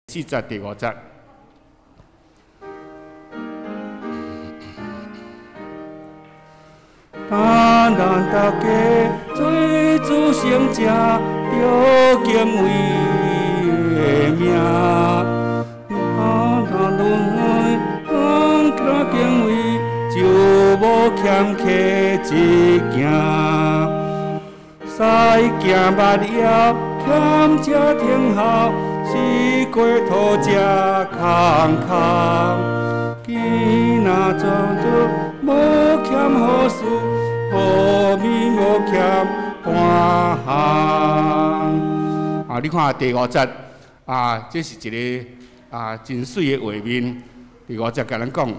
4节第5节。但咱大家做主圣者，着敬畏的名。咱轮回，咱着敬畏，就无欠客一件。西行八遥，欠者天后，四国土者空空。今若做做无欠好事。好命无欠半项。你看第5节这是一个真水的画面。第5节甲咱讲，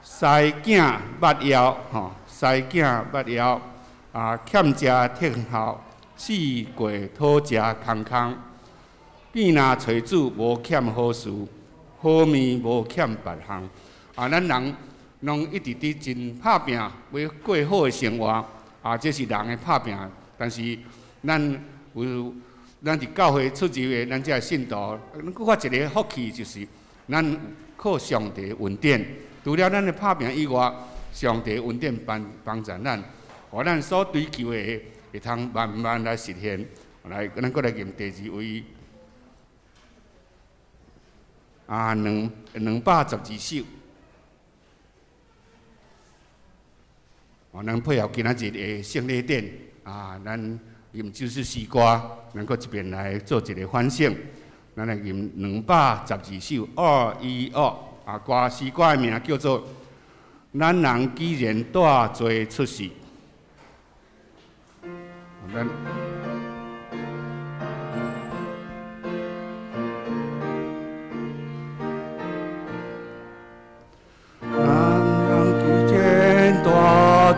西境八遥西境八遥欠者天后，四国土者空空。见若找主无欠好事，好命无欠别项。咱人。拢一直伫真打拼，为过好的生活。这是人的打拼。但是咱伫教会出入的，咱这信徒，咱搁发一个福气，就是咱靠上帝恩典。除了咱的打拼以外，上帝恩典帮助咱，互咱所追求的会通慢慢来实现。来，咱搁来念第2位212首。咱配合今仔日的圣礼典咱念就是诗歌，咱搁一遍来做一个反省。咱来念212首212歌诗歌的名叫做《咱人既然带罪出世》。咱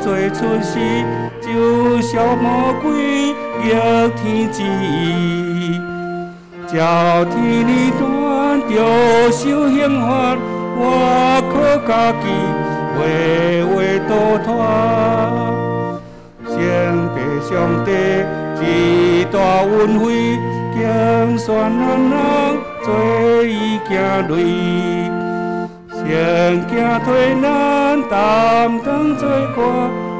做出世，就小魔鬼逆天之意，照天理断着受刑罚，我靠家己为倒脱。先被上帝一大恩惠，竞选咱人做伊行类。先行推咱担当罪过，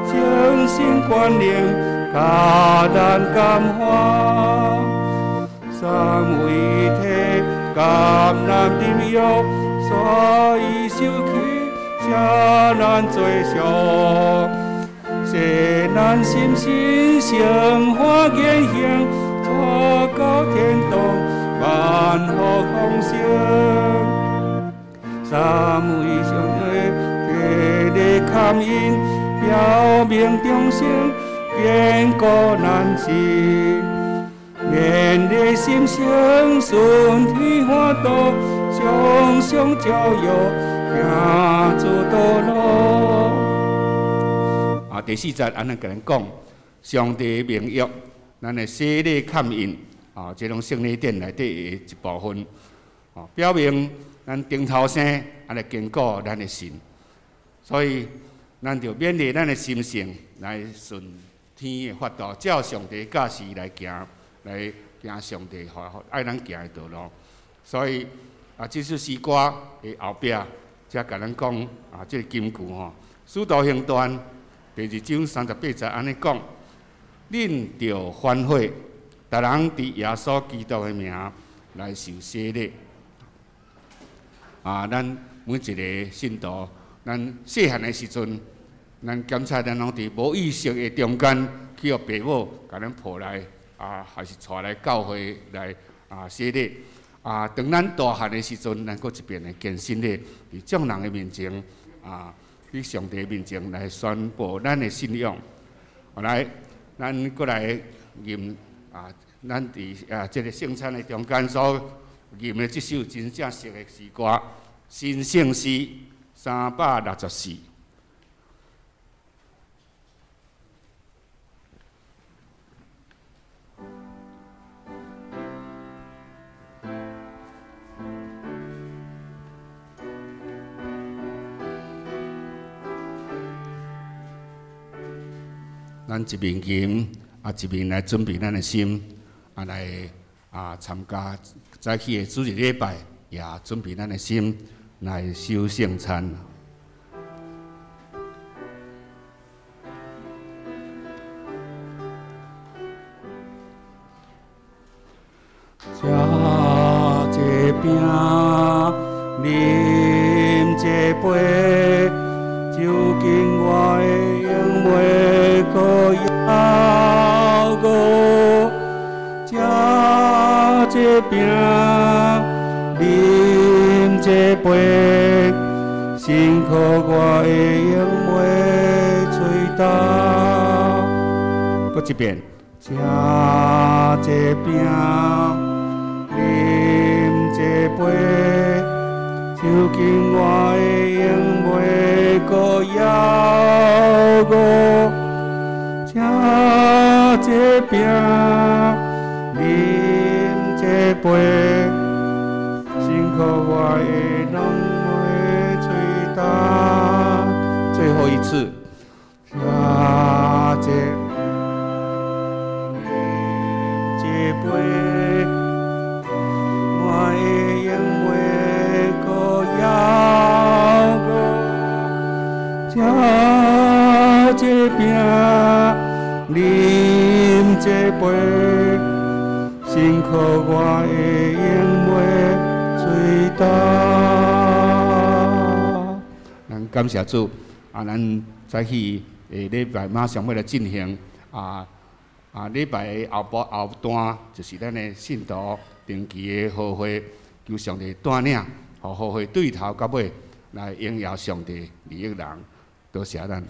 诚心观念，甲咱感化。三位一体，感咱忍辱，所以受气，写咱罪赎。使咱心性生活言行，带到天堂，万福丰盛。三位上帝地力感应，表明众生坚固难行。愿你心性顺天法度，常常照耀，行主道路。第4节，咱甲咱讲，上帝的名约，咱的洗礼感应这种圣礼典内底的一部分表明。咱顶头生来坚固咱的心，所以咱就勉励咱的心性来顺天的法度，照上帝教示来行上帝爱咱行的道路。所以这首诗歌的后壁，才甲咱讲这个金句《使徒行传》第2章38节安尼讲：恁着反悔，逐人伫耶稣基督的名来受洗礼。咱每一个信徒，咱细汉的时阵，咱检查咱拢伫无意识的中间，去互父母甲咱抱来还是带来教会来洗礼。当咱大汉的时阵，咱搁一遍来献身礼，伫众人的面前伫上帝面前来宣布咱的信仰。来，咱搁来念咱伫这个圣餐的中间所念的这首真正熟的诗歌。新圣诗364。咱一面吟一面来准备咱的心来参加早起的主日礼拜。也准备咱的心来守圣餐。吃这饼，啉这杯，就竟我的永袂搁要过。吃这饼，啉这杯，辛苦我的永袂吹干。搁一遍，吃这饼。饮这杯，就竟我的永袂搁要过。吃这饼，饮这杯，辛苦我的拢袂吹干。最后一次，吃这饮这杯。吃这饼，啉这杯，辛苦我的永袂吹干。咱感谢主，咱早起礼拜马上要来进行礼拜后段就是咱的信徒定期的好会，求上帝带领，好好会对头到尾来荣耀上帝利益人。多谢咱。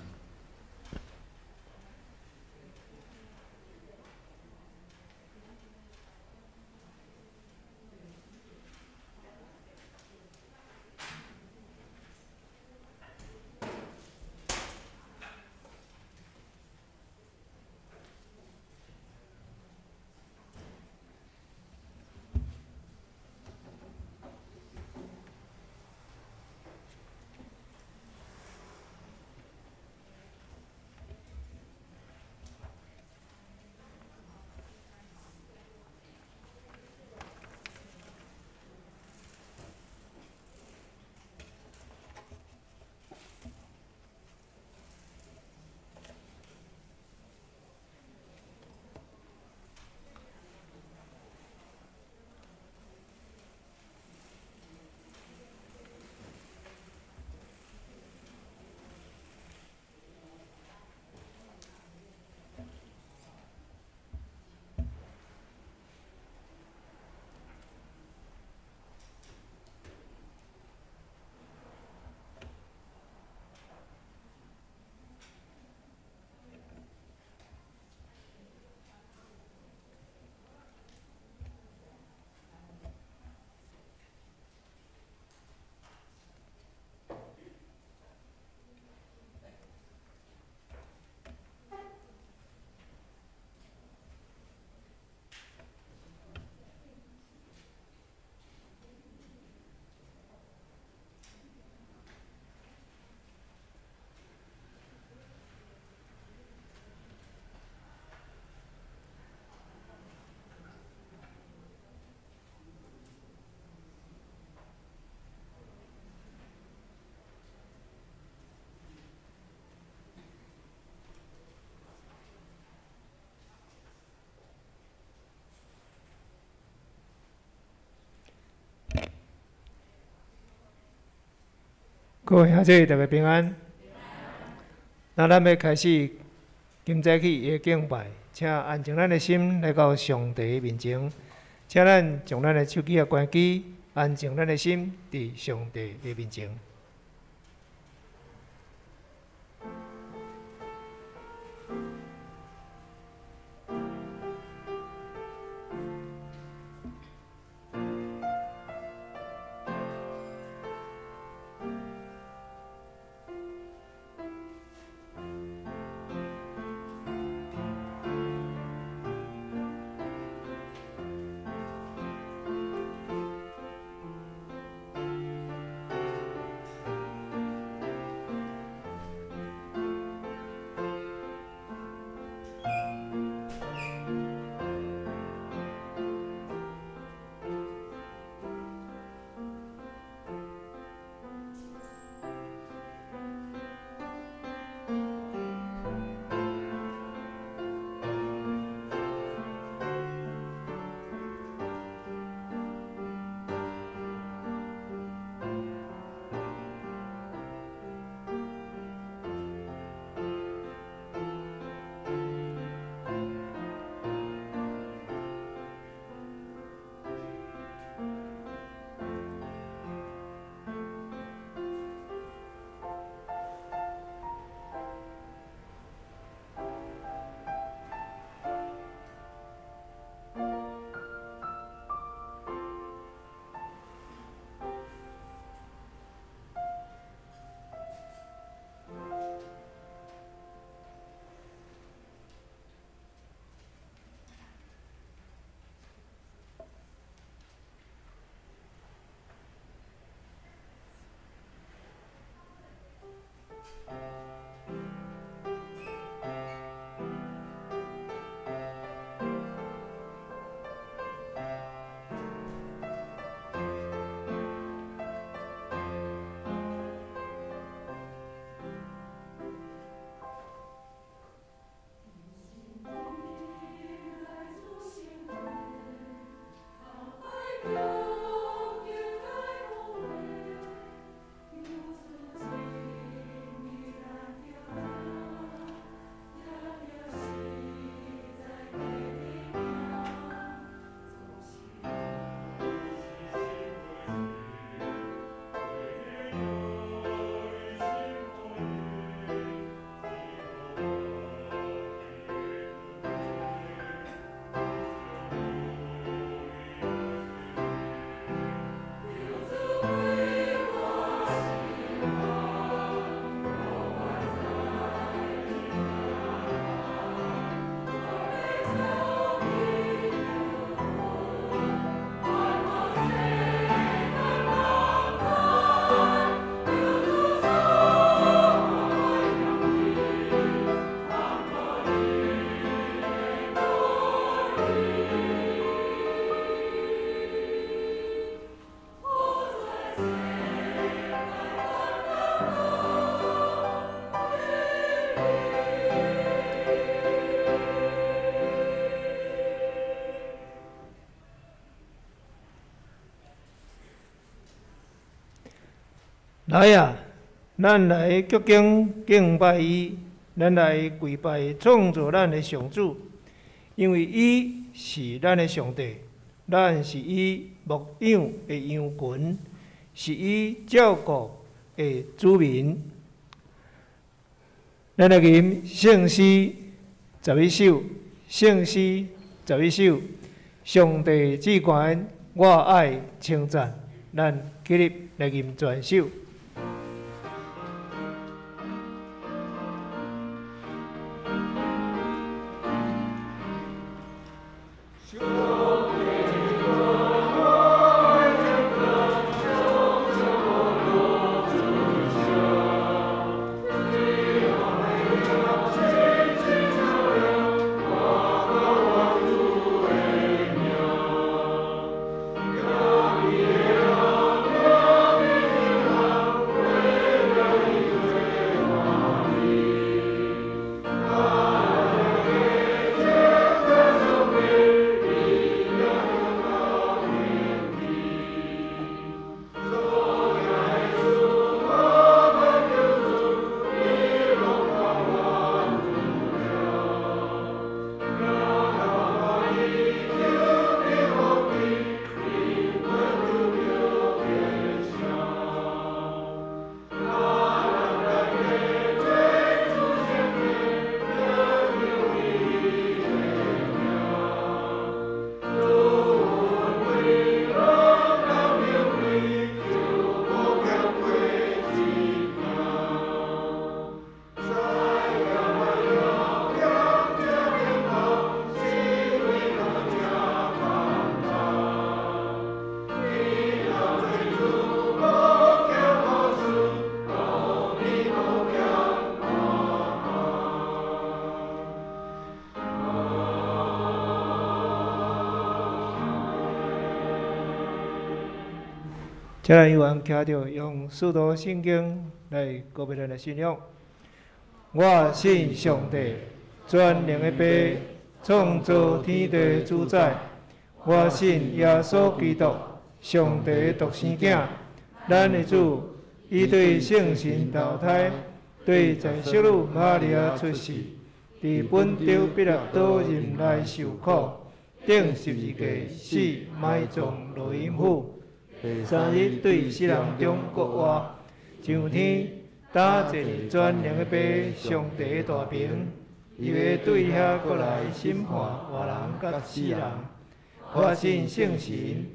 各位兄弟，大家平安。那咱要开始今早起的敬拜，请安静咱的心来到上帝面前，请咱将咱的手机啊关机，安静咱的心伫上帝的面前。来呀，咱来鞠躬敬拜伊，咱来跪拜创造咱的上主，因为伊是咱的上帝，咱是伊牧养的羊群，是伊照顾的子民。咱来吟圣诗11首，圣诗11首，上帝至高，我爱称赞。咱起立来吟全首。这咱有人听到用许多圣经来告别咱的信仰。我信上帝，全能的爸，创造天地主宰。我信耶稣基督，上帝的独生子，咱的主。伊对圣神投胎，对在小女玛利亚出世，伫本丢彼拉多任内受苦，顶十字架死，埋葬落阴府。第三日对死人中国活，上天打坐全能的爸，上帝的大屏，伊要对遐过来审判活人甲死人。我信圣神，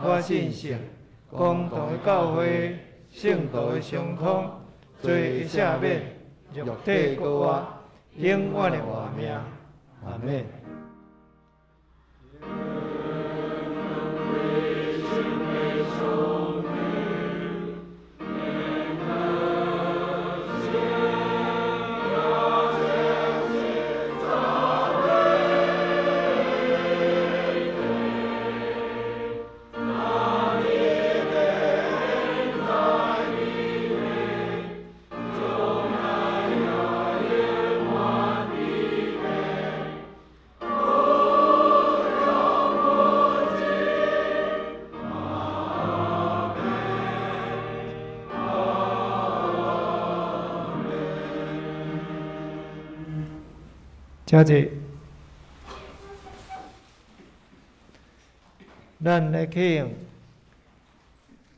我信圣公道的教会，圣道的相通，罪的赦免，肉体国活，永远的活命。阿门。真济，咱来启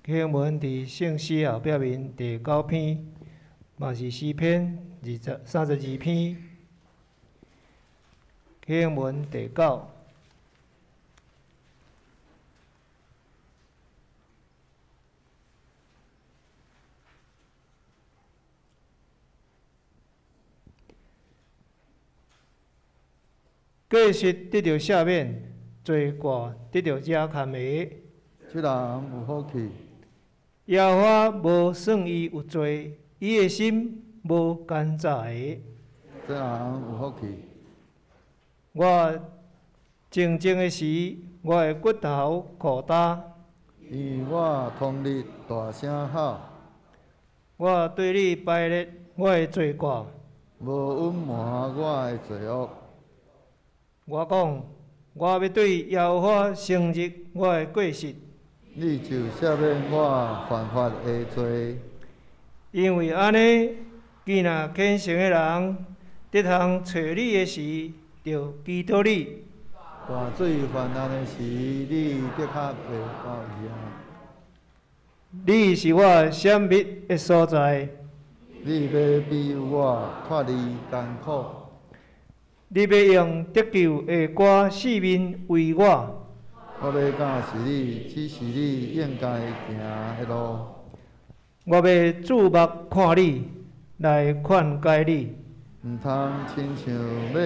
用文伫圣诗后壁面第9篇，嘛是诗篇32篇。启用文第9。过失得到赦免，罪过得到遮堪的。这人有福气。耶和华无算伊有罪，伊的心无奸诈的。这人有福气。我静静的时，我的骨头固焦，与我同日大声吼，我对你排列我的罪过。无隐瞒我的罪恶。我讲，我要对耶和华承认我的过失，你就赦免我犯法的罪，因为安尼，既然虔诚的人得通找你的时，就记到你。大水泛滥的时，你的确袂到伊啊。你是我闪密的所在，你要庇佑我脱离艰苦，你要用得救的歌四面为我。我要教是你，只是你应该行的路。我要注目看你，来劝解你。毋通亲像马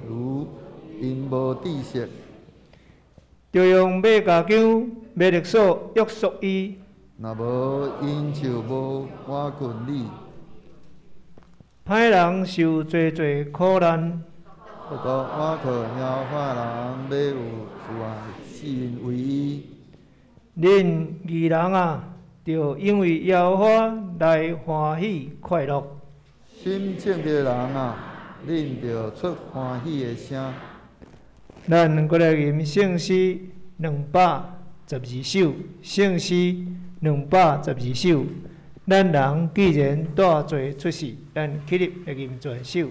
如因无知识，就用马家姜、马力所约束伊。若无因就无我困你。歹人受侪侪苦难，不过我靠妖法人要有自爱信为伊。恁义人啊，就因为耶和华来欢喜快乐。心正的人啊，恁着出欢喜的声。咱过来吟圣诗212首，圣诗212首。咱人既然带罪出世，咱起立来吟全首。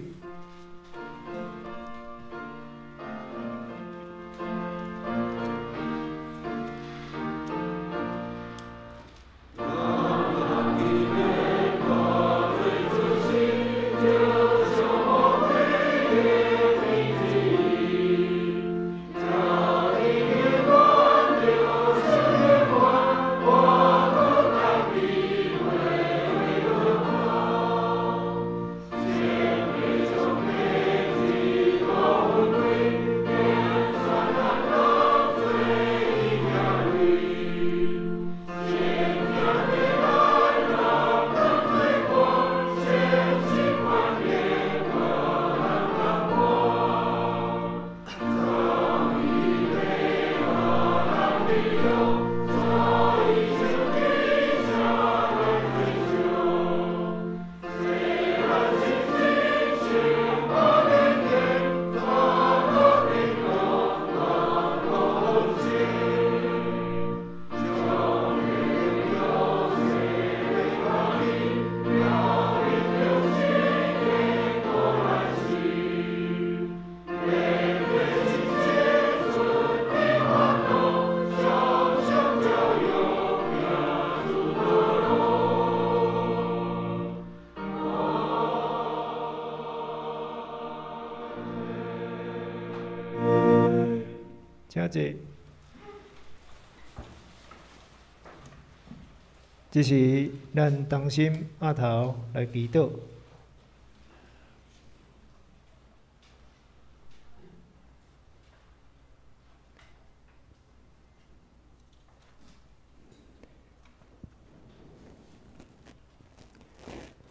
请坐。这是咱同心额头来祈祷。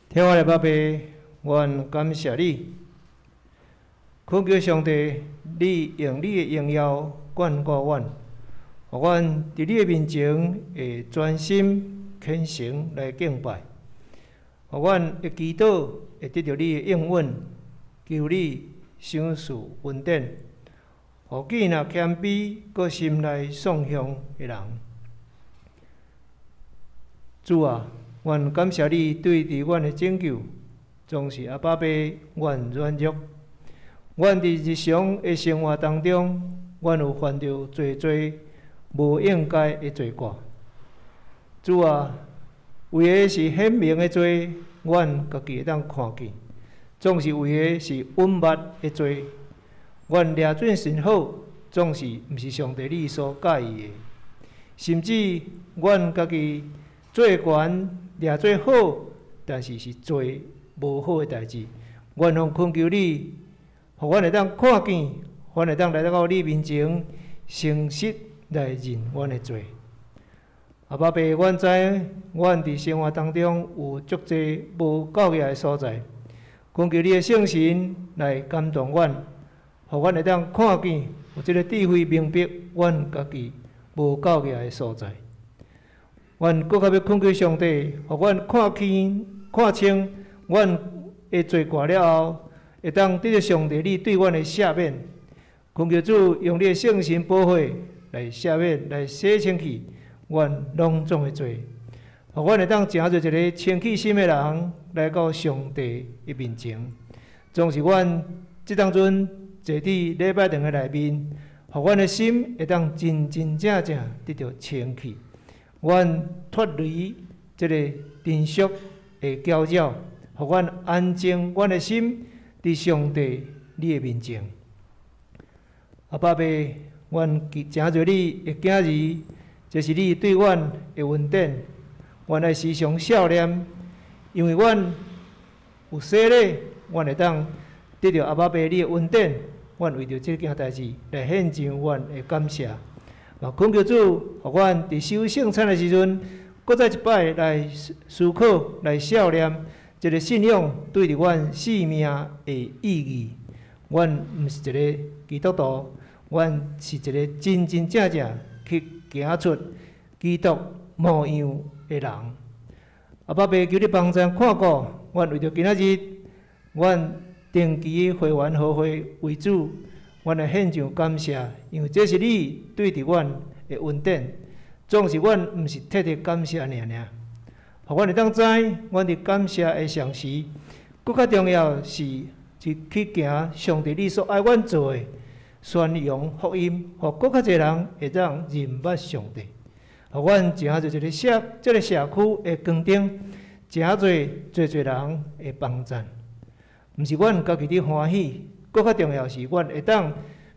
天父的宝贝，愿感谢你，恳求上帝，你用你的荣耀眷顾阮，互阮伫你的面前会专心虔诚来敬拜，互阮的祈祷会得到你的应允，求你赏赐恩典，互既若谦卑，搁心内颂香的人。主啊！愿感谢你对伫阮的拯救，总是阿爸爸阮软弱。阮伫日常的生活当中，阮有犯着侪无应该的罪过。主啊，为的是显明的罪，阮家己会当看见；总是为的是隐密的罪，阮掠准甚好，总是毋是上帝你所介意的。甚至阮家己做悬。掠做好，但是是做无好的代志。阮拢恳求你，互阮会当看见，阮会当来到你面前，诚实来认阮的罪。阿爸爸，阮知阮伫生活当中有足侪无够业的所在，恳求你的圣神来感动阮，互阮会当看见有即个智慧明白阮家己无够业的所在。阮搁较要恳求上帝，互阮看清阮的罪过了后，会当得到上帝你对阮的赦免。恳求主用你的圣神保护来赦免、来洗清去阮拢总的罪，互阮会当诚做一个清气心的人来到上帝的面前。总是阮即当阵坐伫礼拜堂的内面，互阮的心会当真真正正得到清气。阮脱离即个尘俗的搅扰，互阮安静阮的心伫上帝你的面前。阿爸爸，阮诚做你的囝儿，这是你对阮的恩典，阮爱时常孝念，因为阮有洗礼，阮会当得到阿爸爸你的恩典，阮为着这件代志来献上阮的感谢。嘛，恳求主，互阮伫守圣餐的时阵，搁再一摆来思考、来孝念这个信仰对伫阮生命的意义。阮毋是一个基督徒，阮是一个真真正正去行出基督模样的人。阿爸爸，求你帮助看顾，阮为着今仔日，阮定期会员和会为主，阮来献上感谢，因为这是你对伫阮的恩典。总是阮毋是特特感谢尔，互阮会当知，阮伫感谢的上时，更较重要是去行上帝你所爱阮做的，宣扬福音，互更较侪人会当认捌上帝。互阮诚做一个社区的光灯，诚侪人的帮助。毋是阮家己伫欢喜，更较重要是阮会当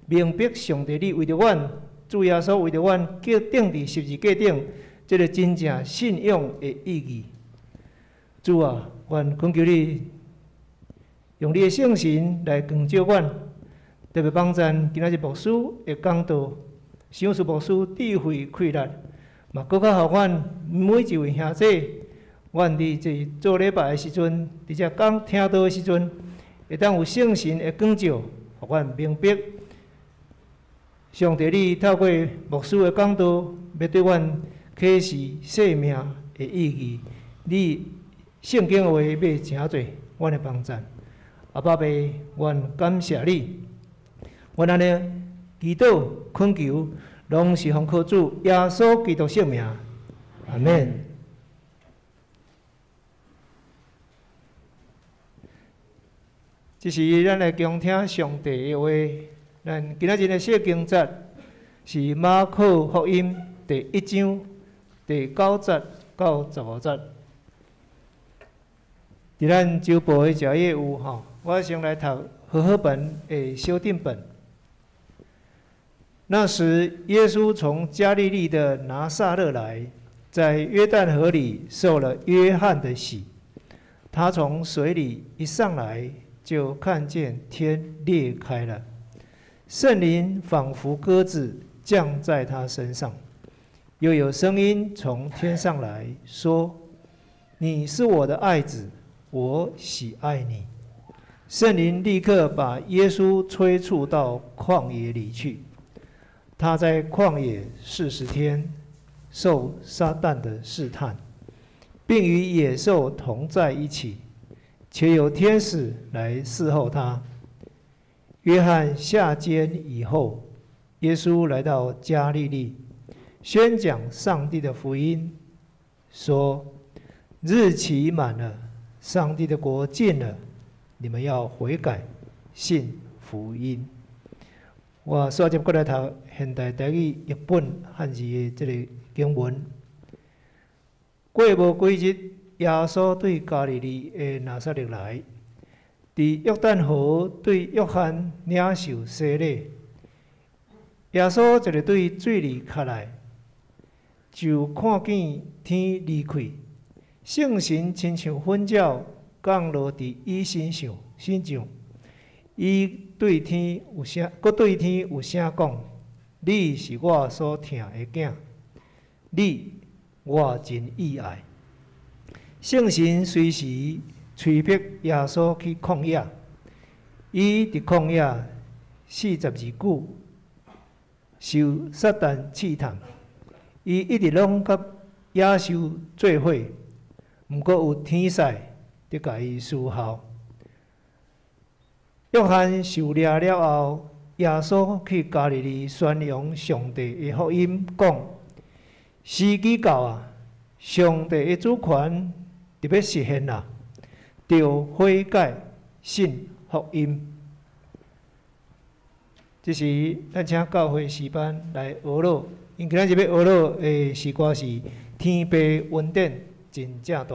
明白上帝你为着阮，主耶稣为着阮，叫钉伫十字架顶，这个真正信仰的意义。主啊，阮恳求你用你的圣神来光照阮，特别帮助今仔日牧师的讲道，赏赐牧师智慧开力，嘛更较互阮每一位兄弟，阮伫这做礼拜的时阵，伫遮讲听道的时阵，会当有圣神的光照，互阮明白上帝你透过牧师的讲道，要对阮启示生命的意义。你圣经的话要诚侪，阮的帮助。阿爸爸，阮感谢你，阮安尼祈祷恳求，拢是奉靠主耶稣基督圣名，阿免。这是咱来恭听上帝的话。咱今仔日的小经节是马可福音第1章第9节到15节。伫咱周报的遮页有吼，我先来读和合本的修订本。那时，耶稣从加利利的拿撒勒来，在约旦河里受了约翰的洗。他从水里一上来，就看见天裂开了。圣灵仿佛鸽子降在他身上，又有声音从天上来说：“你是我的爱子，我喜爱你。”圣灵立刻把耶稣催促到旷野里去。他在旷野40天，受撒旦的试探，并与野兽同在一起，且有天使来伺候他。约翰下监以后，耶稣来到加利利，宣讲上帝的福音，说：“日期满了，上帝的国近了，你们要悔改，信福音。”我刷接过来读现代台语译本汉字的这个经文。过无几日，耶稣对加利利的拿撒勒来。伫约旦河对约翰领受洗礼，耶稣一个对水里下来，就看见天离开，圣神亲像粉鸟降落伫伊身上。伊对天有声，搁对天有声讲：“你是我所疼的囝，你我真意爱。”圣神随时催逼耶稣去旷野，伊伫旷野42久，受撒旦试探，伊一直拢甲野兽做伙，毋过有天使伫家己侍候。约翰受掠了后，耶稣去加利利宣扬上帝的福音，讲：时机到啊，上帝的主权就要实现啦，着悔改信福音。这是咱请教会诗班来学咯，因今仔日要学咯的诗歌是《天父恩典真正大》。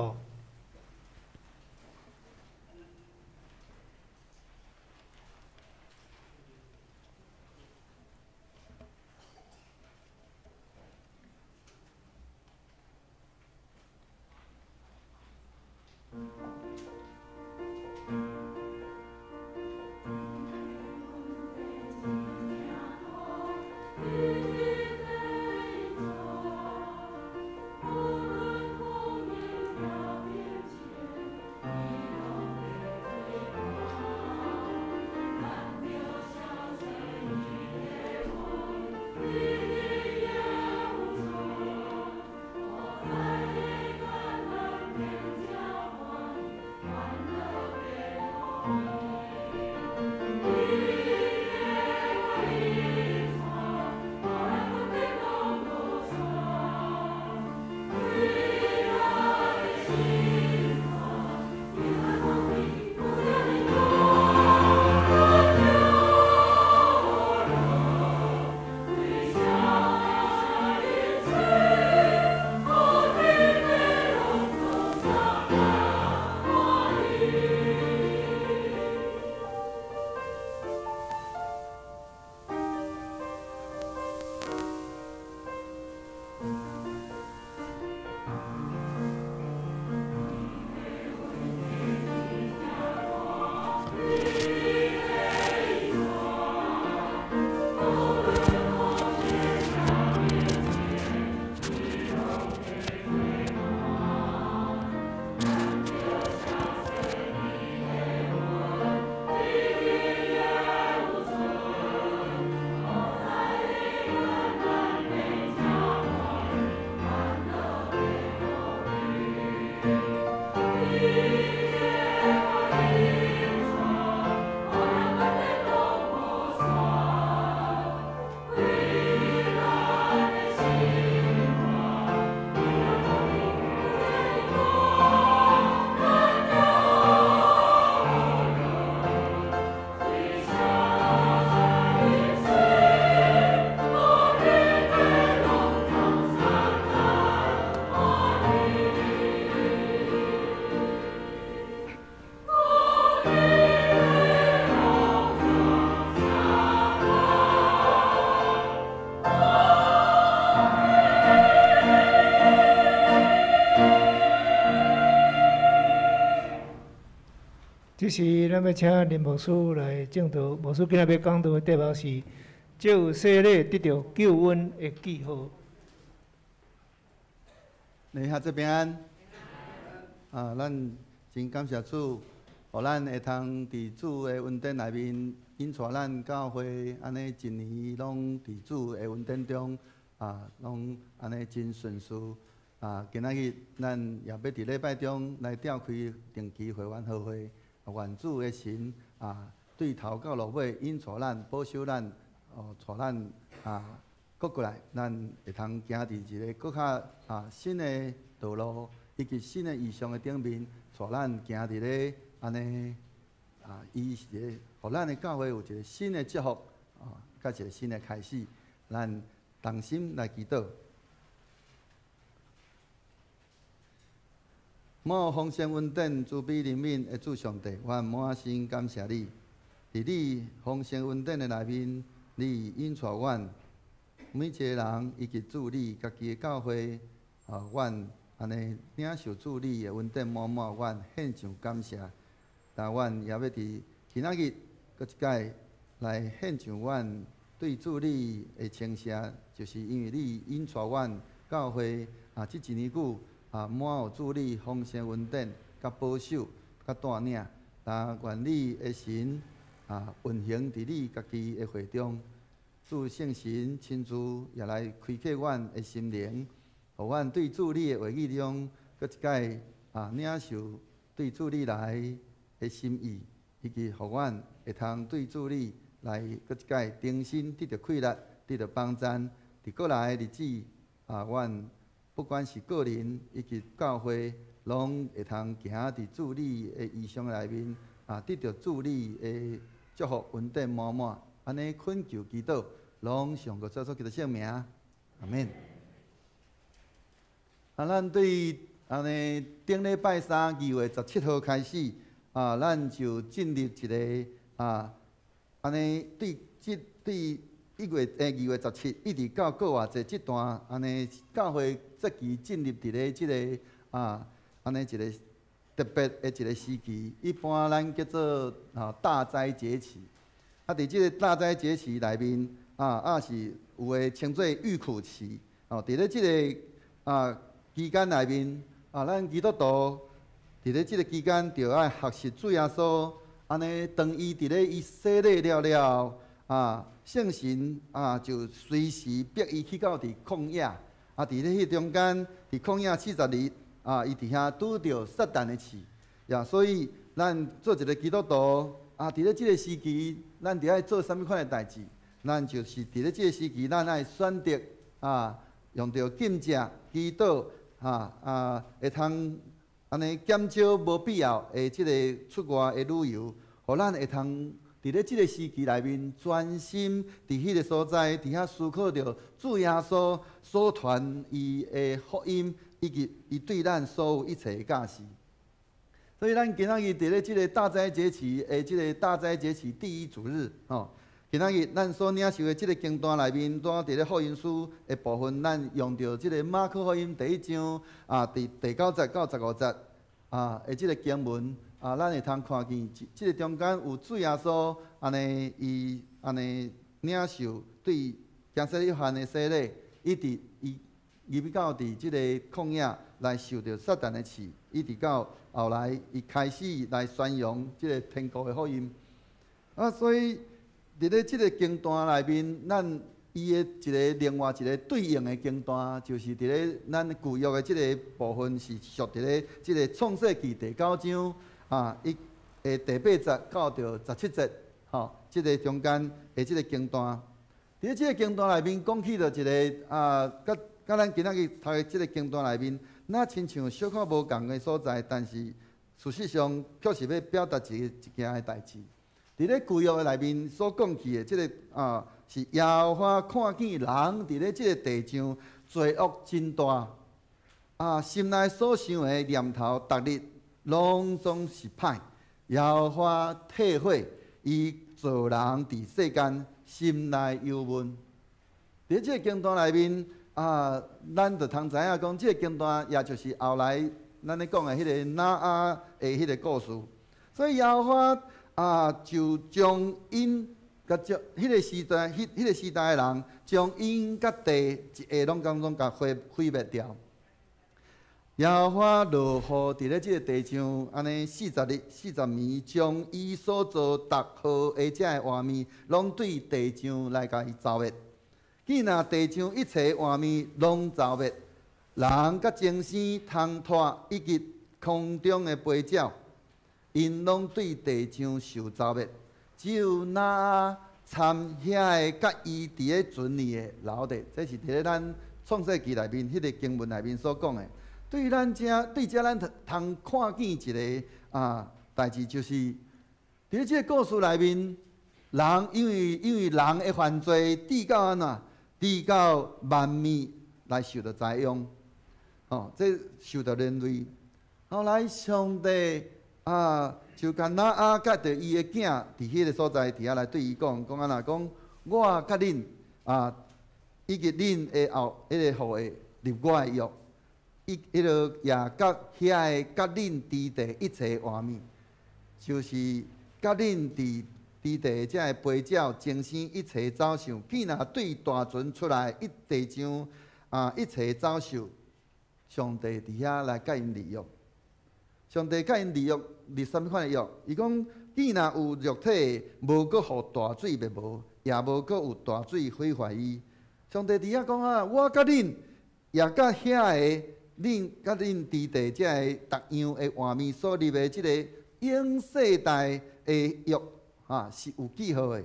这是咱要请林牧师来正道。牧师今日要讲道的题目是“借洗礼得到救恩的记号”。你下这平安。咱真感谢主，互咱会通伫主的恩典内面，引带咱教会安尼一年拢伫主的恩典中，拢安尼真顺遂。今仔日咱也要伫礼拜中来召开定期会员好会。愿主的神对头到落尾引带咱、保守咱，带咱搁过来，咱会通行伫一个搁较新的道路，以及新的意象的顶面，带咱行伫咧安尼伊是一个，互咱的教会有一个新的祝福甲一个新的开始。咱同心来祈祷。莫丰盛恩典、慈悲怜悯的主上帝，我满心感谢你。伫你丰盛恩典的内面，你引带阮每一个人，以及主你家己的教会，阮安尼领受主你的恩典满满，阮献上感谢。但阮也要伫今仔日搁一届来献上阮对主你的称谢，就是因为你引带阮教会即一年久。满有主你丰盛恩典、甲保守、甲带领，愿你的神运行伫你家己的会中，主圣神亲自也来开启阮的心灵，互阮对主你的话语中，搁一解领受对主你来的心意，以及互阮会通对主你来搁一解重新得到快乐，得到帮赞。伫过来的日子阮不管是个人以及教会，拢会通行伫主你的意象内面得到主你的祝福恩典满满。安尼恳求祈祷，拢上个做基督圣名，阿免。咱对安尼顶礼拜3、2月17号开始，咱就进入一个安尼对1月2月17一直到过偌济这段安尼教会节期进入伫咧即个安尼一个特别的一个时期，一般咱叫做大斋节期。伫即个大斋节期内面是有诶称作预苦期。伫咧即个期间内面咱基督徒伫咧即个期间，就要学习主耶稣安尼，当伊伫咧伊洗礼了圣神就随时逼伊去到伫旷野伫咧迄中间，伫旷野40日伊伫遐拄着撒旦的刺所以咱做一个基督徒伫咧即个时期，咱伫爱做啥物款的代志？咱就是伫咧即个时期，咱爱选择用着禁食、祈祷会通安尼减少无必要的即个出外的旅游，互咱会通伫咧即个时期内面专心伫迄个所在，伫遐思考着主耶稣所传伊的福音，以及伊对咱所有一切的教示。所以咱今仔日伫咧即个大斋节期的即个大斋节期第一主日今仔日咱所领受的即个经段内面，伫咧福音书的部分，咱用着即个马可福音第1章第9节到15节的即个经文咱会通看见，即个中间有主耶稣伊安尼领受对加西约翰的洗礼，一直伊入到伫即个旷野来受着撒旦的刺，一直到后来伊开始来宣扬即个天国的福音所以伫咧即个经段内面，咱伊的一个另外一个对应的经段，就是伫咧咱旧约的即个部分是属伫咧即个创世纪第9章第8节到着17节即个中间的即个经段。伫咧即个经段内面讲起着一个甲咱今仔日读的即个经段内面，那亲像小可无共的所在，但是事实上确实要表达一件的代志。伫咧旧约的内面所讲起的即个是耶和华看见人伫咧即个地上罪恶真大心内所想的念头，逐日拢总是歹。耶和华退火，伊造人伫世间，心内忧闷。伫即个经段内面咱就通知影讲，即个经段也就是后来咱咧讲的迄个拿阿的迄个故事。所以耶和华就将因甲迄个时代，迄个时代的人，将因甲地一下拢甲毁灭掉。耶和华落雨伫咧即个地上，安尼40日、40年，将伊所造逐号的遮的画面，拢对地上来甲伊消灭。既若地上一切画面拢消灭，人甲精神、通拖以及空中的飞鸟，因拢对地上受消灭。只有那参遐个甲伊伫咧存立的留地，这是伫咧咱创世纪内面迄个经文内面所讲的。对遮咱通看见一个代志，就是伫咧即个故事内面，人因为人的犯罪，递到安怎？递到万物来受到灾殃，这受到连累。后来上帝就甲拿阿甲着伊的囝伫迄个所在伫遐来对伊讲安怎讲？我甲恁以及恁的后迄个后裔立我的约。迄落也甲遐个甲恁伫地一切画面，就是甲恁伫地遮个飞鸟、精神一切走兽，既若对大船出来，地上一切走兽，上帝伫遐来甲因立约。上帝甲因立啥物款的约？伊讲，既若有肉体，无搁互大水灭无，也无搁有大水毁坏伊。上帝伫遐讲我甲恁。也甲遐个恁甲恁伫地遮个逐样的画面所立的即个永世代的约是有记号的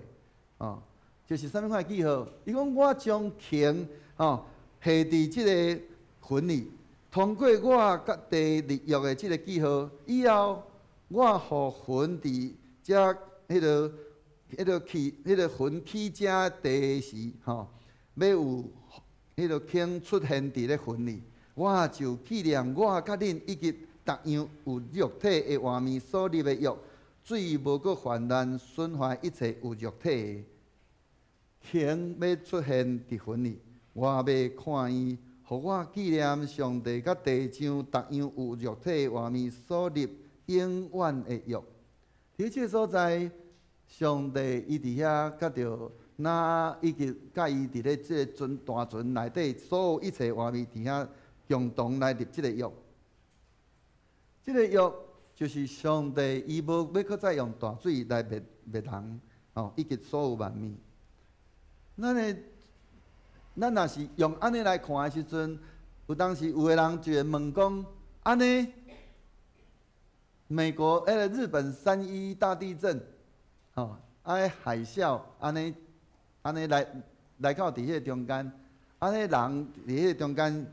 就是啥物款记号？伊讲我将钱下伫即个魂里，通过我甲地立约的即个记号以后，我互魂伫遮迄个魂起遮地时要有迄个经出现伫咧魂里，我就纪念我甲恁以及逐样有肉体的画面所立的约，水无搁泛滥损坏一切有肉体的。形要出现伫魂里，我要看伊，互我纪念上帝甲地上逐样有肉体的画面所立永远的约。伫即个所在，上帝伊伫遐甲着以及甲伊伫咧即个大船内底所有一切画面伫遐共同来立即个约。即个约就是上帝伊无要搁再用大水来灭人以及所有万物。咱若是用安尼来看的时阵，有当时有个人就会问讲：安尼，美国日本3.1大地震，海啸，安尼来到伫迄个中间，安尼人伫迄个中间，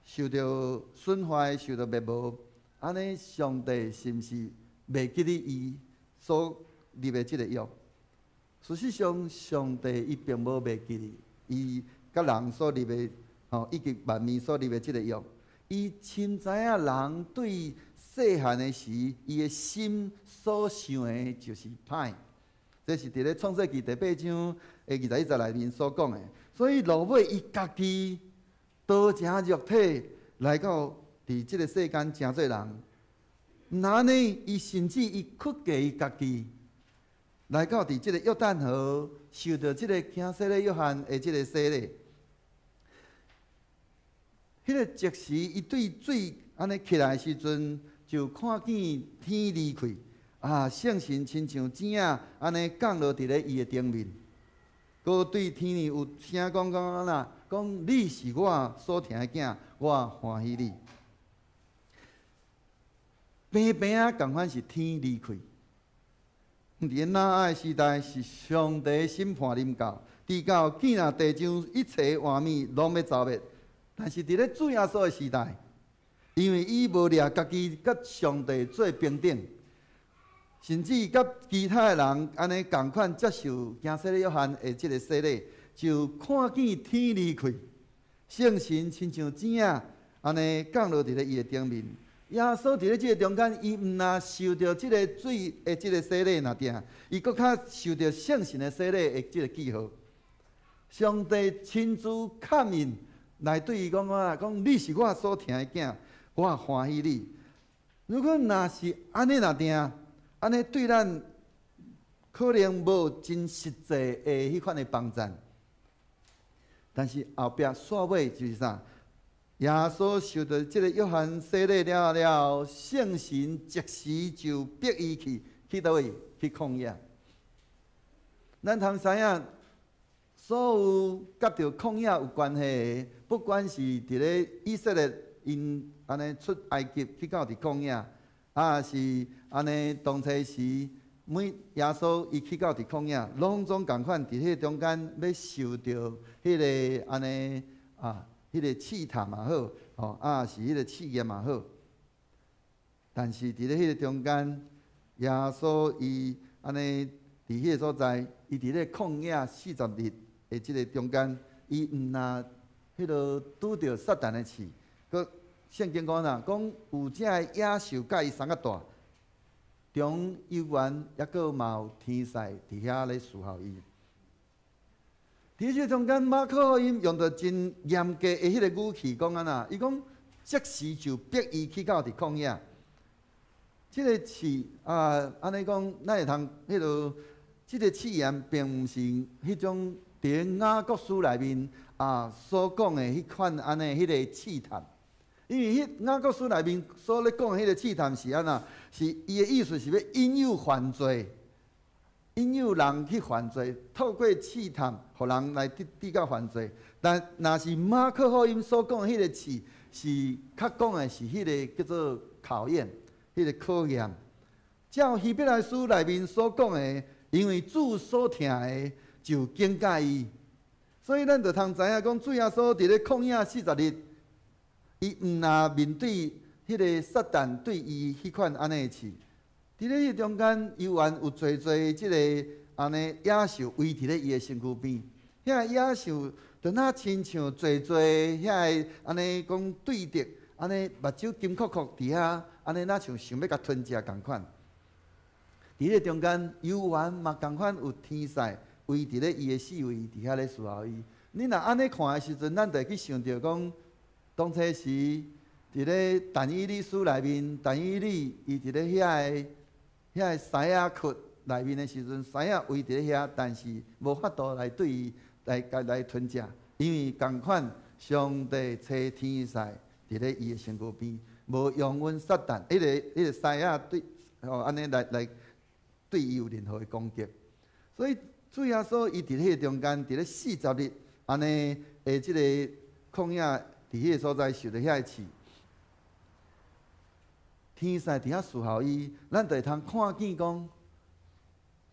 受到损坏，受到灭无，安尼上帝是毋是袂记哩伊所立的即个约？事实上，上帝伊并无袂记哩伊甲人所立的以及万物所立的即个约。伊深知影人对细汉的时，伊的心所想的就是歹。这是伫咧创世纪第8章的21节内面所讲的。所以落尾伊家己道成肉体来到伫即个世间成做人。毋但安尼，伊甚至伊屈嫁伊家己。来到伫即个约旦河，受到即个惊洗礼约翰的即个洗礼，迄个即时伊对水安尼起来的时阵，就看见天离开，圣神亲像井仔安尼降落伫咧伊的顶面，佮对天有声讲安那，讲你是我所疼的囝，我欢喜你。平平啊，共款是天离开。伫那爱时代是上帝审判临到，直到见啊地上一切画面拢要走灭。但是伫咧主耶稣的时代，因为伊无掠家己甲上帝做平等，甚至甲其他的人安尼共款接受行洗礼约翰的即个洗礼，就看见天离开，圣神亲像井仔安尼降落伫咧伊的顶面。耶稣伫咧即个中间，伊毋但受到即个水的即个洗礼若定，伊搁较受到圣神的洗礼的即个记号。上帝亲自确认来对伊讲讲你是我所疼的囝，我欢喜你。如果若是安尼若定，安尼对咱可能无真实际的迄款的帮助。但是后壁煞尾就是啥？耶稣受到即个约翰洗礼了，圣神即时就逼伊去倒位？去旷野。咱通知影，所有甲着旷野有关系的，不管是伫咧以色列因安尼出埃及去到伫旷野，是安尼当初时每耶稣伊去到伫旷野，拢总共款伫迄中间要受到迄个安尼迄个试探也好，是迄个试验也好，但是伫咧迄个中间，耶稣伊安尼伫迄个所在，伊伫咧旷野40日的即个中间，伊毋但迄落拄着撒旦的刺，佮圣经讲讲有只个野兽甲伊相较大，中幽园抑佫嘛有天使伫遐咧侍候伊。伫即中间，马可因用着真严格的迄个语气讲安伊讲即时就逼伊去到伫旷野。即个刺安尼讲，咱会通迄落，即个试验并毋是迄种伫雅各书内面所讲的迄款安尼迄个试探，因为雅各书内面所咧讲的迄个试探是安是伊的意思是要引诱犯罪，引诱人去犯罪，透过试探，互人来抵到犯罪。但若是马可福音所讲的迄个试，是较讲的是迄个叫做考验，迄个考验。照希伯来书内面所讲的，因为主所听的就警戒伊，所以咱就通知影讲，主耶稣伫咧旷野40日，伊毋若面对迄个撒旦对伊迄款安尼的试。伫咧迄中间，犹原有侪即个安尼野兽围伫咧伊的身躯边，遐野兽就那亲像侪遐个安尼讲对敌，安尼目睭金酷酷伫遐，安尼那像想要甲吞食共款。伫咧中间，犹原嘛共款有天使围伫咧伊的四围伫遐咧侍候伊。你若安尼看的时阵，咱就会去想着讲，当初时伫咧但以理书内面，但以理伊伫咧遐个狮仔窟内面的时阵，狮仔围伫咧遐，但是无法度来对伊来吞食，因为共款上帝找天使伫咧伊的身躯边，无用阮撒旦迄个狮仔对安尼来对伊有任何的攻击。所以主耶稣伊伫迄中间，伫咧40日安尼诶，即个旷野伫迄个所在受着遐个试。天使伫遐侍候伊，咱就会通看见讲，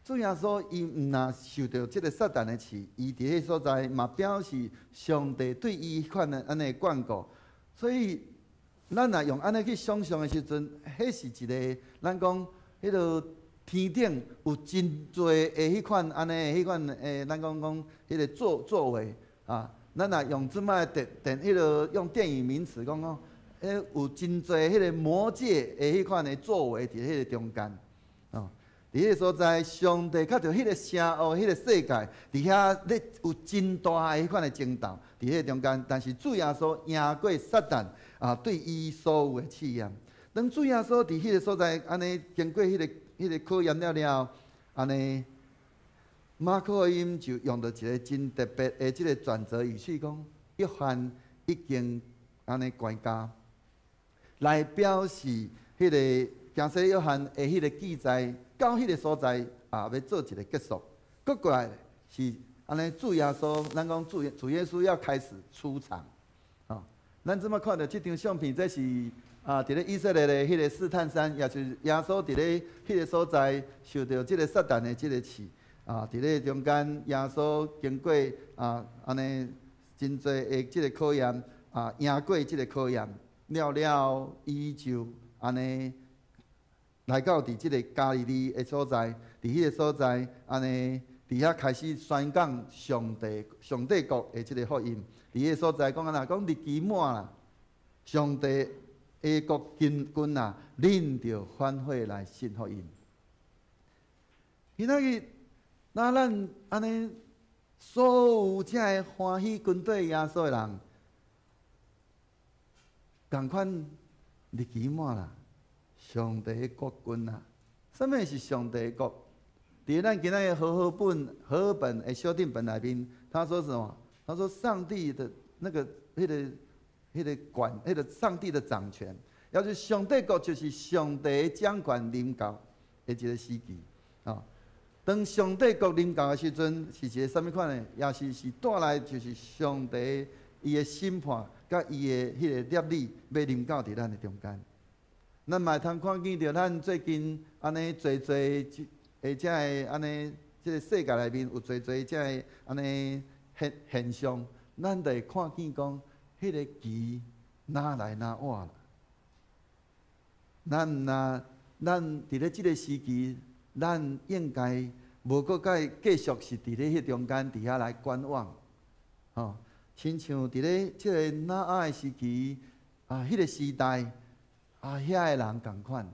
主耶稣伊毋若受到即个撒旦的试，伊伫迄所在嘛表示上帝对伊款的安尼眷顾。所以咱若用安尼去想象的时阵，迄是一个咱讲迄个天顶有真多的迄款安尼迄款咱讲迄个作为啊，咱若用即摆迄个用电影名词讲讲。有真侪迄个魔界的迄款的作为伫迄个中间，哦，伫迄个所在，上帝靠着迄个邪恶、迄个世界，伫遐咧有真大的迄款的争斗伫迄个中间。但是主耶稣赢过撒旦啊，对伊所有的试验。当主耶稣伫迄个所在安尼经过迄个考验了，安尼马可福音就用到一个真特别的即个转折语气，讲约翰已经安尼关家。来表示迄个行洗约翰的迄个记载，到迄个所在啊，要做一个结束。搁过来是安尼，主耶稣，咱讲主耶稣要开始出场。哦，咱即摆看到即张相片，这是伫咧以色列的迄个试探山，也就是耶稣伫咧迄个所在受到即个撒旦的即个试啊，伫咧中间耶稣经过安尼真侪的即个考验啊，赢过即个考验。了，伊就安尼来到伫即个加利利的所在，伫迄个所在安尼，伫遐开始宣讲上帝国的即个福音。伫迄个所在讲安那讲日期满啦，上帝的国军啊，恁着反悔来信福音。今仔日，那咱安尼所有遮个欢喜军队耶稣的人。共款日期满啦，上帝的国军啊！什么是上帝的国？伫咱今仔日和合本的修订本内面，他说什么？他说上帝的那个上帝的掌权，要是上帝国就是上帝的掌权临到的一个时期啊。当上帝国临到的时阵，是一个什么款的？也是带来就是上帝伊的审判。甲伊的迄个业力要临到伫咱的中间，咱嘛会通看见着咱最近安尼侪而且个安尼即个世界内面有侪即个安尼现象，咱就会看见讲，迄个期哪来哪往啦。咱伫咧即个时期，咱应该无搁该继续是伫咧迄中间伫遐来观望，吼。亲像伫咧即个那阿的时期啊，迄个时代啊，遐个人共款，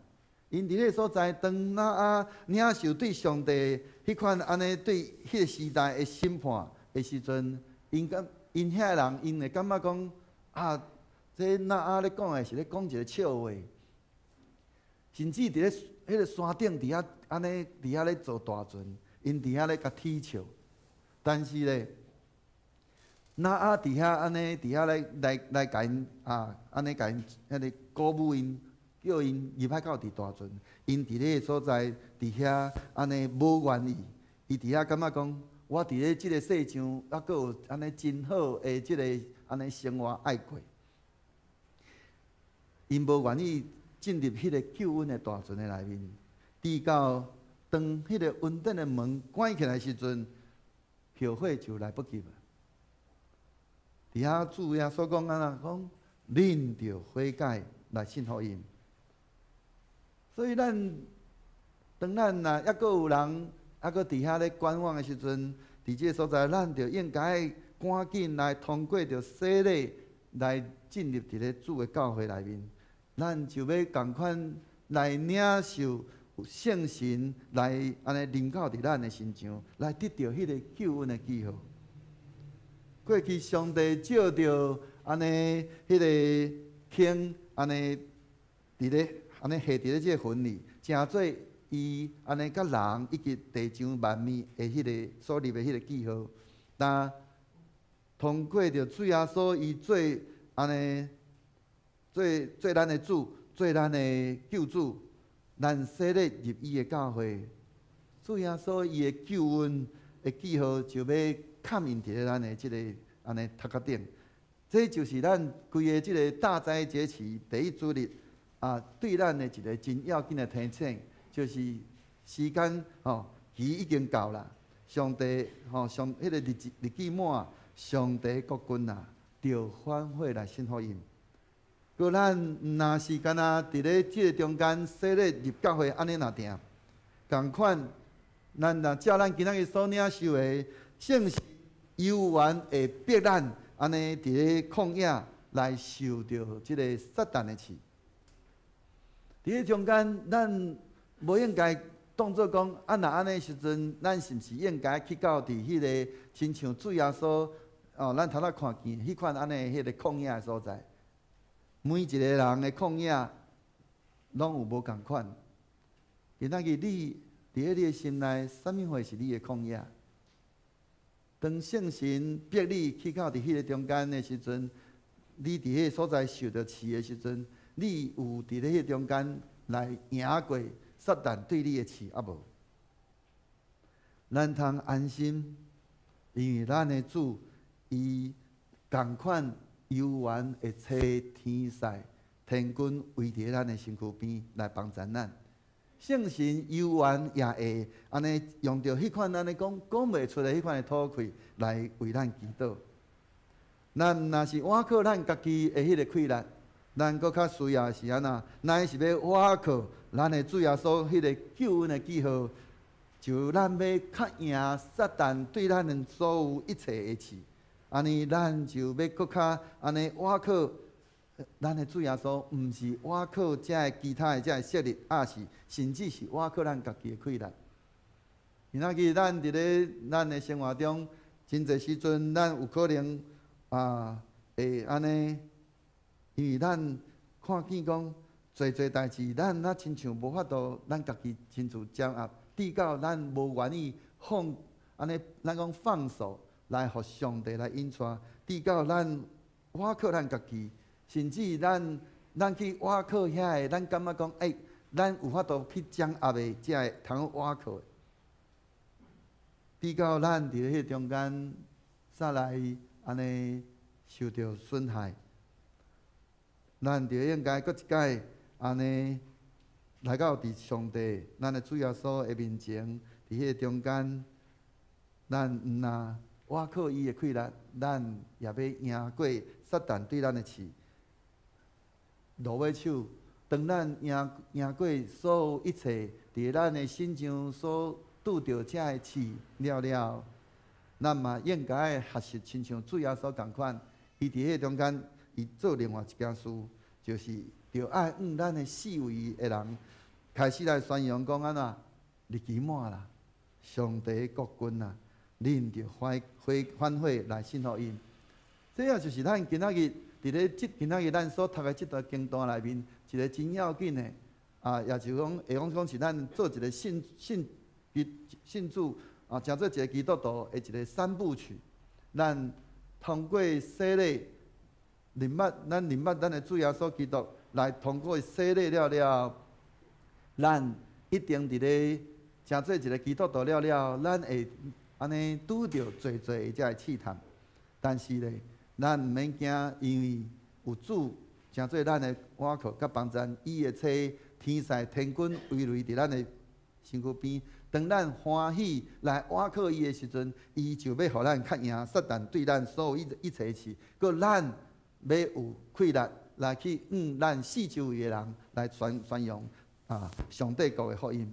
因伫咧所在，当那阿领受对上帝迄款安尼对迄个时代的审判的时阵，因遐个人因会感觉讲啊，这那阿咧讲的是咧讲一个笑话，甚至伫咧迄个山顶伫遐安尼伫遐咧做大船，因伫遐咧甲踢笑，但是咧。那伫遐安尼，伫遐来甲因安尼甲因迄个鼓舞因，叫因入海到伫大船。因伫咧所在，伫遐安尼无愿意伊伫遐感觉讲，我伫咧即个世上，还佫有安尼真好的即个安尼生活爱过。因无愿意进入迄个救恩的大船的内面，直到当迄个恩典的门关起来时阵，后悔就来不及了。伫遐主耶稣讲安那讲，恁着悔改来信福音。所以当咱若还佫有人还佫伫遐咧观望的时阵，伫即个所在，咱着应该赶紧来通过着洗礼，来进入伫咧主的教会内面。咱就要共款来领受圣神，来安尼临到伫咱的身上，来得到迄个救恩的记号。过去上帝照着安尼迄个经安尼伫咧安尼下伫咧即个婚礼，诚做伊安尼甲人以及地上万物的迄个所立的迄个记号。但通过着主耶稣伊做安尼做咱的主，做咱的救主，咱洗礼入伊的教会，主耶稣伊的救恩的记号就要嵌印伫咧咱的即个安尼头壳顶。这就是咱规个即个大斋节期第一主日对咱的一个真要紧的提醒，就是时间期已经到啦。上帝上迄个日子满，上帝国君着反悔来信福音。搁咱若是干伫咧即个中间洗礼入教会安尼若定，共款，咱若照咱今仔日所领受的圣神悠远会逼咱安尼伫咧旷野来受着即个撒旦的刺。伫咧中间，咱无应该当作讲若安尼时阵，咱是毋是应该去到伫迄个亲像主耶稣咱头仔看见迄款安尼迄个旷野的所在。每一个人的旷野拢有无共款。今仔日你伫咧你的心内，啥物货是你的旷野？当圣神逼你去到伫迄个中间的时阵，你伫迄个所在受着刺的时阵，你有伫咧迄中间来赢过撒旦对你的刺啊无？咱通安心，因为咱的主伊共款。悠远会吹天使，天军围伫咱的身躯边来帮助咱。圣神悠远也会安尼用着迄款安尼讲袂出的迄款的吐气来为咱祈祷。咱若是倚靠咱家己的迄个气力，咱搁较需要的是安那？咱是要倚靠咱的主耶稣迄个救恩的记号，就咱要较赢撒旦对咱的所有一切的刺。安尼，咱就要搁较安尼倚靠咱的主耶稣，毋是倚靠遮其他的遮势力，是甚至是倚靠咱家己的气力。今仔日咱伫咧咱的生活中，真侪时阵，咱有可能会安尼，因为咱看见讲侪代志，咱亲像无法度，咱家己亲自掌握，直到咱无愿意安尼，咱讲放手。来，互上帝来引带，直到咱倚靠咱家己，甚至咱去倚靠遐个，咱感觉讲，咱有法度去掌握的，才会通倚靠的。直到咱伫咧迄中间，煞来安尼受到损害，咱就应该搁一摆安尼来到伫上帝，咱的主耶稣的面前，伫迄中间，咱毋若。倚靠伊的气力，咱也要赢过撒旦对咱的刺。芦苇手，当咱赢过所有一切，伫咱的心上所拄着遮的刺了，咱嘛应该学习亲像主耶稣共款，伊伫迄中间，伊做另外一件事，就是着爱咱的四围的人开始来宣扬讲安怎日期满啦，上帝国君啦。恁着反悔来信福音，这也就是咱今仔日伫咧今仔日咱所读的这段经段内面一个真要紧的也就讲会讲是咱做一个信主诚做一个基督徒的一个三部曲。咱通过洗礼认捌咱的主耶稣基督，来通过洗礼了，咱一定伫咧诚做一个基督徒了，咱会安尼拄着侪的遮试探。但是咧，咱毋免惊，因为有主诚做咱的倚靠甲帮助，伊会找天使天军围围伫咱的身躯边。当咱欢喜来倚靠伊的时阵，伊就要互咱较赢撒旦对咱所有一切事，佮咱要有气力来去咱四周围的人来宣扬上帝国的福音。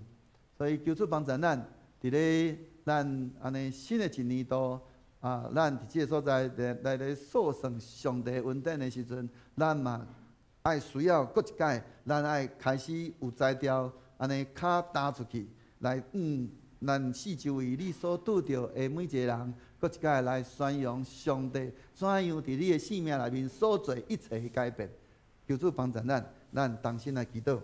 所以求主帮助咱，伫咧咱安尼新的一年度咱伫即个所在来咧数算上帝恩典的时阵，咱嘛爱需要搁一届，咱爱开始有才调，安尼脚踏出去。来咱四周围你所拄着的每一个人，搁一届来宣扬上帝怎样伫你的生命内面所做一切的改变。求主帮助咱同心来祈祷。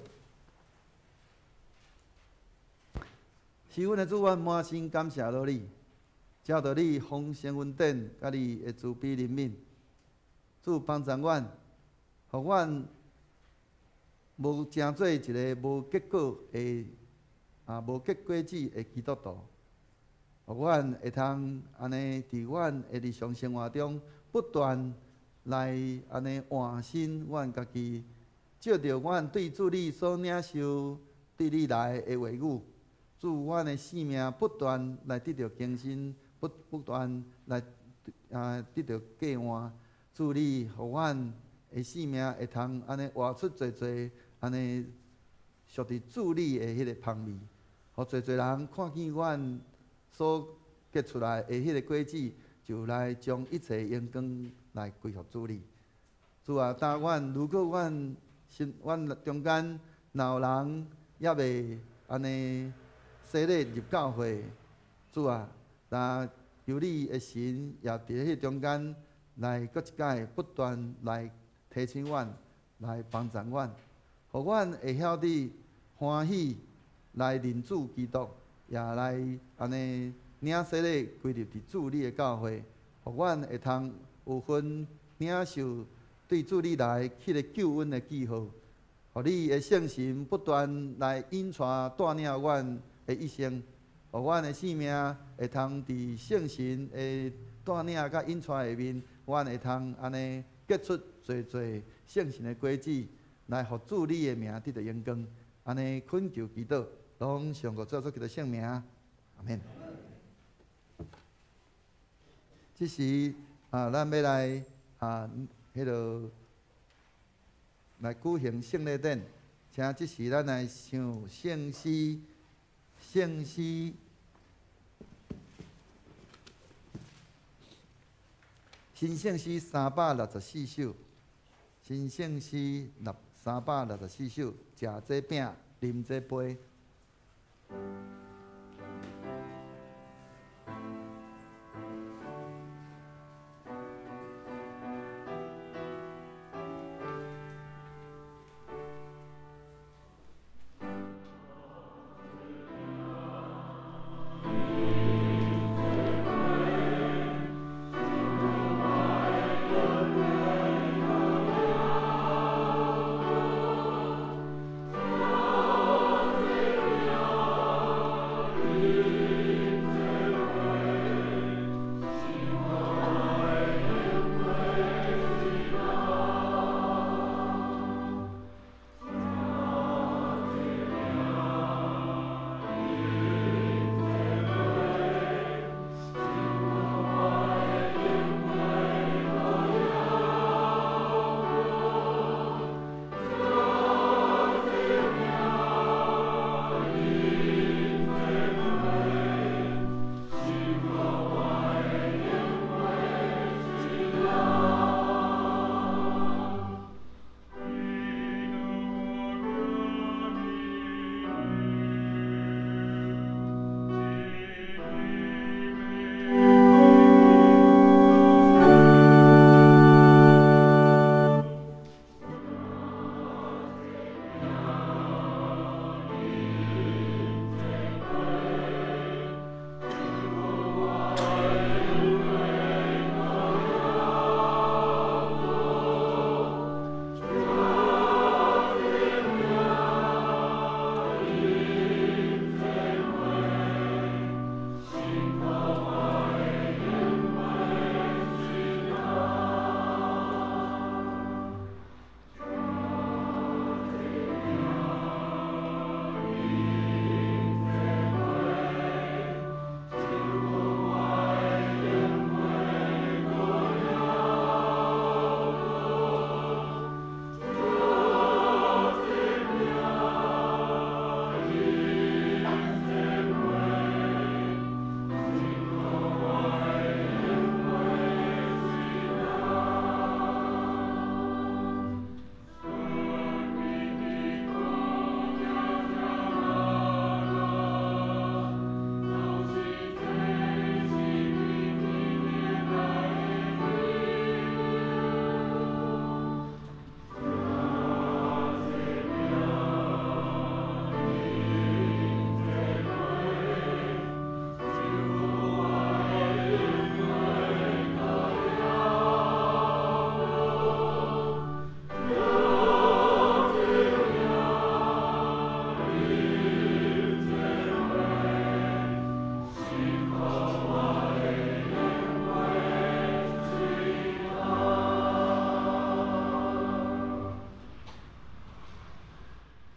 是阮的主，阮满心感谢落你，照着你丰盛恩典，甲你的慈悲怜悯，主帮助阮，互阮无成做一个无结果的。无结果子的基督徒，互阮会通安尼伫阮的日常生活中不断来安尼换新阮家己，照着阮对主你所领受对你来的话语，主阮的生命不断来得到更新，不断来得到改换。主你互阮的生命会通安尼活出侪安尼属于主你的迄个香味。互侪人看见阮所结出来的迄个果子，就来将一切阳光来归服主你。主啊，当如果阮中间若有人也未安尼洗礼入教会，主啊，那求你的神也伫迄中间来搁一届不断来提醒阮，来帮助阮，互阮会晓得欢喜。来认主基督，也来安尼领洗礼归入伫主你的教会，互阮会通有份领受对主你来迄个救恩的记号，互你的圣神不断来引带带领阮的一生，互阮的生命会通伫圣神的带领甲引带下面，阮会通安尼结出侪圣神的果子，来互主你的名得到荣光，安尼恳求祈祷。拢上个做出佢的圣名，阿免。这时咱要来迄落来举行圣礼典，请这时咱来唱圣诗，圣诗新圣诗364首，新圣诗364首，食这饼，啉这杯。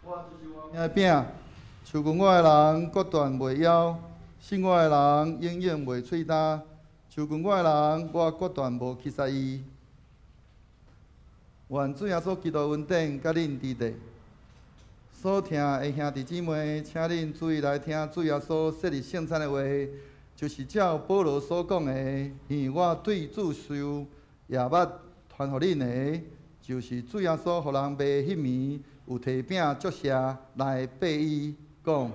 兄饼，树群我的人各断袂夭，信我的人永远袂喙焦。树群我的人，我各断无欺杀伊。愿主耶稣基督恩典甲恁伫地。所听的兄弟姊妹，请恁注意来听主耶稣设立圣餐的话，就是照保罗所讲的，因我对主受也捌传互恁的，就是主耶稣互人卖迄暝，有摕饼祝谢来拜伊，讲：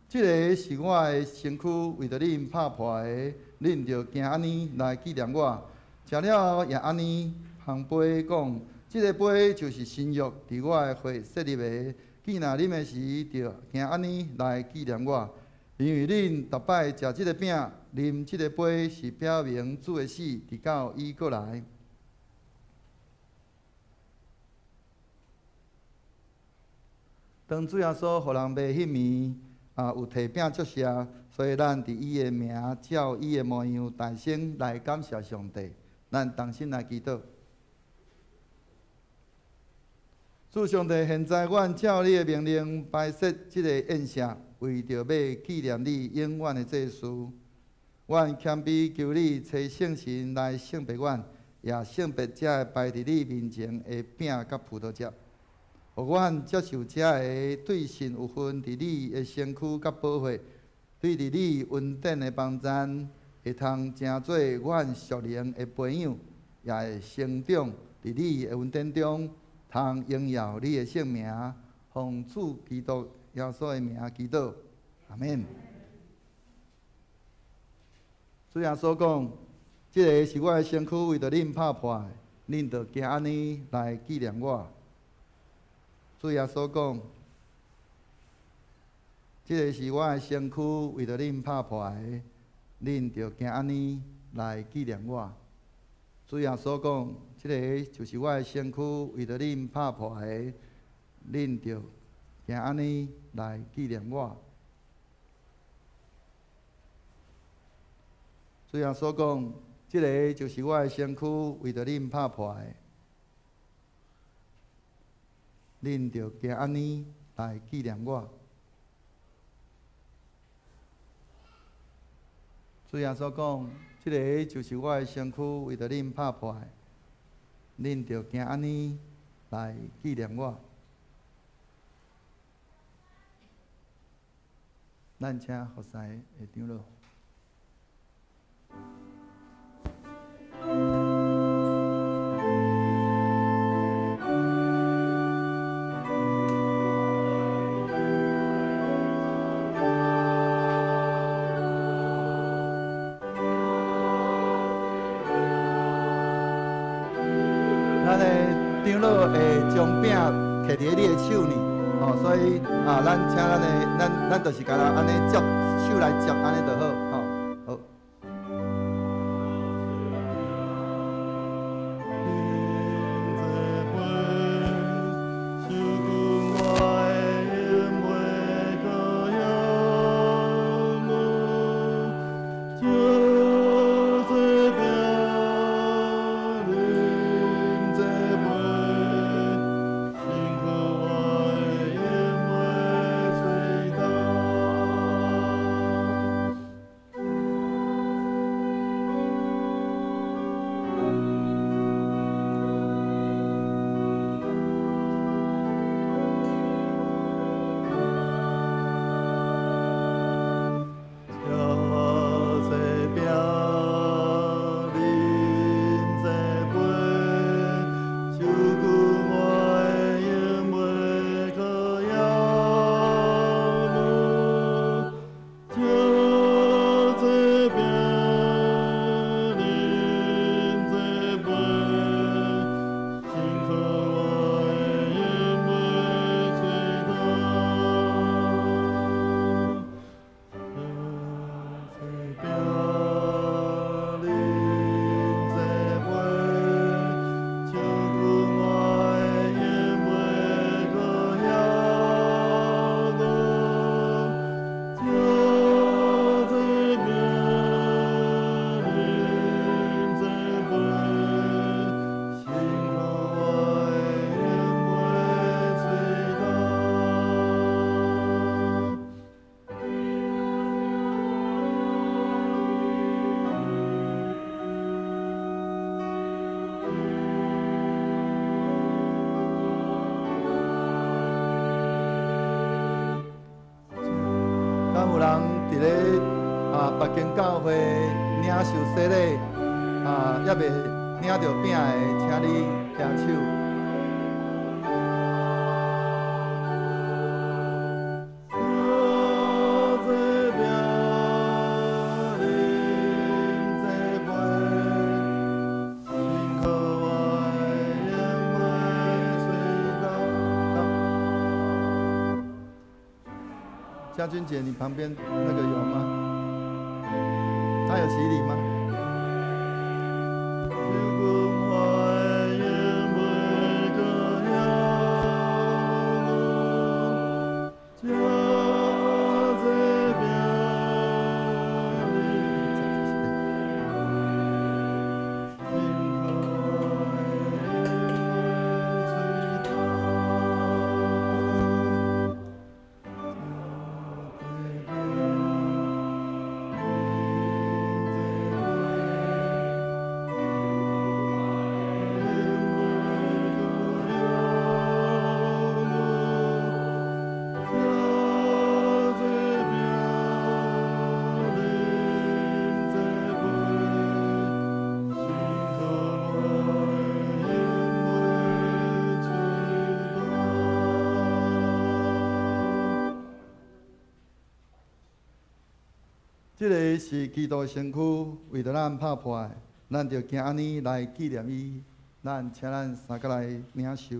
即个是我的身躯，为着恁拍破的，恁着行安尼来纪念我。食了后也安尼捧杯，讲：即个杯就是新约伫我的血设立的。既然啉的时，着行安尼来纪念我，因为恁逐摆食即个饼、啉即个杯，是表明主的死，直到伊过来。当主耶稣互人卖迄暝，有摕饼祝谢，所以咱伫伊的名，照伊的模样，大声来感谢上帝。咱同心来祈祷。主上帝，现在阮照你的命令摆设即个宴席，为着要纪念你永远的祭事。阮谦卑求你找圣神来圣别阮，也圣别这个摆伫你面前的饼甲葡萄汁，互阮接受这个对神有份伫你的身躯甲保护，对伫你恩典的帮助，会通成做阮属灵的培养，也会成长伫你的恩典中。通荣耀你的圣名，奉主基督耶稣的名祈祷，阿免。主耶稣讲，即个是我的身躯，为着恁拍破的，恁着行安尼来纪念我。主耶稣讲，即个是我的身躯，为着恁拍破的，恁着行安尼来纪念我。主耶稣讲，即个就是我的身躯，为着恁拍破的，恁着行安尼来纪念我。主耶稣讲，即个就是我的身躯，为着恁拍破的，恁着行安尼来纪念我。主耶稣讲，即个就是我的身躯，为着恁拍破的，恁着行安尼来纪念我。咱请服侍的长老。咱的长老会将饼摕伫你的手呢，所以咱请咱就是甲咱安尼接手来接，安尼就好，好。敢有人伫咧北京教会领受洗礼也未领到饼的，请你举手。嘉君姐，你旁边那个有吗？他有洗礼吗？这个是基督身躯为着咱拍破的，咱就行安尼来纪念伊。咱请咱三个来领受。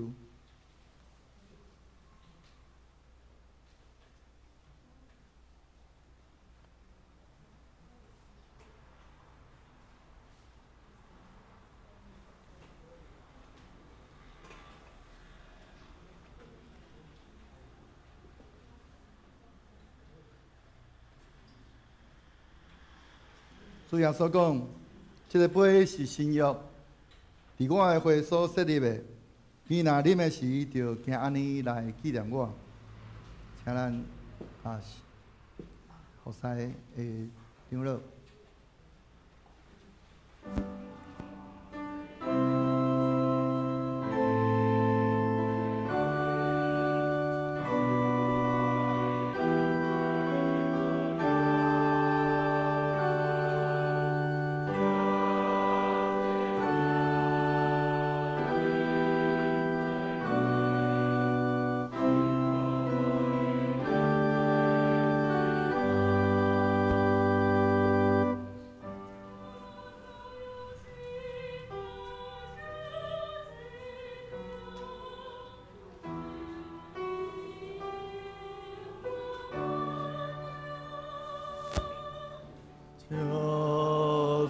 主耶稣讲，这个杯是新约，伫我的会所设立的。你若啉的时，就行安尼来纪念我。请咱服侍的长老。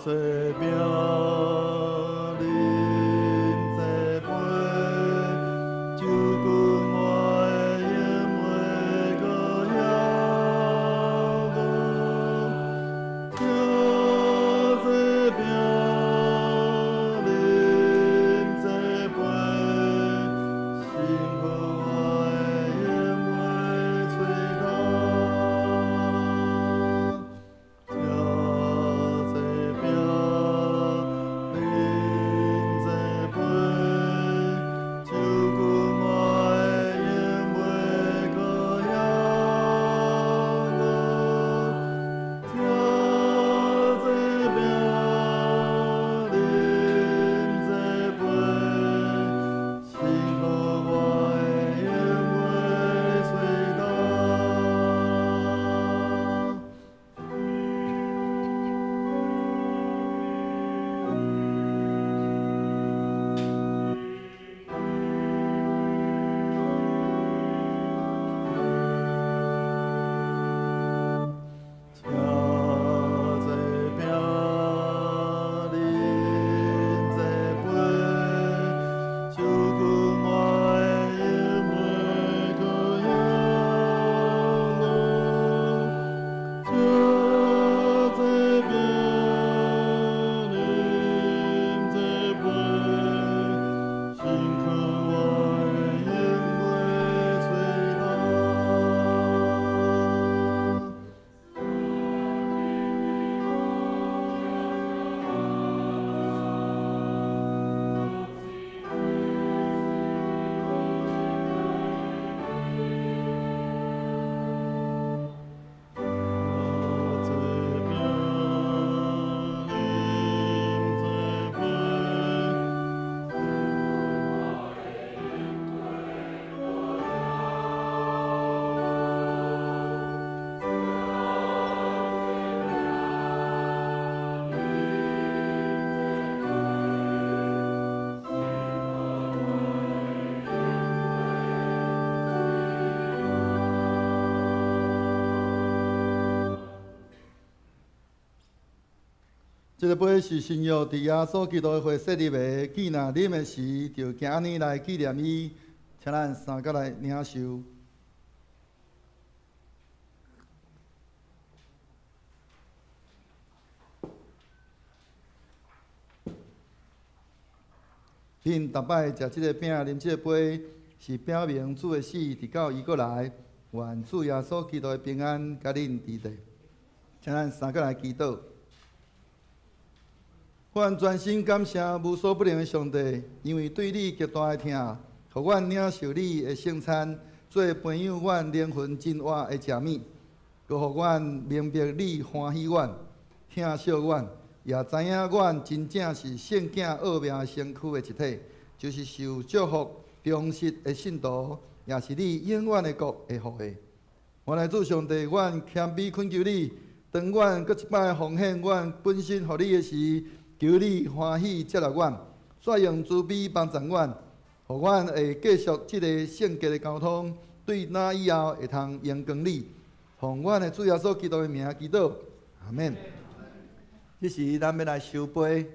这饼饮这杯，酒君我的眼眉搁遐无。这饼饮这杯，幸福我的眼眉吹干。这个杯是新约伫耶稣基督的会设立的，既然啉的时，就行安尼来纪念伊。请咱三个来领受。恁逐摆食即个饼、啉即个杯，是表明主的死，直到伊过来。愿主耶稣基督的平安，甲恁伫地。请咱三个来祈祷。阮全心感谢无所不能的上帝，因为对你极大的疼，互阮领受你的圣餐，做培养阮灵魂真活的食物，佮互阮明白你欢喜阮、疼惜阮，也知影阮真正是圣囝奥妙身躯的一体，就是受祝福、忠实的信徒，也是你永远的国的福气。原来主上帝，阮谦卑恳求你，当阮搁一摆奉献阮本身互你的时，求你欢喜接纳阮，煞用慈悲帮助阮，互阮会继续即个圣洁的交通，对那以后会通荣光你。奉阮的主耶稣基督的名祈祷，阿免。这时咱要来收杯。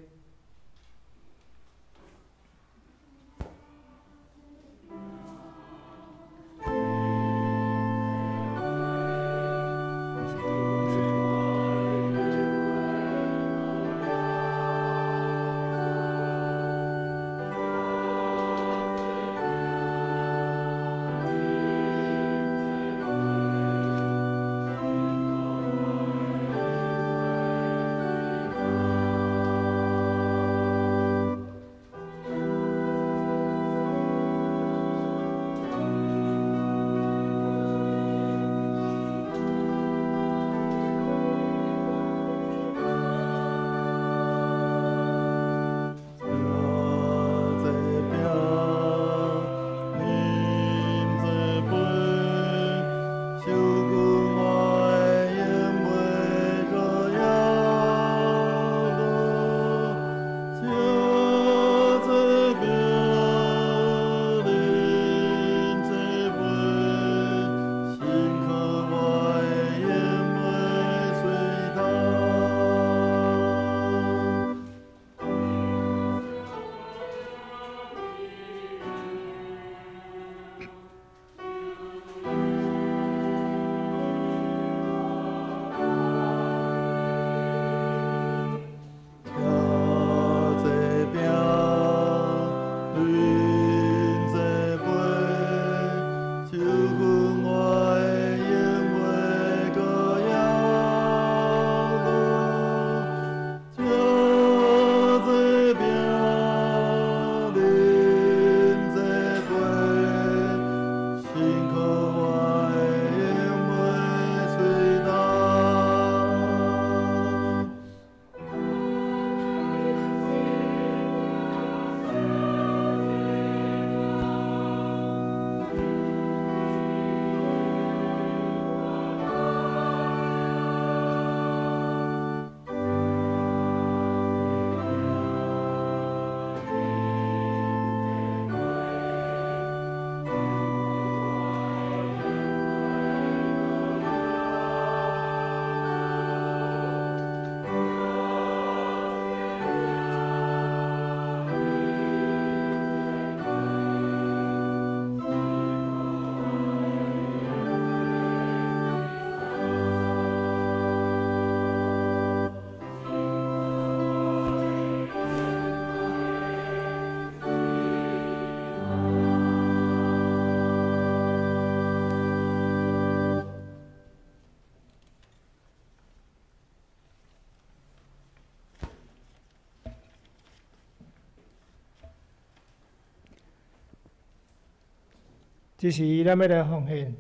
这是咱要来奉献，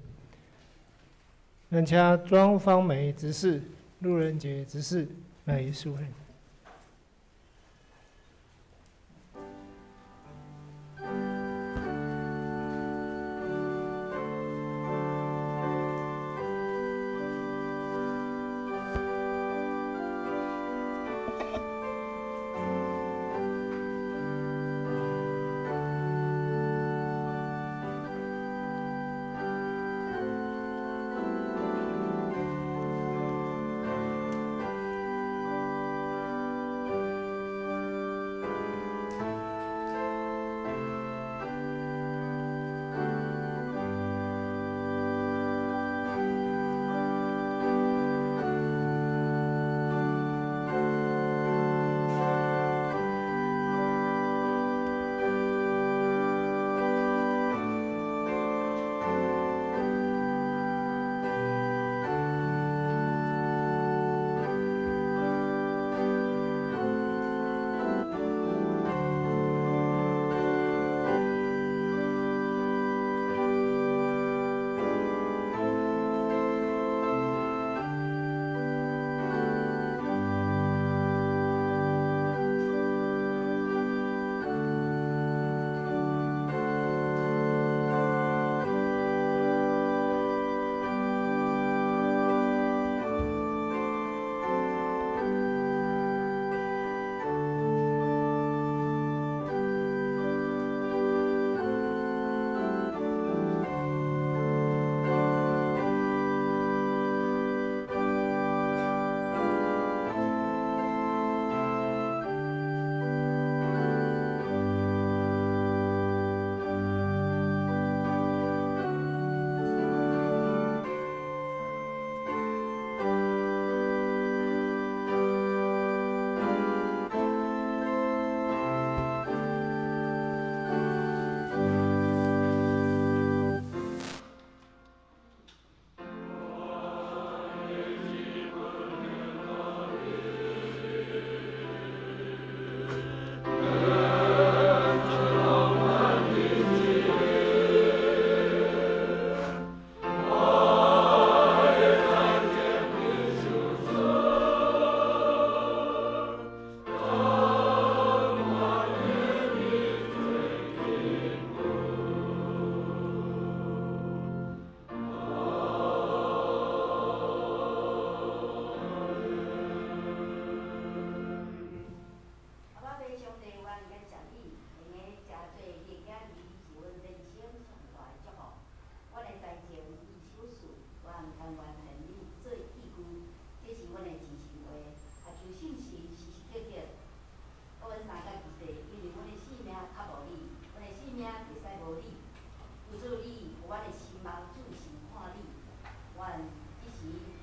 咱请庄方梅执事、路人杰执事来赎献。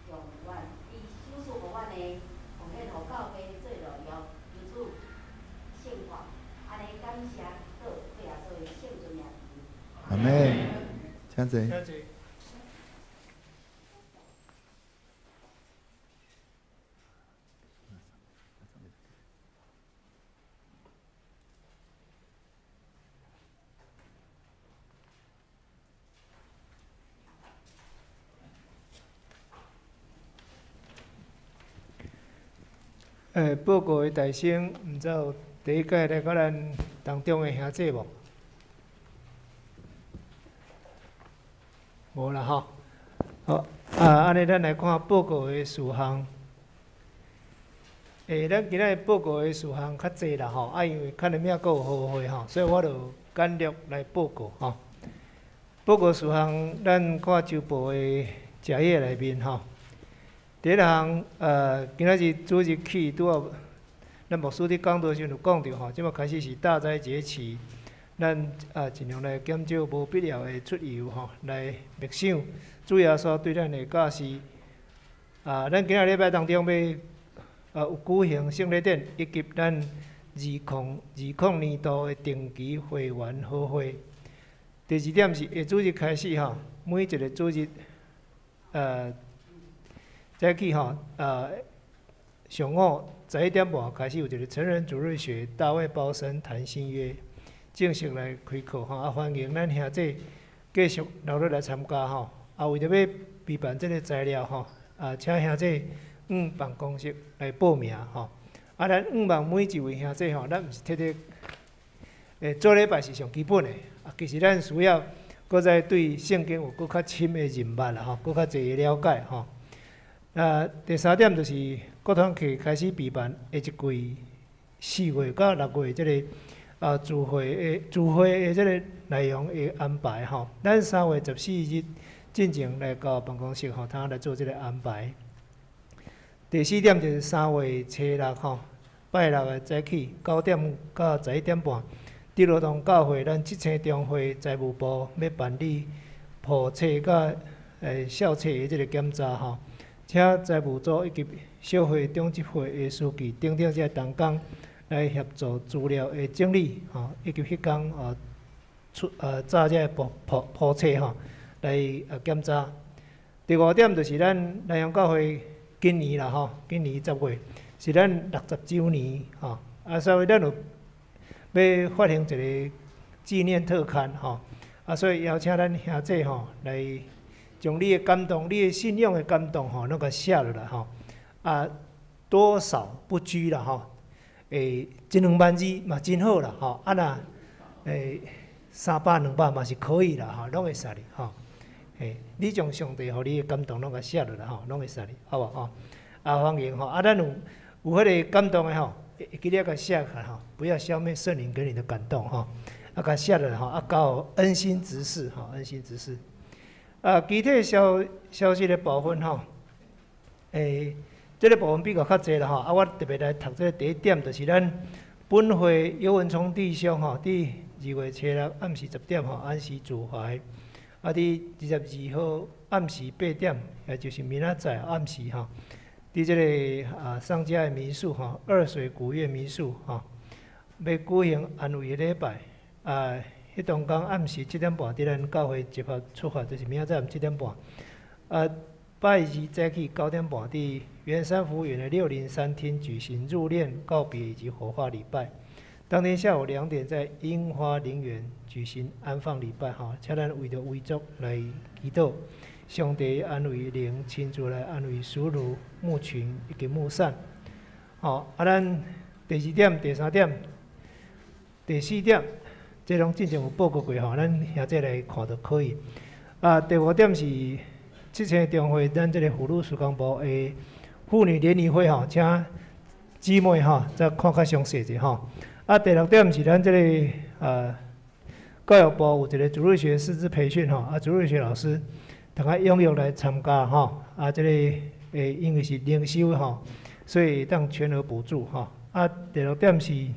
用阮伊手术互阮的奉献互教会做路了，因此圣化，安尼感谢倒对啊，所以圣尊名。阿妹，请坐。报告的大声，毋知有第一届来到咱当中的兄弟无？无啦吼。好，安尼咱来看报告的事项。咱今仔日报告的事项较济啦吼，因为看能命阁有好会吼，所以我就简略来报告吼。报告事项，咱看周报的食页内面吼。第一项，今仔日主日起拄好，咱牧师伫讲道时就讲着吼，即马开始是大斋节期，咱尽量来减少无必要的出游吼，来默想主耶稣对咱的教示。咱今仔礼拜当中要有举行圣礼典，以及咱2020年度的定期会员好会。第二点是下主日开始吼，每一个主日早起吼，上午11点半开始有一个成人主日学，大卫包生谈新约，正式来开课吼。欢迎咱兄弟继续留落来参加吼。为着要备办这个材料吼，请兄弟办公室来报名吼。咱办每一位兄弟吼，咱毋是特地做礼拜是上基本的，其实咱需要搁再对圣经有搁较深的认捌啦吼，搁较侪的了解吼。第三点就是各堂课开始备办下一季4月到6月这个聚会的这个内容的安排吼。咱3月14日进前来到办公室吼，通来做这个安排。第四点就是3月初6吼，拜六的早起9点到11点半，伫罗东教会咱7星中会财务部要办理簿册甲校册的这个检查吼。请财务组以及小会中执会的书记等等这同工来协助资料的整理吼，以及迄天早这簿册吼来检查。第5点就是咱南洋教会今年啦吼，今年10月是咱60周年吼，所以咱有要发行一个纪念特刊吼，所以邀请咱兄弟吼来。将你的感动、你的信仰的感动吼，那个写落来吼，多少不拘啦吼，1-2万字嘛真好啦吼，若300、200嘛是可以啦吼，拢会使哩吼。你将上帝互你的感动拢个写落来吼，拢会使哩，好无吼？欢迎吼，咱有迄个感动的吼，记得甲写下吼，不要消灭圣灵给你的感动吼，甲写落来吼，到恩心执事吼，恩心执事。具体消息的部分吼，这个部分比较济啦吼。我特别来读这个第一点，就是咱本会尤文聪弟兄吼，伫2月初6暗时10点吼，安息主怀。伫22号暗时8点，也就是明仔载暗时吼，伫这个上家的民宿吼，二水古月民宿吼，要举行安慰的礼拜迄当天暗时7点半，伫咱教会集合出发，就是明仔载7点半。拜二早起9点半，伫圆山服务员的603厅举行入殓、告别以及火化礼拜。当天下午2点，在樱花陵园举行安放礼拜。请咱为着遗族来祈祷，上帝安慰灵，亲自来安慰属儒、牧群以及牧散。咱第2点、第3点、第4点。这拢进前有报告过吼，咱兄弟来看就可以。第5点是7星中会咱这个妇女事工部的妇女联谊会吼，请姊妹吼再看较详细者吼。第6点是咱这个教育部有一个主日学师资培训吼，主日学老师大家踊跃来参加吼。这个因为是灵修吼，所以当全额补助吼。第6点是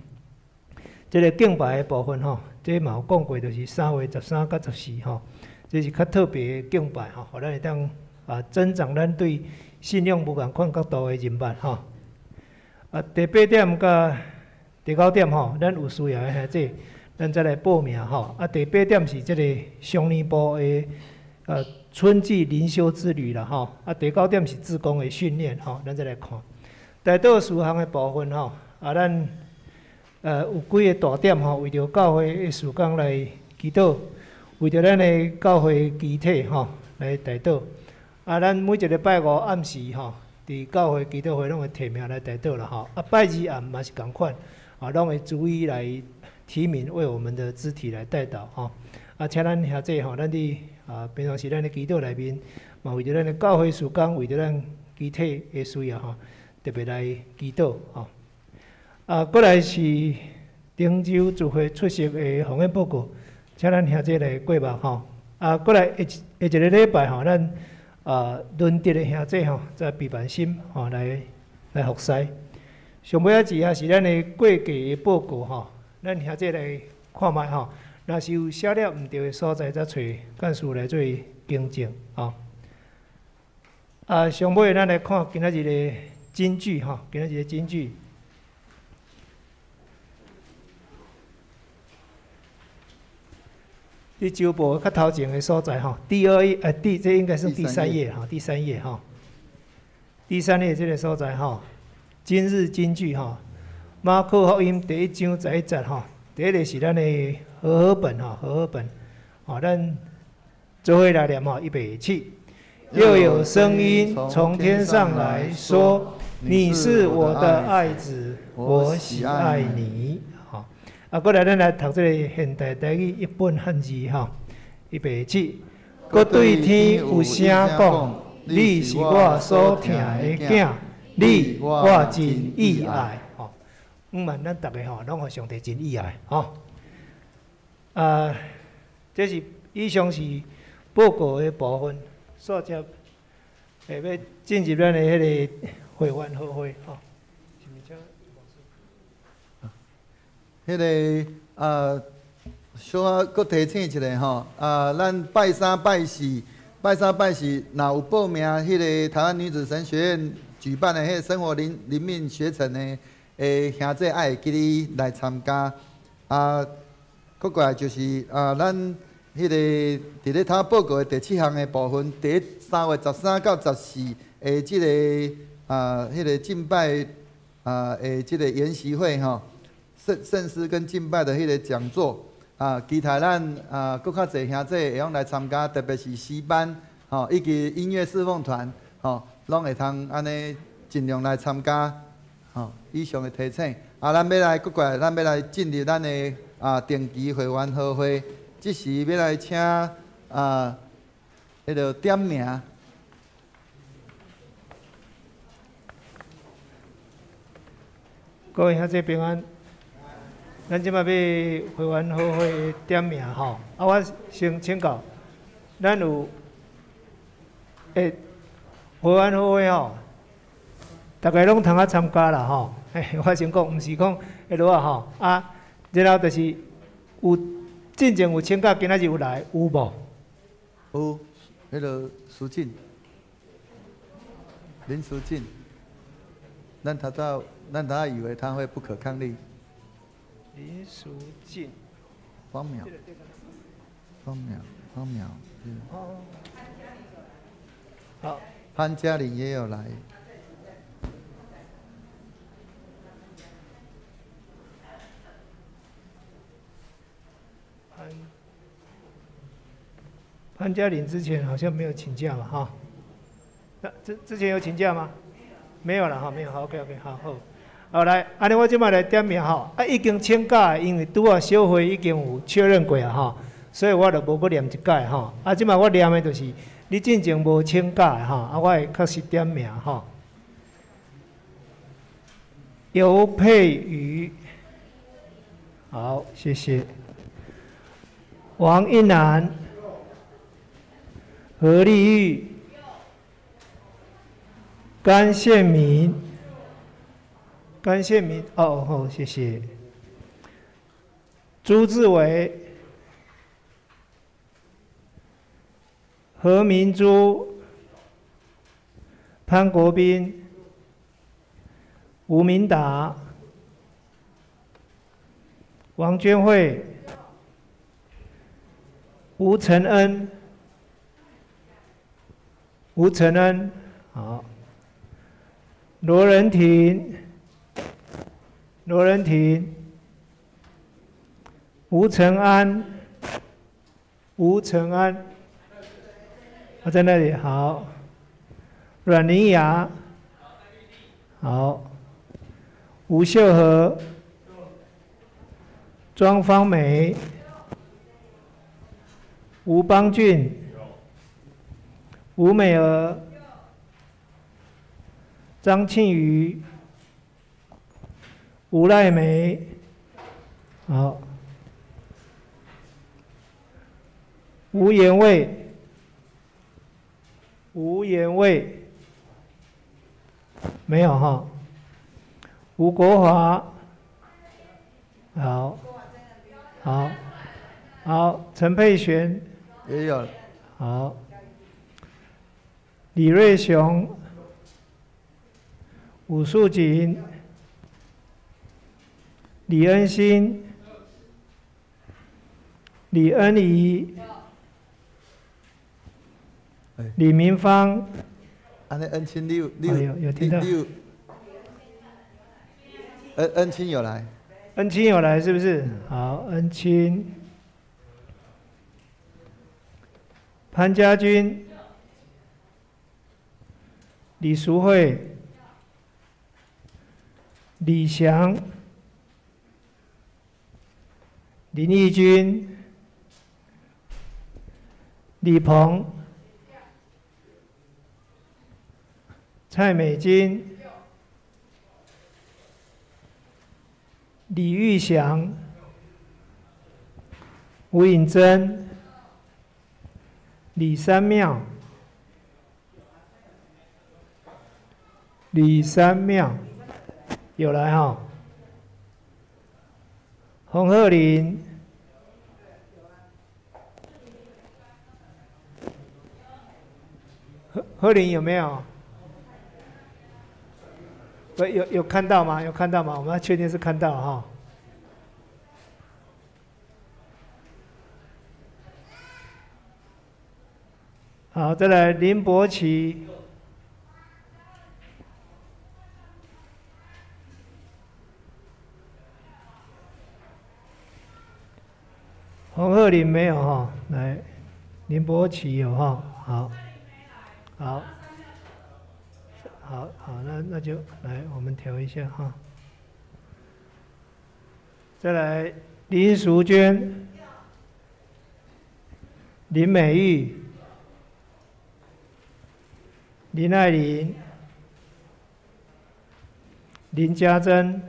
这个敬拜的部分吼。这嘛有讲过，就是3月13到14吼，这是较特别的敬拜吼，互咱会当增长咱对信仰无共款角度的人脉吼。第8点甲第9点吼，咱有需要的兄弟，咱再来报名吼。第8点是即个上年部的春季灵修之旅啦吼。第9点是志工的训练吼，咱再来看。大道事项的部分吼，咱有几个大点吼，为着教会的事工来祈祷，为着咱的教会机体吼来代祷。咱每一个礼拜5暗时吼。伫教会祈祷会拢会提名来代祷啦吼，拜二暗嘛是共款，拢会逐一来提名为我们的肢体来代祷吼。请咱兄弟吼，咱伫平常时咱的祈祷内面，嘛为着咱的教会事工，为着咱集体的需要吼，特别来祈祷吼。过来是汀州聚会出席的奉献报告，请咱兄弟来过目吼。过来下一个礼拜吼，咱。轮值的兄弟吼，在备办心吼来服侍。上尾仔是咱的过季的报告吼，咱兄弟来看卖吼。若是有写了毋对的所在，则找干事来做更正吼。上尾咱来看今仔日的金句吼，今仔日的金句。伫周报较头前的所在吼，这应该是第3页哈，第3页哈，第3页这个所在吼，今日金句吼，马可福音第1章11节吼，第一个是咱的和合本吼，和合本，咱做伙来念吼，预备起，又有声音从天上来说：“你是我的爱子，我喜爱你。”过来咱来读这个现代台语一本汉字吼，预备起。我对天有声讲：你是我所疼的囝，你我真意爱。吼，愿咱大家吼，拢互上帝真意爱。吼，这是以上是报告的部分，所接要进入咱的迄个会员好会吼。迄个小搁提醒一下吼，咱拜三拜四，若有报名迄个台湾女子神学院举办的迄个生活灵命学程的兄弟，爱记哩来参加。搁过来就是咱迄个伫咧头报告的第7项的部分，第3月13到14的即个迄个敬拜的即个研习会吼。圣诗跟敬拜的迄个讲座期待咱搁较侪兄弟会用来参加，特别是诗班以及音乐侍奉团拢会通安尼尽量来参加以上的提醒咱要来搁过来，咱要来进入咱的定期会员好会，即时要来请迄个点名。各位兄弟平安。咱即摆要会员好会点名吼，我先请教，咱有会员好会吼，大家拢通参加啦吼。我先讲，毋是讲迄落啊吼然后就是有进前有请假，今仔日有来有无？有，迄个苏进，林苏进，咱头早以为他会不可抗力。林淑静，方淼，好，潘嘉玲也有来。潘嘉玲之前好像没有请假嘛哈？那之前有请假吗？没有了哈，没有。好 ，OK， 好。好来，安尼我即摆来点名吼，已经请假，因为拄啊小会已经有确认过啊吼，所以我就无搁念一届吼。即摆我念的就是你进前无请假的吼，我会确实点名吼。尤佩瑜，好，谢谢。王一楠，何丽玉，甘宪民。好，谢谢。朱志伟、何明珠、潘国斌、吴明达、王娟慧、吴承恩、好，罗仁廷、吴承安，在那里，好，阮玲雅，好，吴秀和，庄芳梅，吴邦俊，吴美娥，张庆瑜，吴赖梅，好，吴延卫，没有哈。吴国华，好，陈佩璇也有，好，李瑞雄，武素锦，李恩心，李恩仪，李明芳，安尼恩亲你有有听到？恩亲有来，恩亲有来是不是？好，恩亲，潘家军，李淑慧，李翔，林义君，李鹏，蔡美金，李玉祥，吴颖珍，李三妙，有来哈。洪鹤林，鹤林有没有？有看到吗？有看到吗？我们要确定是看到了哈。好，再来林伯奇，洪鹤林没有哈，来林伯奇有哈，好。那就来，我们调一下哈。再来，林淑娟、林美玉、林爱玲、林家珍、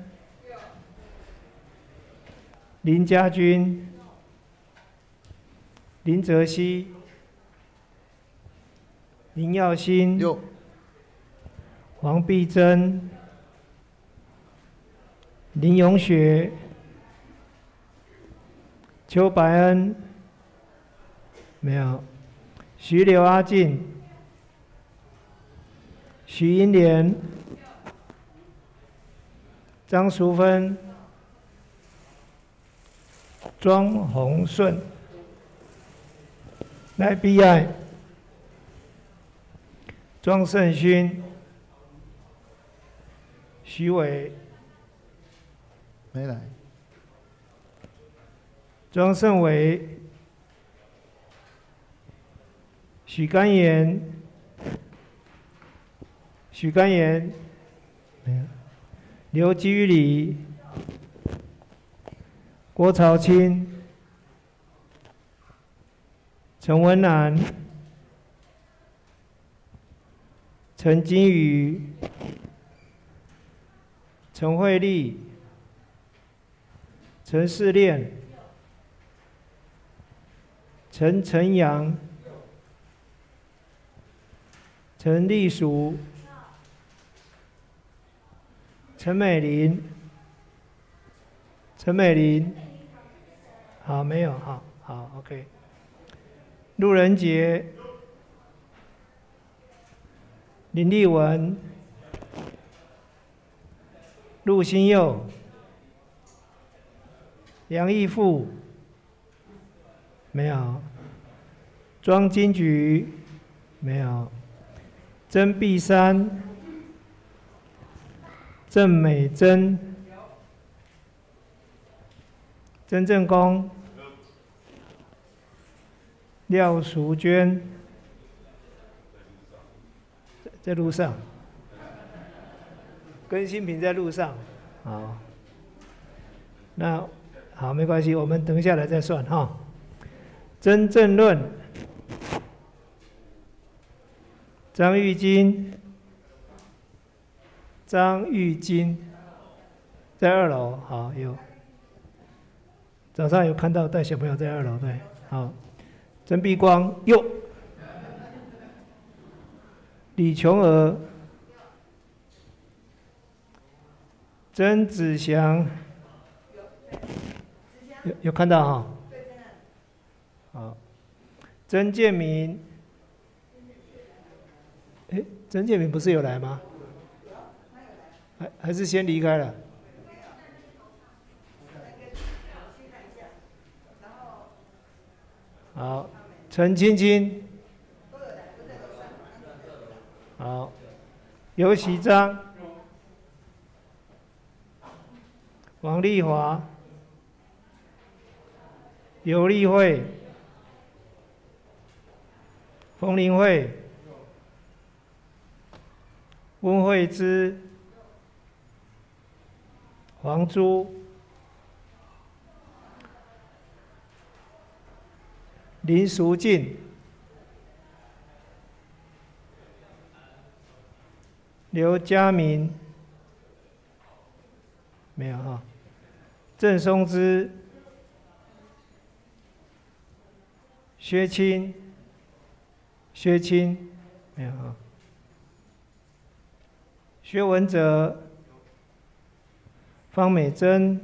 林家军、林泽熙、林耀新。黄碧珍、林永雪、邱白恩，没有，徐刘阿进、徐英莲、张淑芬、庄宏顺、赖碧爱、庄胜勋。徐伟没来，庄胜伟、许甘言、没有，刘基礼、郭朝清、陈文南、陈金宇。陈慧丽、陈世炼、陈晨阳、陈丽淑、陈美玲，好，没有，好 ，OK。陆仁杰、林立文、陆新佑、杨义富，没有。庄金菊，没有。曾碧山、郑美珍、曾正公、廖淑娟，在路上。跟新平在路上，好。那好，没关系，我们等一下来再算哈。曾正论、张玉金、张玉金在2楼，好有。早上有看到带小朋友在2楼，对，好。曾碧光有，李琼儿、曾子祥，有看到哈？好。曾建民，曾建民不是有来吗？还是先离开了？好，陈青青，好，尤喜章，王丽华，尤丽慧，冯玲慧，温慧芝，黄珠，林淑静，刘佳明，没有哈。郑松之、薛清，没有哈。薛文哲、方美珍、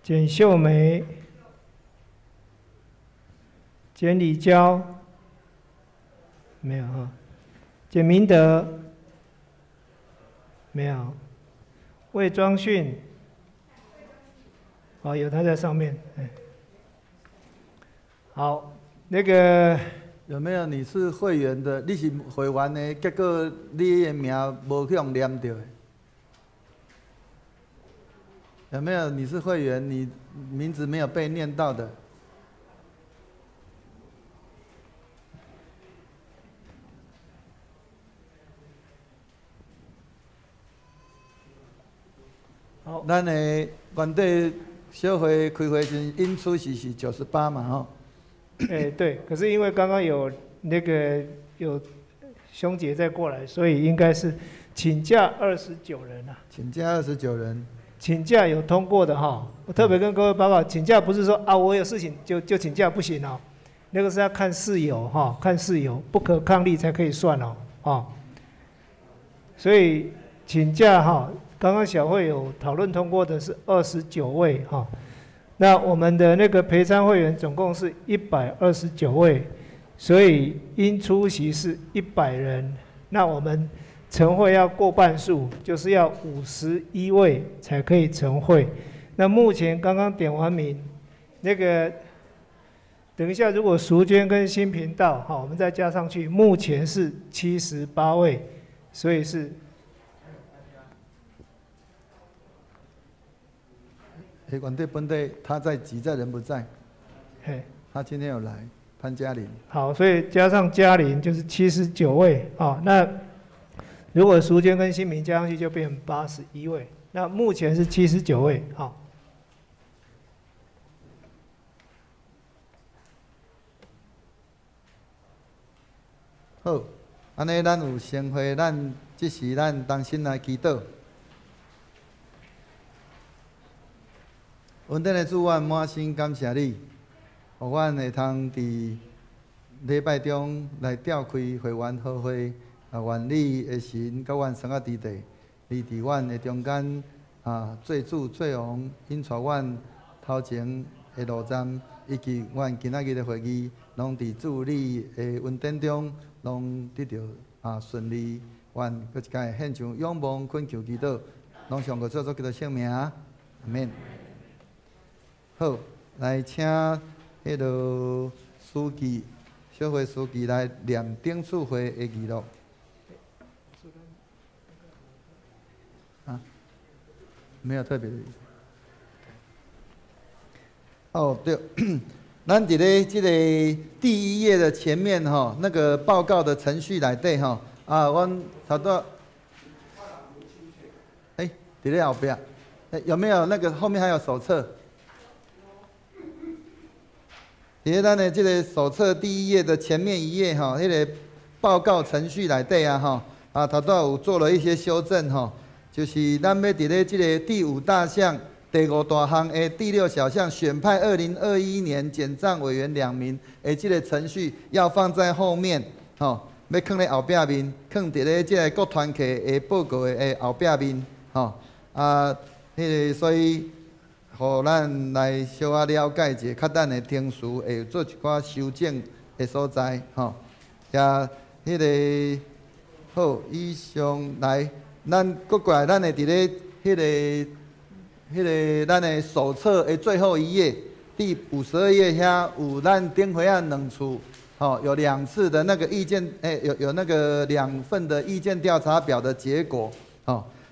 简秀梅、简礼娇，没有哈。简明德，没有。魏庄训，哦，有他在上面。好，那个有没有你是会员的？你是会员的，结果你的名无去用念到的？有没有你是会员，你名字没有被念到的？好，咱的原底小会开会时，因出席是98嘛，吼。对，可是因为刚刚有那个有兄姐再过来，所以应该是请假29人啊。请假29人。请假有通过的哈，我特别跟各位报告，请假不是说啊我有事情就请假，不行哦，那个是要看事由哈，看事由，不可抗力才可以算哦，所以请假哈，刚刚小会有讨论通过的是29位哈，那我们的那个陪参会员总共是129位，所以应出席是100人，那我们晨会要过半数，就是要51位才可以晨会。那目前刚刚点完名，那个等一下如果淑娟跟新频道好，我们再加上去，目前是78位，所以是。原地本地他在即在人不在，他今天有来潘嘉玲。好，所以加上嘉玲就是79位啊，那。如果淑娟跟新民加上去，就变81位。那目前是79位，好。好，安尼咱有先会，咱即时咱当心来祈祷。稳定的主，阮满心感谢你，互阮会通伫礼拜中来召开会员好会。愿你的神甲阮三个伫地，你伫阮的中间做主做王，引带阮头前的路站，以及阮今仔日的会议，拢伫主你的恩典中，拢得到顺利。愿搁一届献上仰望恳求祈祷，拢上个做基督圣名，阿免。好，来请迄个书记、小会书记来念顶次会的记录。啊，没有特别的。哦，对，咱伫咧这个第一页的前面吼，那个报告的程序内底吼，阮头拄，伫咧后壁，有没有那个后面还有手册？伫咧咱的这个手册第一页的前面一页吼，迄个报告程序内底啊吼，头拄有做了一些修正吼，就是咱要伫咧这个第5大项。第5大项的第6小项，选派2021年检账委员2名，这个程序要放在后面，吼，要放在后壁面，放伫咧这个各团体的报告的后壁面，吼，迄个所以，互咱来小可了解一下，较等的程序会做一寡修正的所在，吼，也迄个好，以上来，咱搁过来，咱会伫咧迄个咱的手册的最后一页，第52页遐有咱顶回啊2处，有2次的那个意见，有那个2份的意见调查表的结果，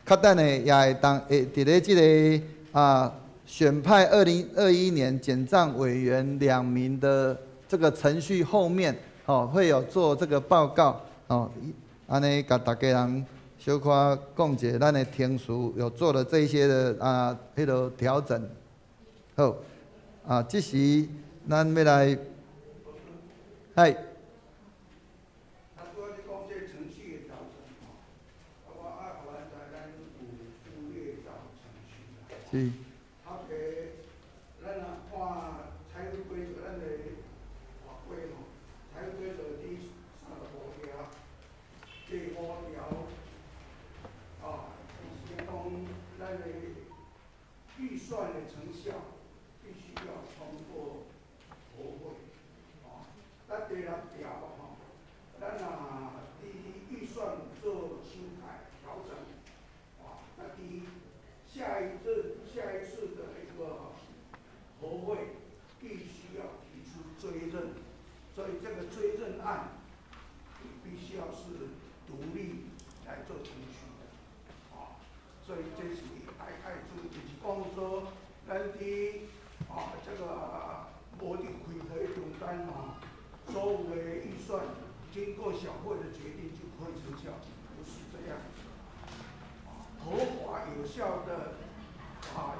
较等的也会伫咧这个选派2021年检账委员2名的这个程序后面，会有做这个报告，安尼甲大家人。小可讲一下，咱的程序有做了这些的迄个调整。好，这时咱要来，嗨。是。预算的成效必须要通过国会，咱第6条咱第一预算做修改调整，那第一下一次的一个国会必须要提出追认，所以这个追认案必须要是独立来做程序的，所以这是爱注意，就是讲说，咱伫这个无伫开会中间所有的预算经过小会的决定就可以成效，不是这样。合法有效的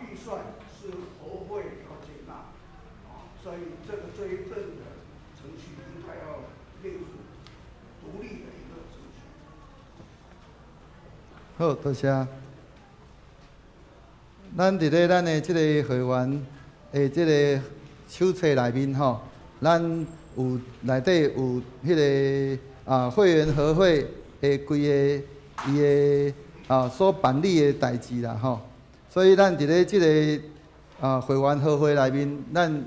预算是国会要接纳，所以这个追认的程序应该要列入独立的一个程序。好，多谢。咱伫咧咱的即个会员的即个手册内面吼，咱有内底有迄个会员合会的规个伊的所办理的代志啦吼，所以咱伫咧即个会员合会内面，咱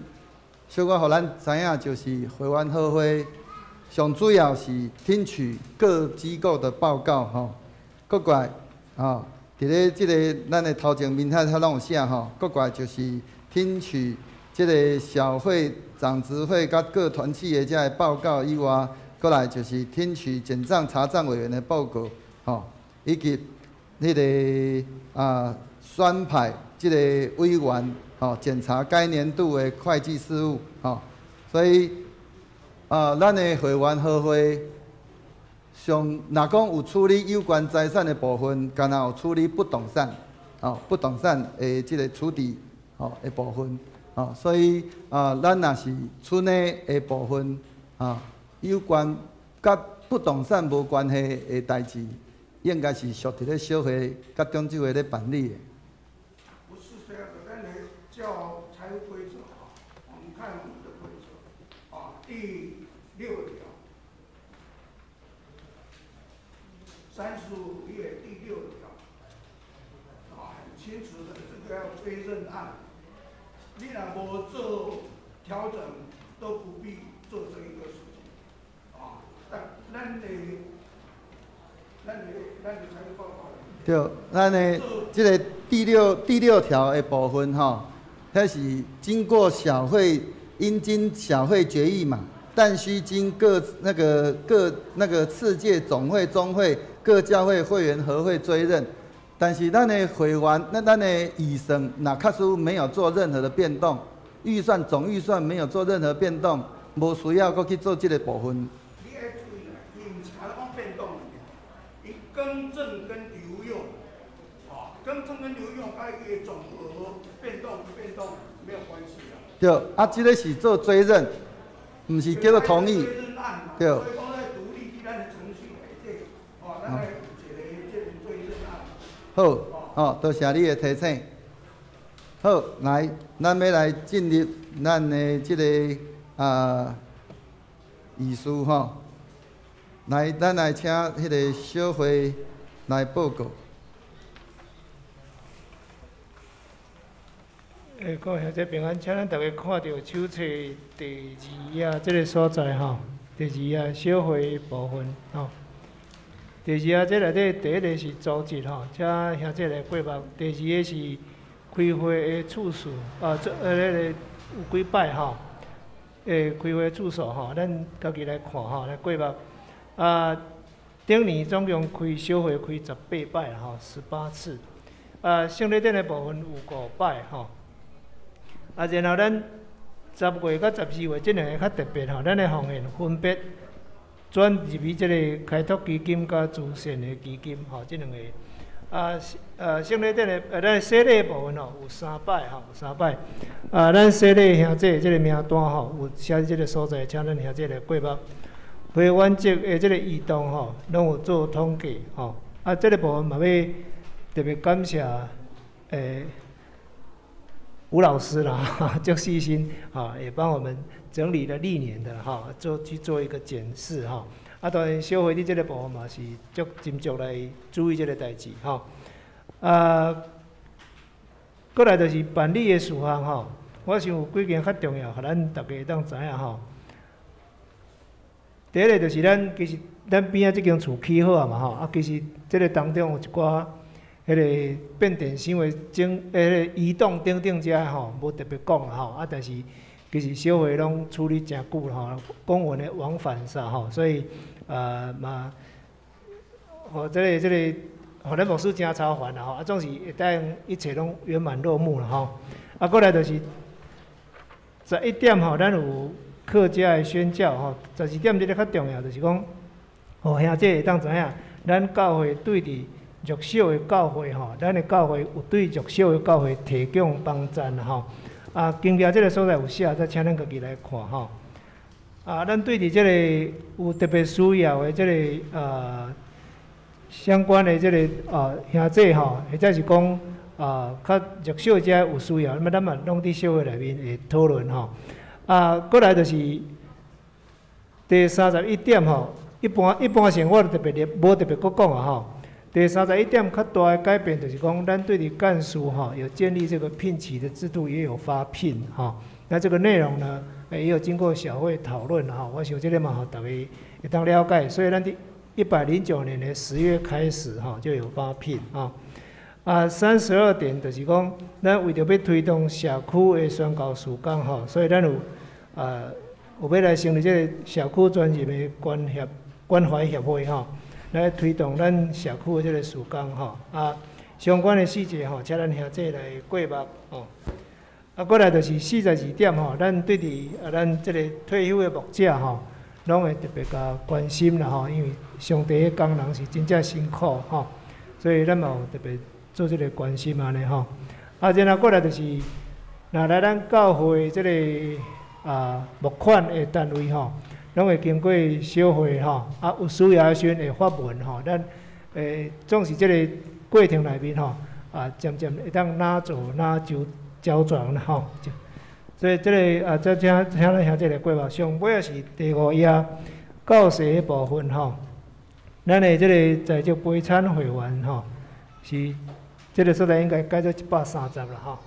小可互咱知影，就是会员合会上主要是听取各机构的报告吼，各过来伫咧即个咱的头前面遐拢有写吼，各过来就是听取即个小会、长执会甲各团体的遮个报告以外，过来就是听取检账查账委员的报告吼，以及迄个选派即个委员检查该年度的会计事务吼，所以咱的会员合会。若讲有处理有关财产的部分，敢若有处理不动产，不动产的即个处理的部分，所以咱若是厝内的部分，有关甲不动产无关系的代志，应该是属伫咧小会甲中纪会咧办理的。不是这样的，咱来叫财务规则我们看我们的规则第6条。35页第6条，很清楚的，这个要追认案。你若无做调整，都不必做这一个事情，啊，咱的财务报告。对，咱的这个第六条的部分吼，它是经过应经小会决议嘛，但需经各次届总会、中会、各教会会员合会追认。但是咱的会员，咱的预算那确实没有做任何的变动，总预算没有做任何变动，无需要搁去做这个部分。你要注意啦，伊唔是讲讲变动，伊更正跟留用，更正跟留用，甲伊的总额变动不变动没有关系啦。对，这个是做追认，唔是叫做同意。对。所以讲在独立伫咱的程序内底，咱来有一个这种追认案。好，多谢你的提醒。好，来，咱要来进入咱的这个议事吼。来，咱来请迄个小会来报告。各位兄弟平安，请咱大家看到手册第2页这个所在吼，第2页小会部分吼。第2页这内底第一个是组织吼，请兄弟来过目。第2个是开会的次数，有几摆吼，开会次数吼，咱家己来看吼，来过目。顶年总共开小会开18摆吼，18次。圣礼典的部分有5摆吼。然后咱10月到12月这2个较特别吼，咱的奉献分别转入去这个开拓基金甲慈善的基金吼，这2个。圣礼典的咱洗礼部分吼有3摆吼，有3摆。咱洗礼兄弟这个名单吼有写伫这个所在，请咱兄弟来过目。会员籍的这个移动吼，拢有做统计吼。这个部分嘛要特别感谢吴老师啦，足细心也帮我们整理了历年的去做一个检视当然小会的这个部分嘛是足斟酌来注意这个代志过来就是办理的事项我想有几件较重要，互咱大家当知影第一个就是咱边仔即间厝起好嘛其实这个当中有一寡。迄个变电箱的移动等等遮无特别讲但是其实小会拢处理真久公文的往返啥所以嘛，这个，互咱牧师真操烦总是会当一切拢圆满落幕了过来就是11点咱有客家的宣教12点这个较重要，就是讲兄弟会当知影，咱教会对伫。弱小的教会咱的教会有对弱小的教会提供帮赞经标这个所在有写，再请咱家己来看咱对伫这个有特别需要的这个相关的这个兄弟或者是讲较弱小者有需要，咱嘛拢伫小会内面会讨论过来就是第31点一般性我特别无特别搁讲第31点较大的改变，就是讲咱对于干事有建立这个聘期的制度，也有发聘那这个内容呢，也有经过小会讨论我想这个嘛大家会当了解，所以咱109年的10月开始就有发聘32点就是讲，咱为着要推动社区的宣教事工所以咱有要来成立这个社区专业的关怀协会来推动咱社区的这个事工相关的细节请咱兄弟来过目过来就是42点咱对伫咱这个退休的牧者拢会特别甲关心啦因为上帝的工人是真正辛苦所以咱嘛有特别做这个关心安尼然后过来就是若来咱教会这个募款的单位拢会经过小会有需要的时阵会发文咱总是这个过程内面渐渐会当哪做哪就交转所以这个再请咱兄弟来过目。上尾是第5页教师的部分咱的这个在职陪产会员是这个所在应该改做130了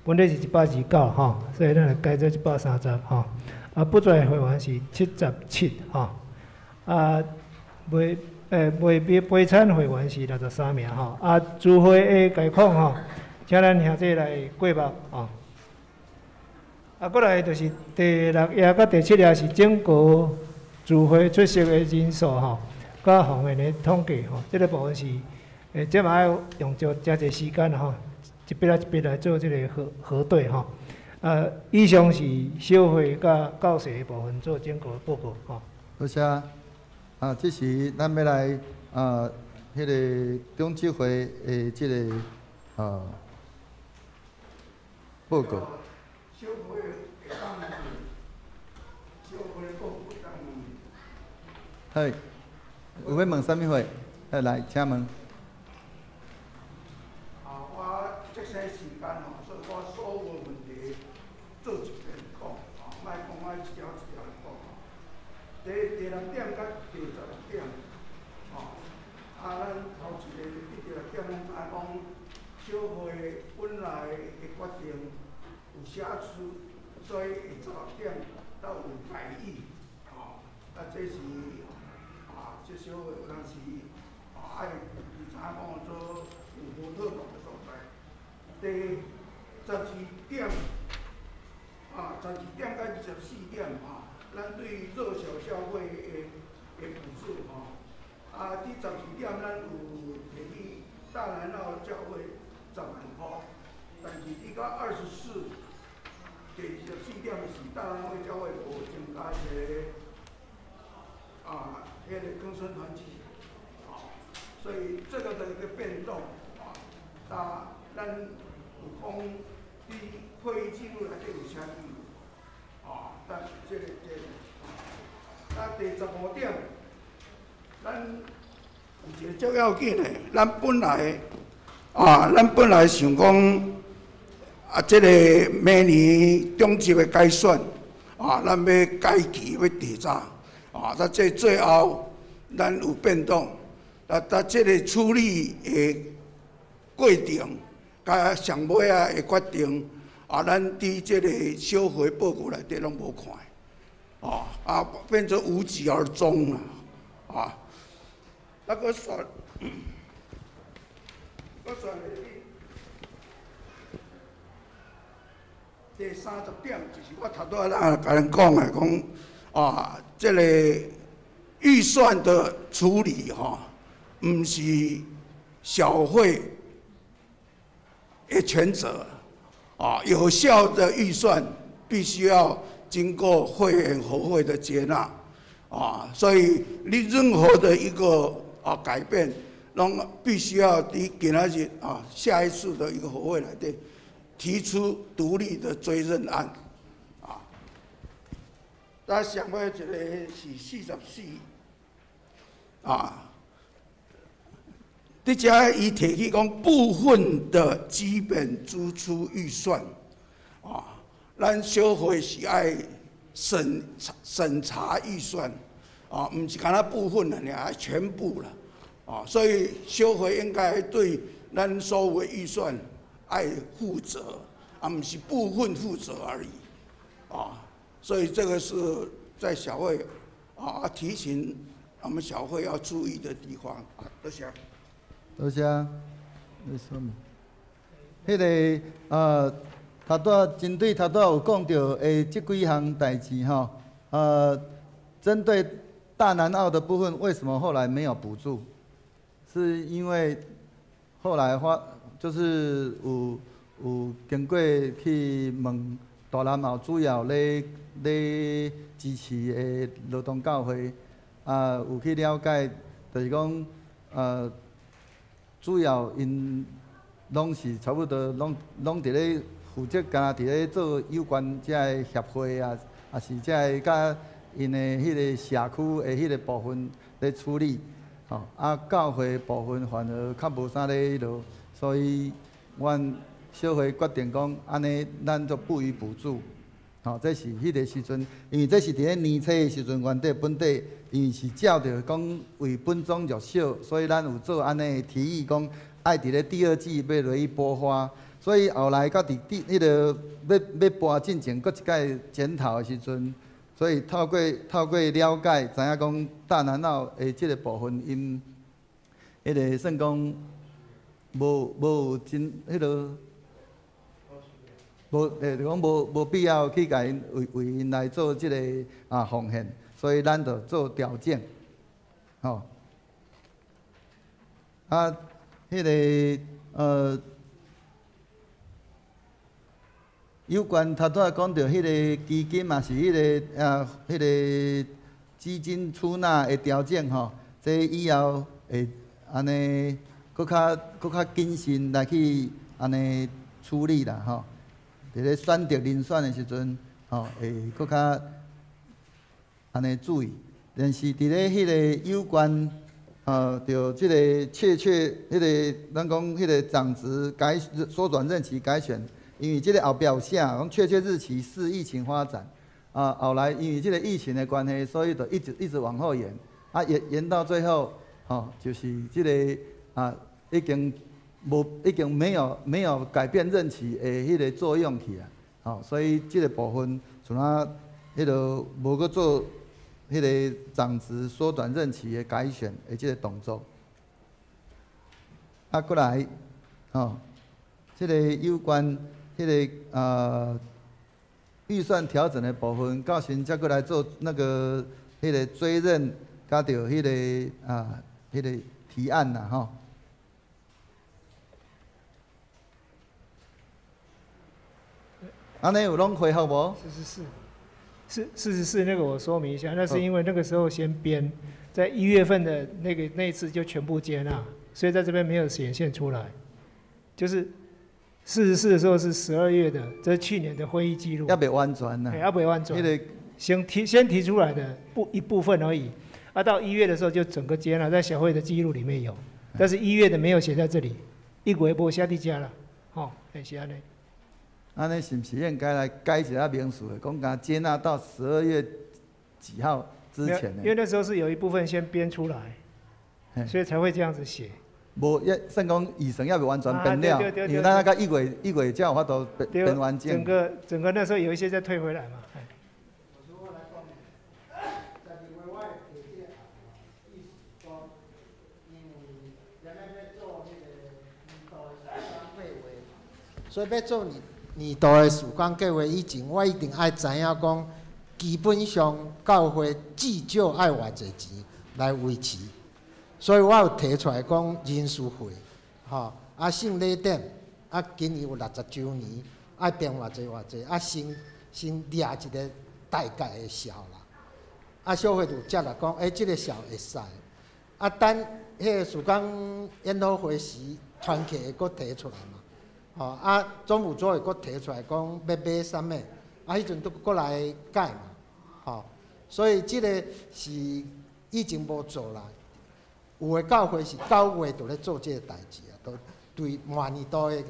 本来是129所以咱改做130不足的会员是77吼，陪产会员是63名吼，聚会的概况吼，请咱兄弟来过目吼。过来就是第6页甲第7页是整个聚会出席的人数吼，甲方面的统计吼，这个部分是这嘛要用着真侪时间吼，一笔一笔来做这个核对吼。以上是小会甲教室的部分做整个报告吼。多谢。这是咱要来迄个中执会的这个报告。小会会当问，小会报告当问。嘿，有要问啥物会？来，请问。我这些时间吼，所以我所有问题做一遍讲，莫讲我一条一条来讲。第6点到第16点，咱头一个第6点，咱知讲小会本来的决定有写出，所以16点到有改议，这是这小会有当时爱知影讲做有无讨论的所在。第12点，12点到24点咱对弱小消费的补助第12点咱有提起大南澳教会10万块，但是第到24，第14点是大南澳教会有增加一个迄个更生团体，所以这个的一个变动咱有讲伫会议记录内底有写记录，但这个第15点，咱有一个足要紧的，咱本来想讲这个明年中级的改选咱要改期要提早这最后咱有变动，这个处理的过程，甲上尾的决定咱伫这个小会报告内底拢无看。变成无疾而终了，那个选第30点，就是我头拄仔甲恁讲的，讲这个预算的处理不是小会的全责有效的预算必须要经过会员和会的接纳，所以你任何的一个改变，拢必须要伫今仔日下一次的一个和会内底提出独立的追认案，咱上尾一个是44，伫遮伊提起讲部分的基本支出预算，咱小会是爱审查预算，唔是干那部分了，还全部了，所以小会应该对咱所有的预算爱负责，唔是部分负责而已，所以这个是在小会提醒我们小会要注意的地方多谢。多谢，你说嘛？迄个头拄针对头拄有讲到这几项代志针对大南澳的部分，为什么后来没有补助？是因为后来就是有经过去问大南澳主要咧支持的劳动教会有去了解，就是讲主要因拢是差不多拢伫咧负责，敢伫咧做有关遮个协会也是遮个甲因的迄个社区的迄个部分咧处理，教会部分反而较无啥咧落，所以阮小会决定讲安尼，咱就不予补助。这是迄个时阵，因为这是伫咧年初的时阵，原底本地因为是照着讲为本宗弱小，所以咱有做安尼提议，讲爱伫咧第2季要落去补花，所以后来到迄个要搬进前，搁一届检讨的时阵，所以透过了解，知影讲大南澳的即个部分，因迄个算讲无有真迄落。 无，就讲无必要去甲因为因来做即个奉献，所以咱就做调整，吼。迄个有关头拄仔讲到迄个基金嘛，是迄个基金出纳的调整吼，这以后会安尼搁较谨慎来去安尼处理啦，吼。 伫咧选择人选的时阵，吼会搁较安尼注意。但是伫咧迄个有关，就即个确迄个咱讲迄个长职缩短任期改选，因为即个后壁有写，讲确切日期视疫情发展。后来因为即个疫情的关系，所以就一直往后延，延到最后，就是即个已经没有改变任期的迄个作用去啊，所以即个部分像迄个无搁做迄个长职缩短任期的改选的即个动作。过来，即个有关迄个预算调整的部分，到时再过来做那个迄个追认，加着迄个提案啦，吼。 安尼有拢回复无？44那个我说明一下，那是因为那个时候先编，在1月份的那一次就全部接纳，所以在这边没有显现出来。就是44的时候是12月的，这是去年的会议记录。还未完全呢。还未完全。那个先提出来的一部分而已，到1月的时候就整个接纳，在小会的记录里面有，但是1月的没有写在这里，1月无写伫遮啦，是安尼。 安尼是毋是应该来改一下民事的，讲甲接纳到12月几号之前呢？因为那时候是有一部分先编出来，所以才会这样子写。无算讲议程还未完全编了，因为咱到1月才有法度编完整。整个那时候有一些再退回来嘛。所以要做年度的时间计划以前，我一定爱知影讲，基本上教会至少爱偌济钱来维持。所以我有提出来讲人事费，圣礼典，今年有60周年，爱编偌济，先掠一个大概的数啦。小会就接来讲，这个数会使。等迄个时间研讨会时，团契会搁提出来嘛。总务组会搁提出来讲要买啥物，迄阵都搁来改嘛。所以这个是以前无做啦。有的教会是9月就咧做这个代志都对满年度的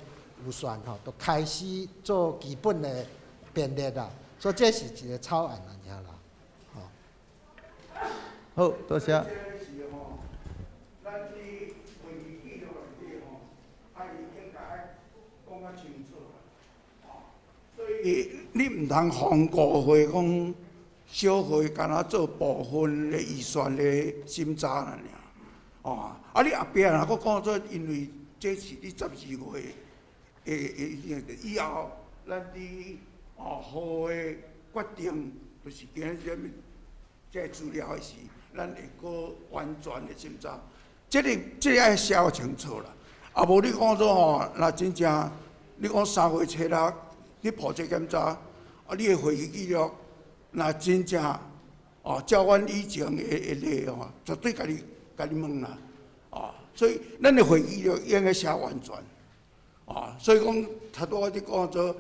预算都开始做基本的编列啦。所以这是一个草案安尼啦。好，多谢。你唔通放过会讲小会，敢若做部分的预算的审查啦尔。你后壁若搁讲做，因为这是你12月以后，咱伫好的决定，就是今日这资料的时，咱会搁完全的审查。这个爱写清楚啦。无你讲说若真正你讲3月初6。你破这检查，你的会议记录，若真正照阮以前的例绝对甲你问啦，所以咱的会议记录应该写完全，所以讲头拄我伫讲做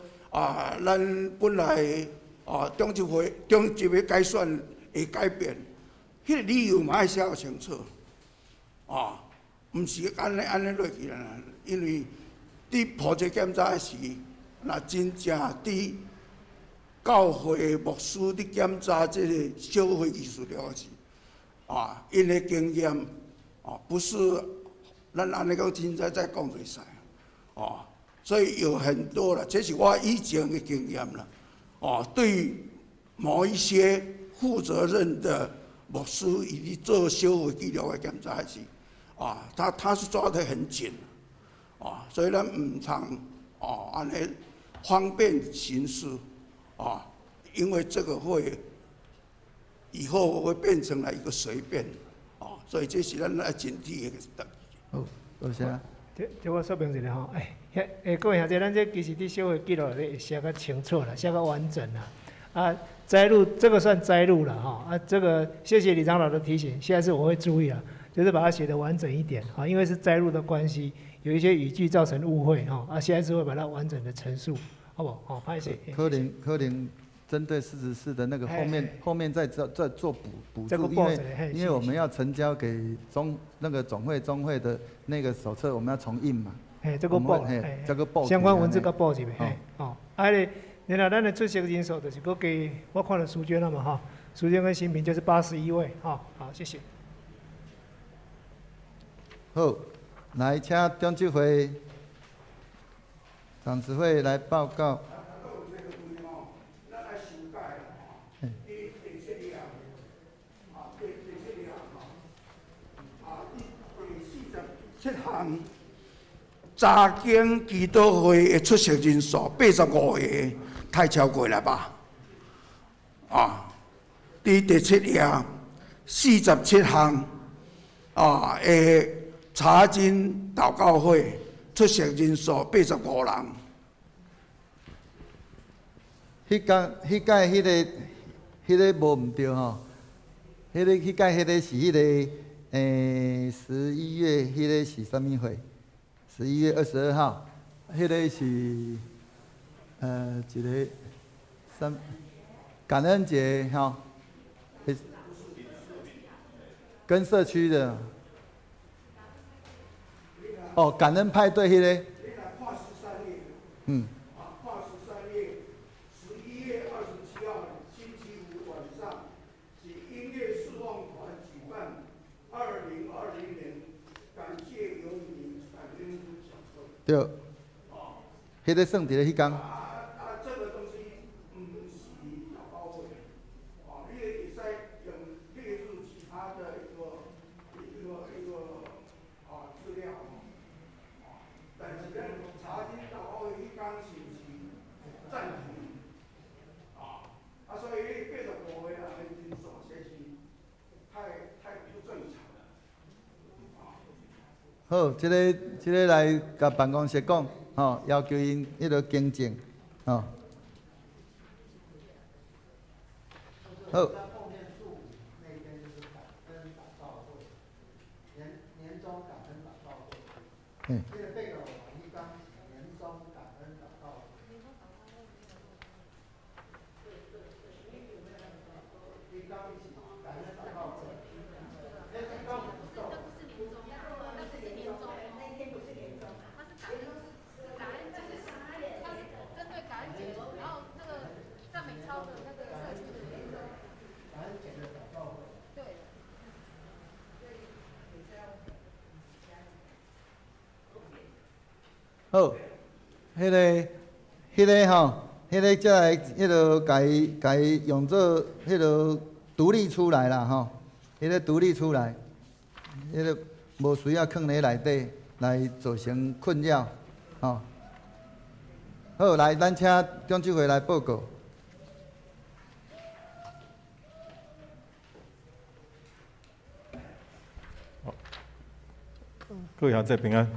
咱本来中级的改选会改变，迄个理由嘛爱写清楚，毋是安尼落去啦，因为你破这检查的时。若真正伫教会牧师伫检查这个小会艺术了时，因的经验，不是咱安尼讲真在讲袂使，所以有很多啦，这是我以前的经验啦，对某一些负责任的牧师以及做修会记录的检查是，他是抓得很紧，所以咱唔通安尼方便行事，因为这个会以后会变成了一个随便，所以这是咱要警惕的。好，多谢。这我说明一下吼，各位兄弟，咱这其实伫社会记录里会写较清楚啦，写较完整啦。摘录这个算摘录了哈，这个谢谢李长老的提醒，下次我会注意了，就是把它写得完整一点啊，因为是摘录的关系，有一些语句造成误会哈，下一次会把它完整的陈述，好不好？好，拍谢。可能针对44的那个后面再做补助，因为我们要呈交给总会的那个手册，我们要重印嘛。这个报，这个报相关文字甲报一下，然后咱的出席人数就是搁加，我看了书卷了嘛哈，书卷跟新民就是81位，好，谢谢。好，来请中执会长执会来报告。7项查经祈祷会的出席人数85个，太超过了吧？第7页47项的查经祷告会出席人数85人。迄届迄个无毋对吼，迄届迄个是迄个11月迄个是啥物会？11月22号，迄个是一个感恩节吼，跟社区的感恩派对迄个，对，迄个算伫咧迄天。这个东西不是祷告会，你也可以用列入其他的一个资料，但是咱查经祷告会迄天是不是暂停？所以85个人的人数实是太不正常了。好，这个来甲办公室讲，要求因迄个更正，好。年终感恩祷告会。这个配合我们一般年终感恩祷告会。一刚一起感恩祷告会。好，迄个吼，才来甲伊用作独立出来啦吼，独立出来，无需要放咧内底来造成困扰，吼。好，来，咱请中执会来报告。各位好，在平安。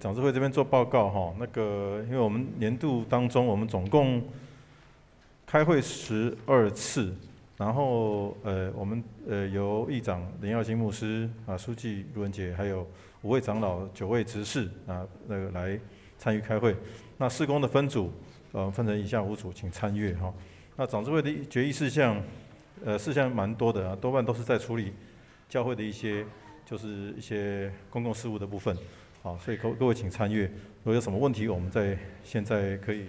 长执会这边做报告哈，因为我们年度当中，我们总共开会12次，然后我们由议长林耀兴牧师书记卢文杰，还有5位长老、9位执事来参与开会。那事工的分组分成以下5组，请参阅哈。那长执会的决议事项事项蛮多的多半都是在处理教会的一些公共事务的部分。好，所以各位请参阅。如果有什么问题，我们现在可以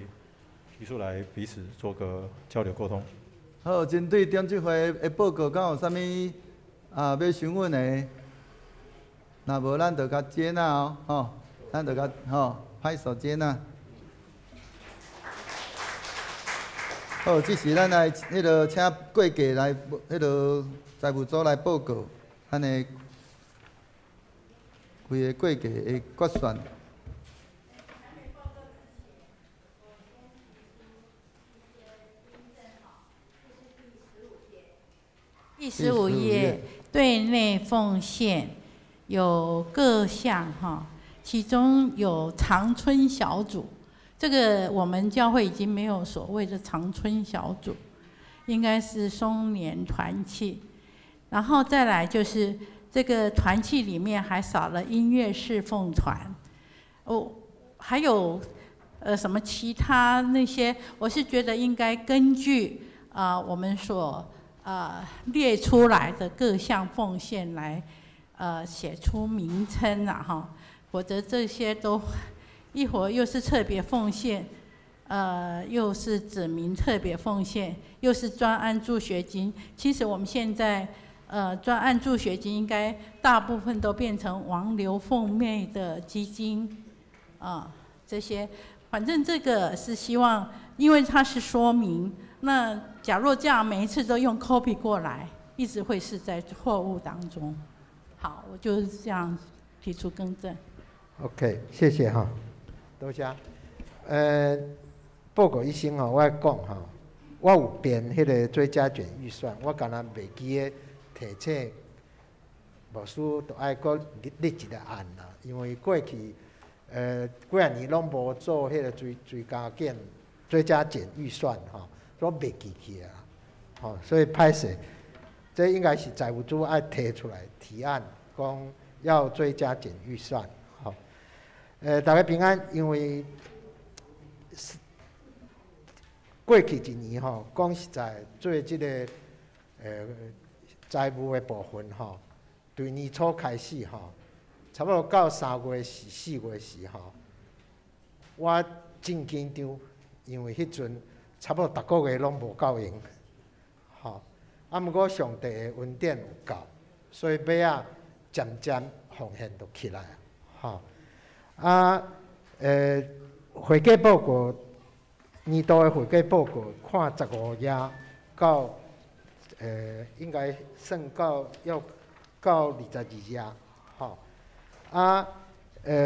提出来，彼此做个交流沟通。好，针对中执会的报告，敢有啥物要询问的？若无，咱就甲接纳咱就甲拍手接纳。好，这是咱来迄个请贵价来迄个财务组来报告，咱的规个贵价的决算。第15页对内奉献有各项哈，其中有长春小组，这个我们教会已经没有所谓的长春小组，应该是松年团契。然后再来就是这个团契里面还少了音乐侍奉团，还有什么其他那些，我是觉得应该根据我们所列出来的各项奉献来写出名称啊哈，否则这些都一会儿又是特别奉献，又是指明特别奉献，又是专案助学金。其实我们现在专案助学金应该大部分都变成王刘凤妹的基金这些，反正这个是希望，因为它是说明。那假若这样每一次都用 copy 过来，一直会是在错误当中。好，我就是这样提出更正。OK， 谢谢哈，多谢。报告医生吼，我讲哈，我有编迄个最佳卷预算，我敢若袂记个提醒牧师都爱搁立一个案啦，因为过去几啊年拢无做迄个最佳减预算吼。都袂记起啊，所以歹势，这应该是财务组爱提出来提案，讲要追加减预算，大家平安，因为过去一年讲实在做这个财务的部分对年初开始差不多到3月时、4月时我真紧张，因为迄阵。差不多逐个月拢无够用，毋过上帝的恩典有够，所以尾渐渐奉献就起来会计报告年度的会计报告，看15页到应该算要到22页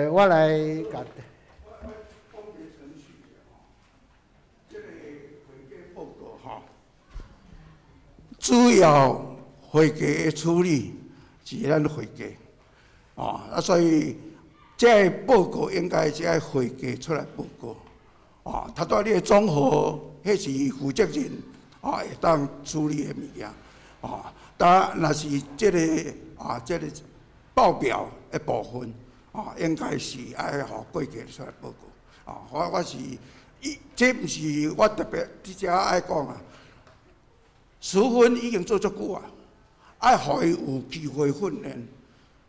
我来甲。主要会计的处理是咱会计，所以这个报告应该是爱会计出来报告，他对你的综合，迄是负责人会当处理的物件，当若是这个报表的部分，应该是爱互会计出来报告，我是这毋是我特别直接爱讲啊。淑芬已经做足久啊，爱互伊有机会训练，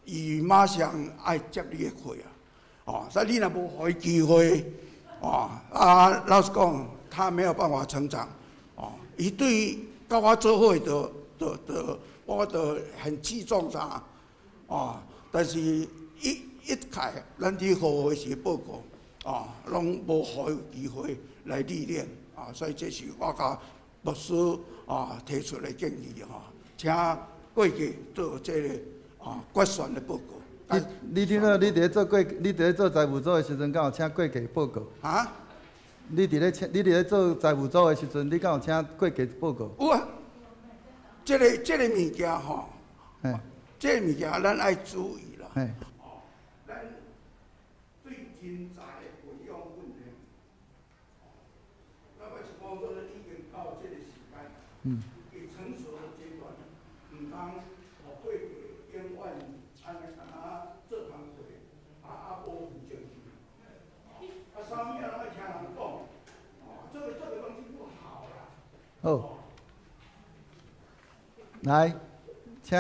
伊马上爱接你的课所以你若无互伊机会，老实讲，他没有办法成长，伊对甲我做伙我就很器重他，但是一开咱伫学会时报告，拢无互伊机会来历练，所以这是我甲牧师。提出的建议请会计做这个决算的报告。你听到你伫咧做财务组的时阵，敢有请会计报告？你伫咧做财务组的时阵，你敢有请会计报告？有啊，这个物件这个物件咱爱注意啦。咱对人才的培养问题，那么是讲说已经到这个时间。给成熟的阶段，唔当会计永远安尼做工作，无负责任，啥物拢爱听人讲，这个东西不好啦。好，来，请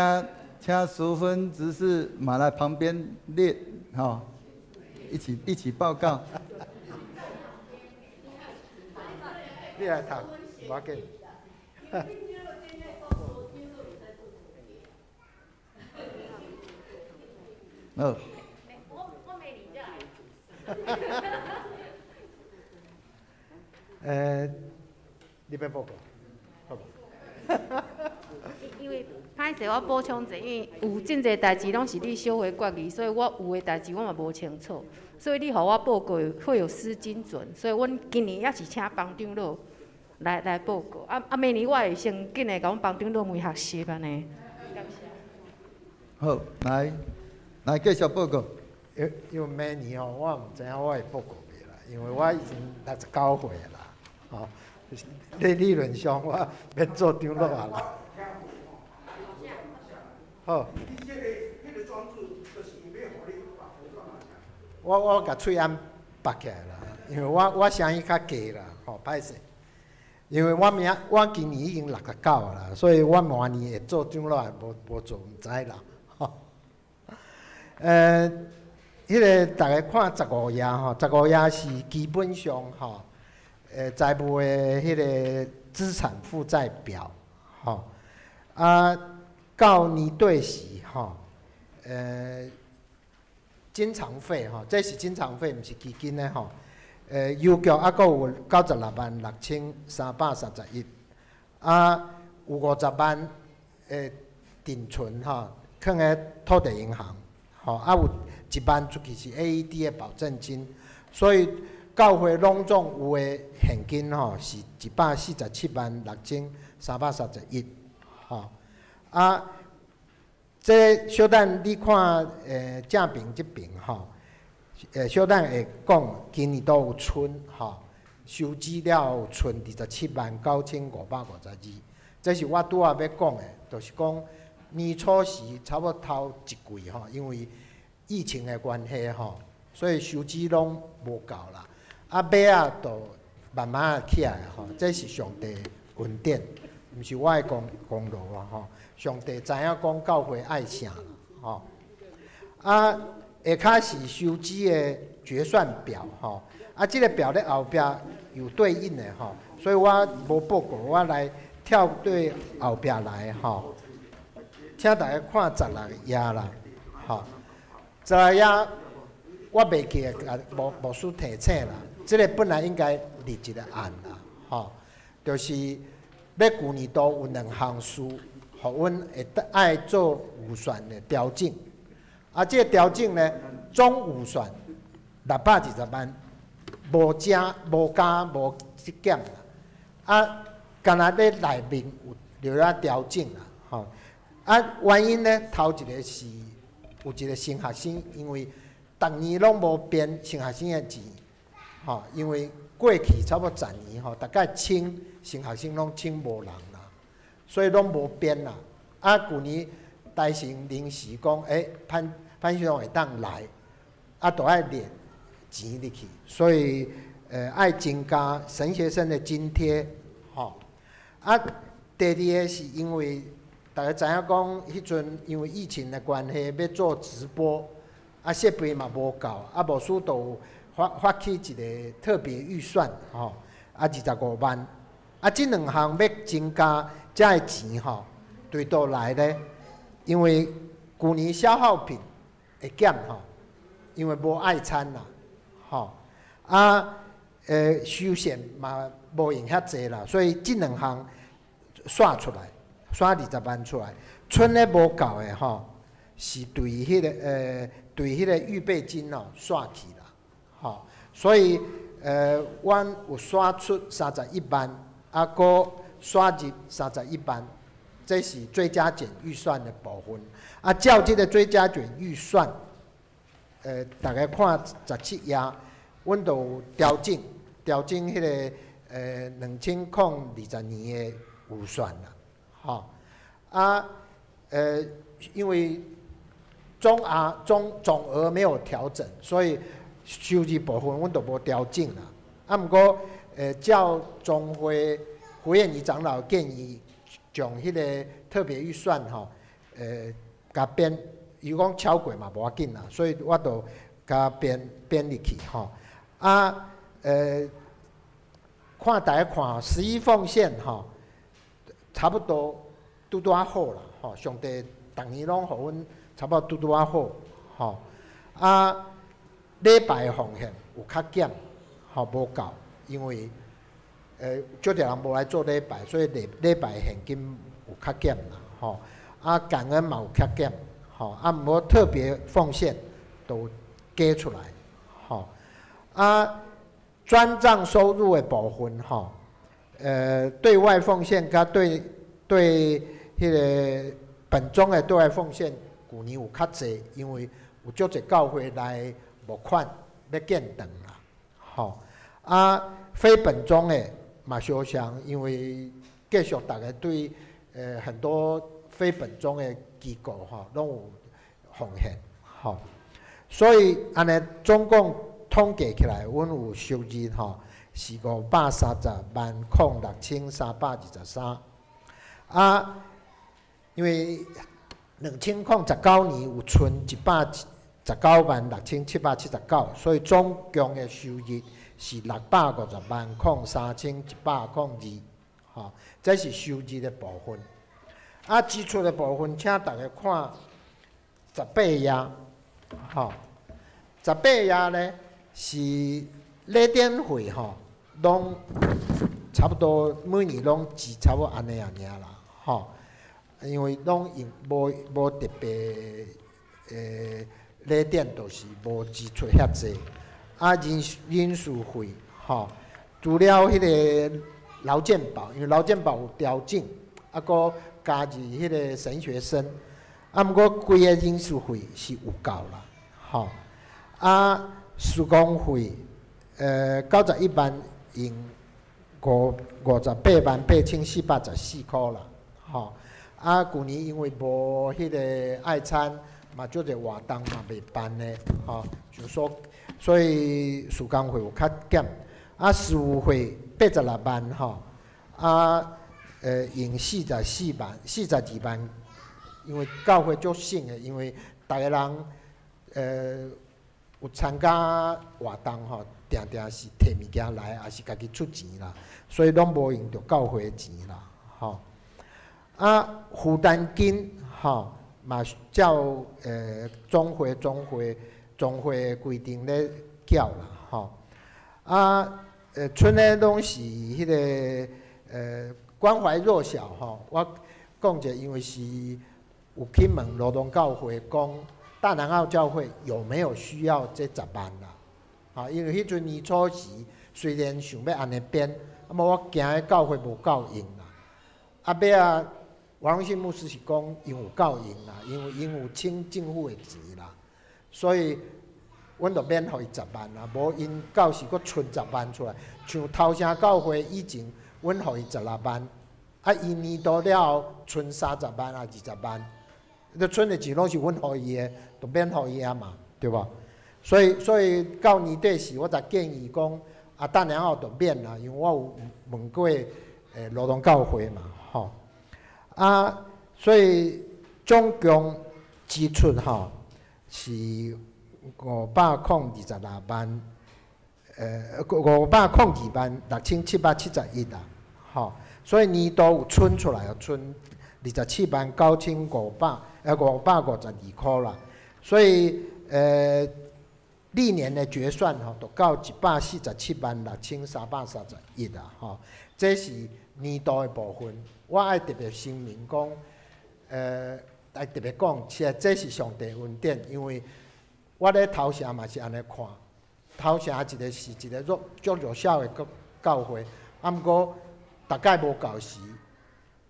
淑芬执事马来旁边列，一起报告。你来读，无要紧。我没理解。你要报告，好无？因为歹势，我补充者，因为有真侪代志拢是你小回决议，所以我有诶代志我嘛无清楚，所以你互我报告会有失精准，所以阮今年也是请帮长老来报告。明年我会先紧诶，甲阮帮长老问学习安尼。感谢。好，来继续报告。因为明年吼，我毋知影我会报告未啦，因为我已经69岁啦，吼。理论上我免做长老啊啦。好。我甲喙安拔起来啦，因为我声音较低啦，吼，歹势。因为我今年已经69啦，所以我明年会做长老也无做，毋知啦，吼。迄个大家看15页吼，15页是基本上吼，财务的迄个资产负债表，吼，到年底时吼，经常费吼，这是经常费，毋是基金的吼。邮局阁有966331，有50万定存吼，放喺土地银行，吼，有1万出去是 AED 的保证金，所以教会拢总有的现金吼是1476331，吼，这小等你看正面这边吼，小等会讲今年都有存吼，收支了有存279552，这是我拄仔要讲的，就是讲年初时差不多头一季吼，因为疫情的关系吼，所以收支拢无够啦。尾仔就慢慢起来吼，这是上帝恩典，毋是我的功劳啊吼。上帝知影讲教会爱啥吼。下骹是收支的决算表吼，这个表咧后壁有对应的吼，所以我无报告，我来跳对后壁来吼。请大家看16页啦，吼，16页我袂记啊，无书提醒啦。这个本来应该立一个案啦，吼，就是要旧年度有2项事，互阮会爱做预算的调整。这个调整呢，总预算620万，无加无减啦。干那咧内面有了调整啦，吼。原因呢，头一个是有一个新学生，因为逐年拢无变新学生的钱，吼，因为过去差不多10年吼，大概请新学生拢请无人啦，所以拢无变啦。旧年大神临时讲，潘先生会当来，就爱列钱入去，所以爱增加神学生的津贴，吼。第二个是因为大家知影讲，迄阵因为疫情的关系，要做直播，设备嘛无够，无需就有发起一个特别预算，吼，25万，这2项要增加这个钱，吼，对倒来呢？因为旧年消耗品会减，吼，因为无爱餐啦，吼，收现嘛无用遐济啦，所以这2项刷出来。刷20万出来，剩咧无够的吼，是对迄个预备金哦刷去啦，吼，所以阮有刷出31万，搁刷入31万，这是追加减预算的部分。照这个追加减预算，大家看17页，阮就有调整迄个2020年的预算啦。因为总额没有调整，所以收入部分阮都无调整啦。不过照总会院长长老建议，将迄个特别预算吼，甲编，伊讲超过嘛无要紧啦，所以我就甲编入去吼。看大家看11奉献吼。差不多拄好啦，吼！上帝逐年拢互阮差不多拄好，吼！礼拜奉献有较减，吼无够，因为少侪人无来做礼拜，所以礼拜现金有较减啦，吼。啊，感恩嘛有较减，吼。啊，毋过特别奉献都加出来，吼。啊，专账收入的部分，吼，对外奉献甲对迄个本宗的对外奉献，旧年有较济，因为有足侪教会来募款要建堂啦，吼。啊，非本宗的嘛相像，因为继续大家对很多非本宗的机构吼，拢有奉献，吼。所以安尼总共统计起来，阮有收入吼是5306323。啊，因为2019年有存1196779，所以总共的收入是6503102，吼，这是收入的部分。啊，支出的部分，请大家看18页，吼，18页呢是礼典费吼，拢差不多每年拢支差不多安尼啦，吼，因为拢用无特别礼典，就是无支出遐济。啊，人事费吼，除了迄个劳健保，因为劳健保有调整，啊，搁加入迄个神学生，啊，毋过规个人事费是有够啦，吼。啊，施工费，91万用588414箍啦，吼。啊，旧年因为无迄个爱餐，嘛足侪活动嘛袂办呢，吼，所以施工费有较减。啊，事务费86万吼，啊，用42万，因为教会足省的，因为逐个人有参加活动吼，定是摕物件来，也是家己出钱啦，所以拢无用着教会的钱啦，吼。啊，负担金吼，嘛照总会规定咧缴啦，吼。啊，剩诶拢是迄个关怀弱小吼，我讲者，因为是有去问罗东教会讲。大南澳教会有没有需要这10万啦？啊，因为迄阵年初时虽然想要安尼编，啊，我惊迄教会无够用啦。啊，尾啊，王荣信牧师是讲因有够用啦，因有请政府的钱啦，所以阮就免互伊10万啦，无因到时佫剩10万出来。像头城教会以前，阮互伊16万，啊，伊年度了后剩30万啊20万。那剩的钱拢是阮互伊的，就免互伊啊嘛，对吧？所以到年底时，我才建议讲，啊，大南澳就免啦，因为我有问过罗东教会嘛，吼。啊，所以总共支出吼是526万，502万6771啦，吼。所以年度有存出来，存279552箍啦，所以历年的决算吼，就到1476331啦，吼，这是年度的部分。我爱特别声明讲，爱特别讲，其实这是上帝恩典，因为我咧头城嘛是安尼看，头城一个是一个足弱小的教会，啊，毋过大概无够时，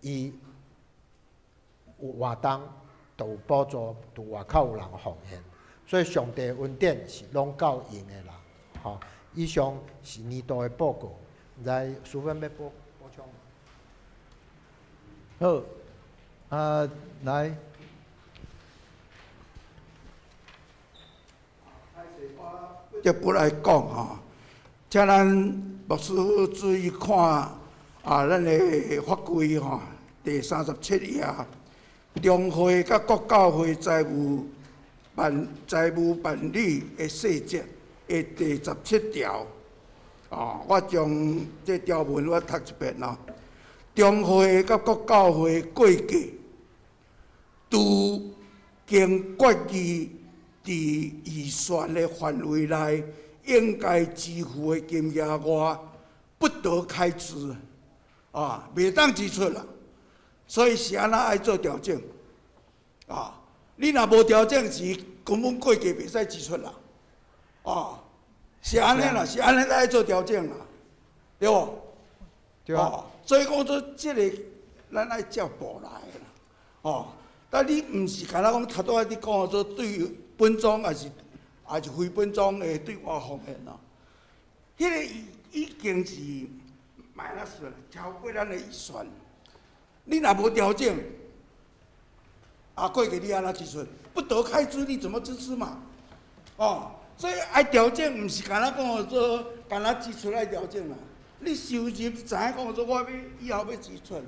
伊有活动，就有补助，就外口有人奉献，所以上帝恩典是拢够用的啦。吼，以上是年度的报告，毋知淑芬要补充。好，来。就不来讲吼，请咱牧师注意看咱的法规吼，第37页。中会甲国教会财务办理的细则的第17条，我将这条文我读一遍咯。中会甲国教会过继，拄经决议伫预算的范围内应该支付的金额外，不得开支，啊，袂当支出啦。所以是安那爱做调整，啊，你若无调整时，根本过价袂使支出啦，啊，是安尼啦，是安尼爱做调整啦，对无？对啊。所以讲做即个，咱爱照步来啦，哦。但你毋是干那讲，头拄仔你讲做对本庄还是非本庄的对外方面咯？迄个已经是买那算超过咱的预算。你若无调整，过去你安怎支出？不得开支，你怎么支持嘛？哦，所以爱调整，毋是干那讲做干那支出来调整啦。你收入知影讲做我要以后要支出，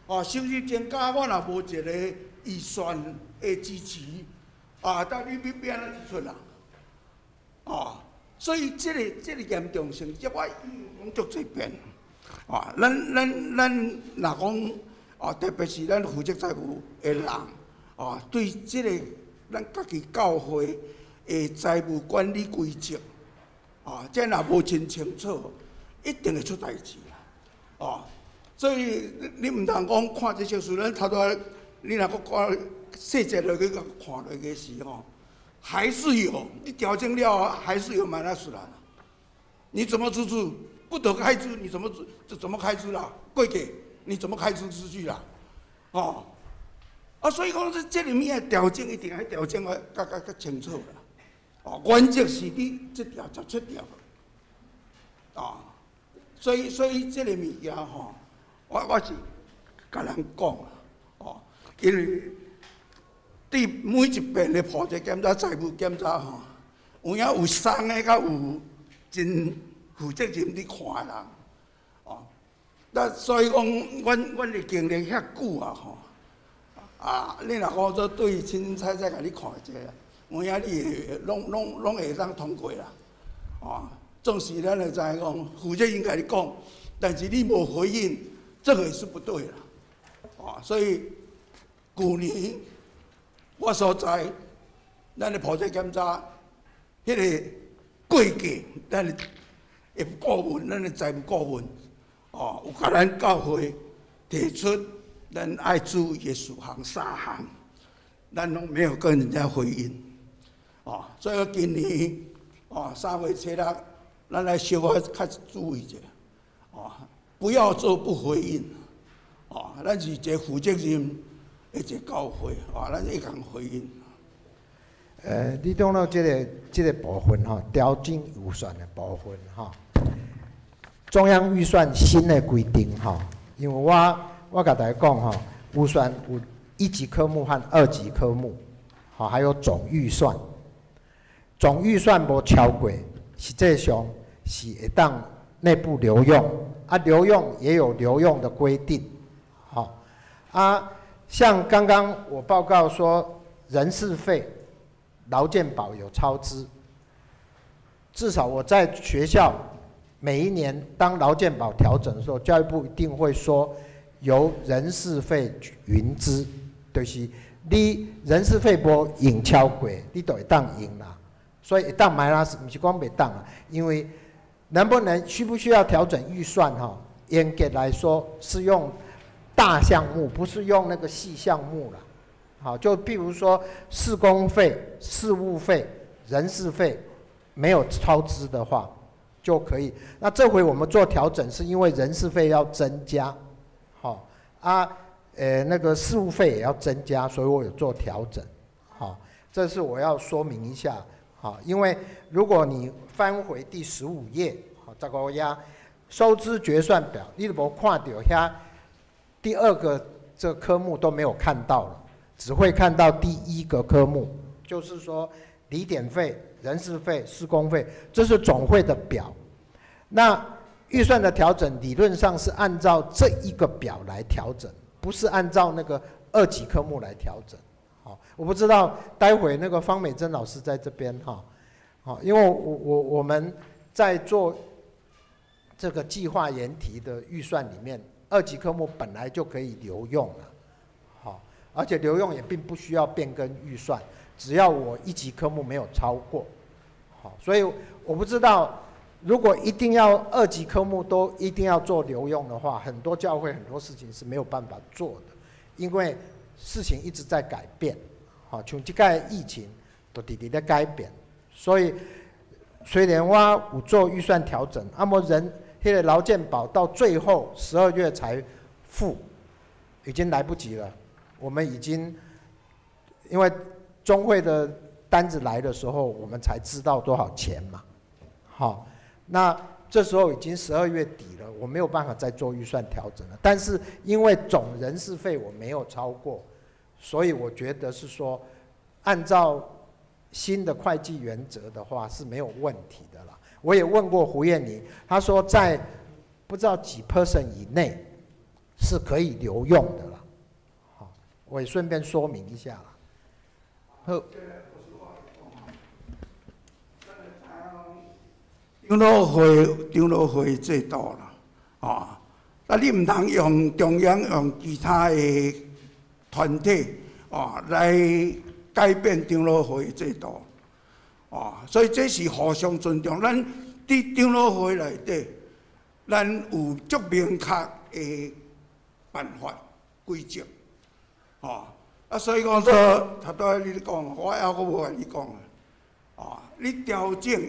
哦，收入增加，我若无一个预算的支持，但你要安怎支出啦？所以这个严重性，即我讲足侪遍，咱若讲特别是咱负责财务的人，对这个咱家己教会的财务管理规则，这若无真清楚，一定会出代志啦，所以你毋通讲看这些书，咱头拄仔你若搁看细节落去看落去时还是有，你调整了还是有买那斯啦。你怎么支出？不得开支，你怎么开支啦？贵给你怎么开支出去啦？所以讲这里面调整一定要调整较清楚啦。原则是你这条就出条。所以这个物件我是甲人讲因为对每一遍的破财检查、财务检查有影有送的，甲有真负责任去看的人，那所以讲，阮的经历遐久你若讲做对清清彩彩甲你看者，有影你拢会当通过啦，总是咱会知讲负责任甲你讲，但是你无回应，这个也是不对啦，所以去年我所在，咱的破财检查，迄个过价，咱的顾问，咱的财务顾问，有甲咱教会提出咱爱注意的事项3项，咱拢没有跟人家回应，所以今年3月7日，咱来稍微较注意者，不要做不回应，咱是一个负责任。一个教会，咱一共回应。你讲到这个部分调整预算的部分中央预算新的规定因为我甲大家讲预算有1级科目和2级科目，还有总预算。总预算无超过，实际上是会当内部留用，留用也有留用的规定，像刚刚我报告说，人事费、劳健保有超支，至少我在学校每一年当劳健保调整的时候，教育部一定会说由人事费匀支，就是你人事费无用超过，你就会当用啦。所以会当买啦，不是讲袂当啦，因为需不需要调整预算严格来说是用大项目，不是用那个细项目了。就譬如说事工费、事务费、人事费没有超支的话就可以。那这回我们做调整是因为人事费要增加，那个事务费也要增加，所以我有做调整。这是我要说明一下。因为如果你翻回第15页，15页收支决算表，你都无看到遐。第2个这个科目都没有看到了，只会看到第1个科目，就是说礼典费、人事费、施工费，这是总会的表。那预算的调整理论上是按照这一个表来调整，不是按照那个2级科目来调整。我不知道待会那个方美珍老师在这边因为我们在做这个计划研提的预算里面。2级科目本来就可以留用了，而且留用也并不需要变更预算，只要我1级科目没有超过，所以我不知道如果一定要2级科目都一定要做留用的话，很多教会很多事情是没有办法做的，因为事情一直在改变。好，像这个疫情都直直在改变，所以虽然我有做预算调整，那么那个劳健保到最后12月才付，已经来不及了。我们已经因为中会的单子来的时候，我们才知道多少钱嘛。好，那这时候已经12月底了，我没有办法再做预算调整了。但是因为总人事费我没有超过，所以我觉得是说，按照新的会计原则的话是没有问题的啦。我也问过胡燕妮，她说在不知道几 % 以内是可以留用的啦。好，我也顺便说明一下啦。好。长老会制度啦，你唔通用中央用其他的团体来改变长老会制度，所以这是互相尊重。咱伫长老会内底，咱有足明确的办法规则，所以讲说，头拄你讲，我还阁无甲你讲你调整。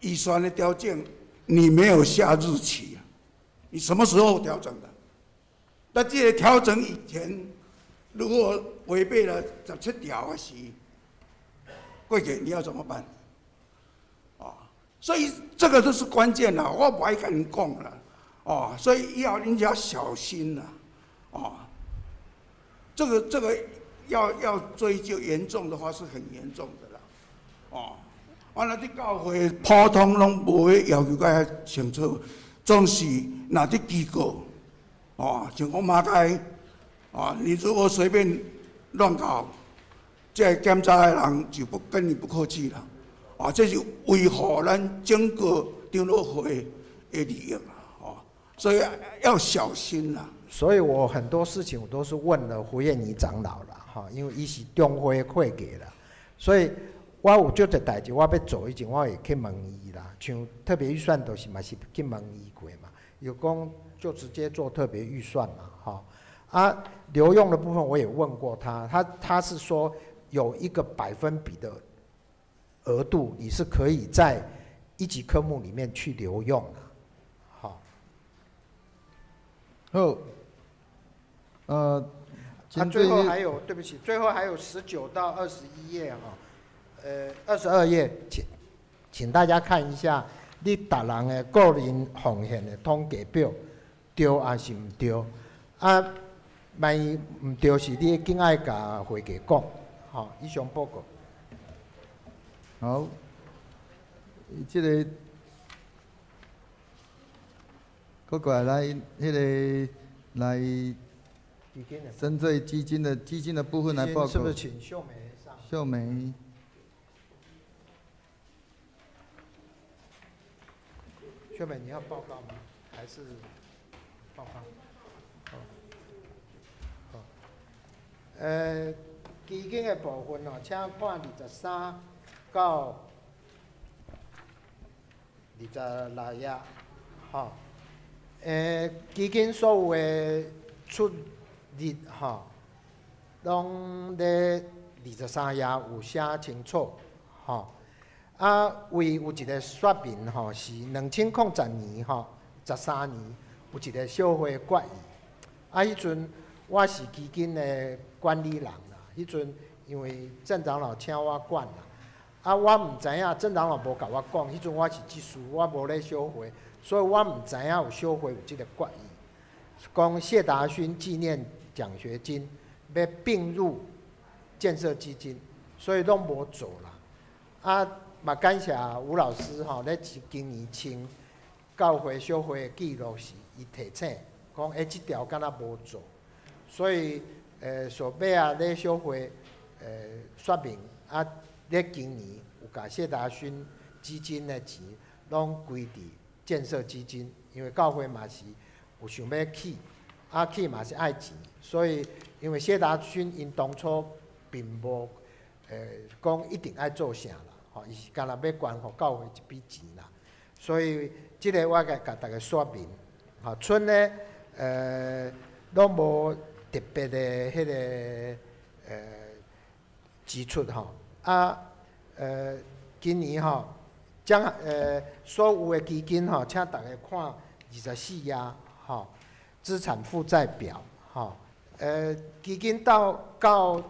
预算的调整，你没有下日期，你什么时候调整的？那这个调整以前，如果违背了17条的时，贵给你要怎么办？所以这个都是关键啦，我不爱跟你讲了，所以你要小心啦，这个要追究严重的话是很严重的啦，完了，伫教会普通拢无要求甲清楚，总是那伫机构，像讲马街，你如果随便乱搞，这检查的人就跟你不客气了，这是维护咱整个长老会的利益啦，所以要小心啦。所以我很多事情我都是问了胡燕妮长老了，因为伊是中会会给了，所以。我有足侪代志，我要做以前，我会去问伊啦。像特别预算都是嘛是去问伊过嘛，有讲就直接做特别预算嘛，留用的部分我也问过他是说有一个%的额度，你是可以在1级科目里面去留用的，好。最后还有，对不起，最后还有19到21页22页，请大家看一下，你逐人的个人奉献的统计表，对还是唔对？万一唔对，是你紧爱甲会计讲。好，以上报告。好，这个，搁过来，迄个来，针对基金的部分来报告。是不是请秀梅上？秀梅。秀美，你要报告吗？还是报告？基金的部分请看23到26页，基金所有的出日拢咧23页有写清楚，为有一个说明是2010年13年有一个小会决议，迄阵我是基金的管理人啦，迄阵因为郑长老请我管啦，我唔知影郑长老无甲我讲，迄阵我是技师，我无咧小会，所以我唔知影有小会有这个决议，讲谢达勋纪念奖学金要并入建设基金，所以拢无做啦，嘛感谢吴老师咧今年清教会小会的记录是伊提醒，讲这条敢若无做，所以所要咧小会说明咧今年有甲谢达勋基金的钱拢归伫建设基金，因为教会嘛是有想要起，起嘛是爱钱，所以因为谢达勋因当初并无讲一定爱做啥啦。伊是干那要捐互教会一笔钱啦，所以即个我甲大家说明。吼，村呢，拢无特别的迄个支出吼。今年吼，所有的基金吼，请大家看24页吼，资产负债表吼。基金到12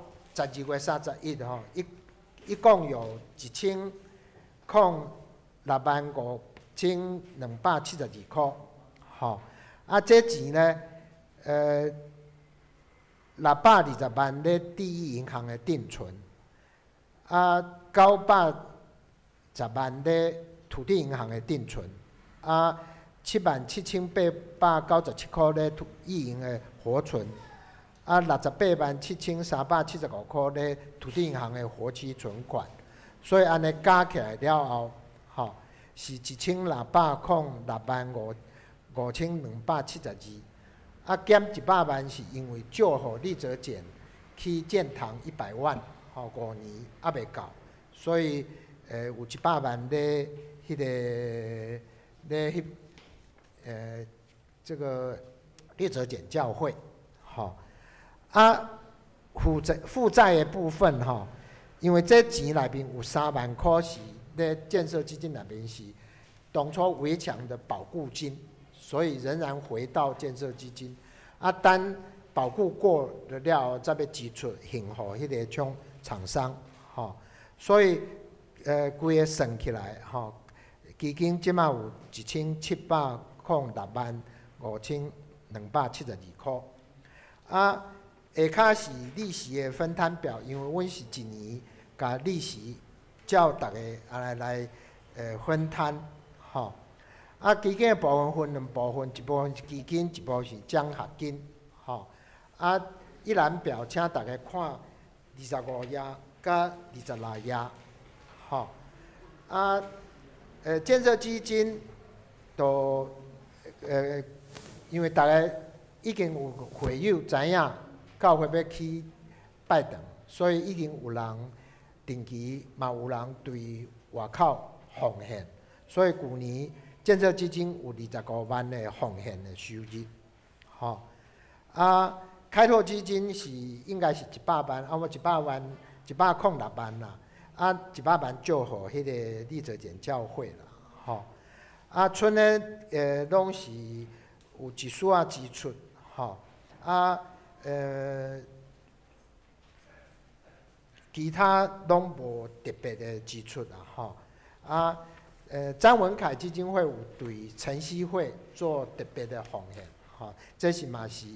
月31吼，一共有10065272块，吼。这钱呢，620万咧第一银行的定存，910万咧土地银行的定存，77897块咧义银的活存，687375块咧土地银行的活期存款，所以安尼加起来了后，吼是1606572，减100万是因为借互立泽简去建堂100万，吼5年还袂够，所以有100万咧迄个这个立泽简教会，吼负债的部分吼，因为这钱内面有3万块是咧建设基金内面是当初围墙的保固金，所以仍然回到建设基金。等保固过了，再要支出还互迄个厂商，吼。所以规个算起来，吼，基金即马有170655272块。下骹是利息的分摊表，因为阮是一年甲利息照大家来分摊，吼。基金的部分分两部分，一部分是基金，一部分是奖学金，吼。一览表，请大家看25页甲26页，吼。建设基金都因为大家已经有会友知影教会要去拜堂，所以已经有人定期嘛有人对外口奉献，所以去年建设基金有25万的奉献的收入，吼。开拓基金是应该是100万，我100万106万啦。100万就互迄个立泽简教会啦，吼。剩的拢是有一丝仔支出，吼。其他拢无特别的支出啦，吼。张文凯基金会有对晨曦会做特别的奉献，吼，这是嘛是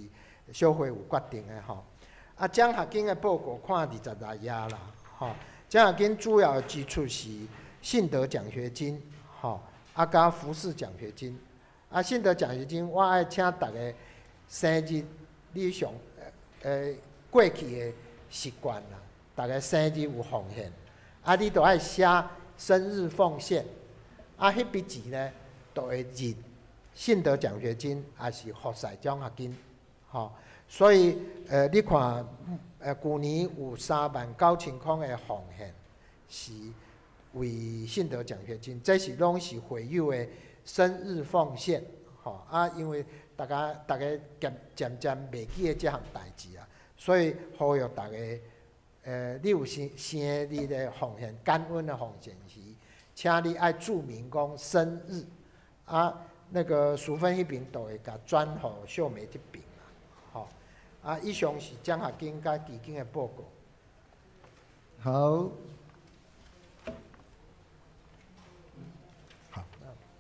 小会有决定的，吼。奖学金的报告看26页啦，吼。奖学金主要的支出是信德奖学金，吼，加服饰奖学金。信德奖学金，我爱请大家生日你上过去的习惯啦，大家生日有奉献，你都爱写生日奉献，迄笔钱呢，就会入信德奖学金，也是福赛奖学金，吼。所以你看。去年有39000块的奉献，是为信德奖学金，这是拢是会友的生日奉献，吼。因为大家渐袂记的这项代志啊，所以呼吁大家，你有生日的奉献、感恩的奉献时，请你爱注明讲生日，那个淑芬迄边都会甲转互秀美这边。以上是奖学金甲基金的报告。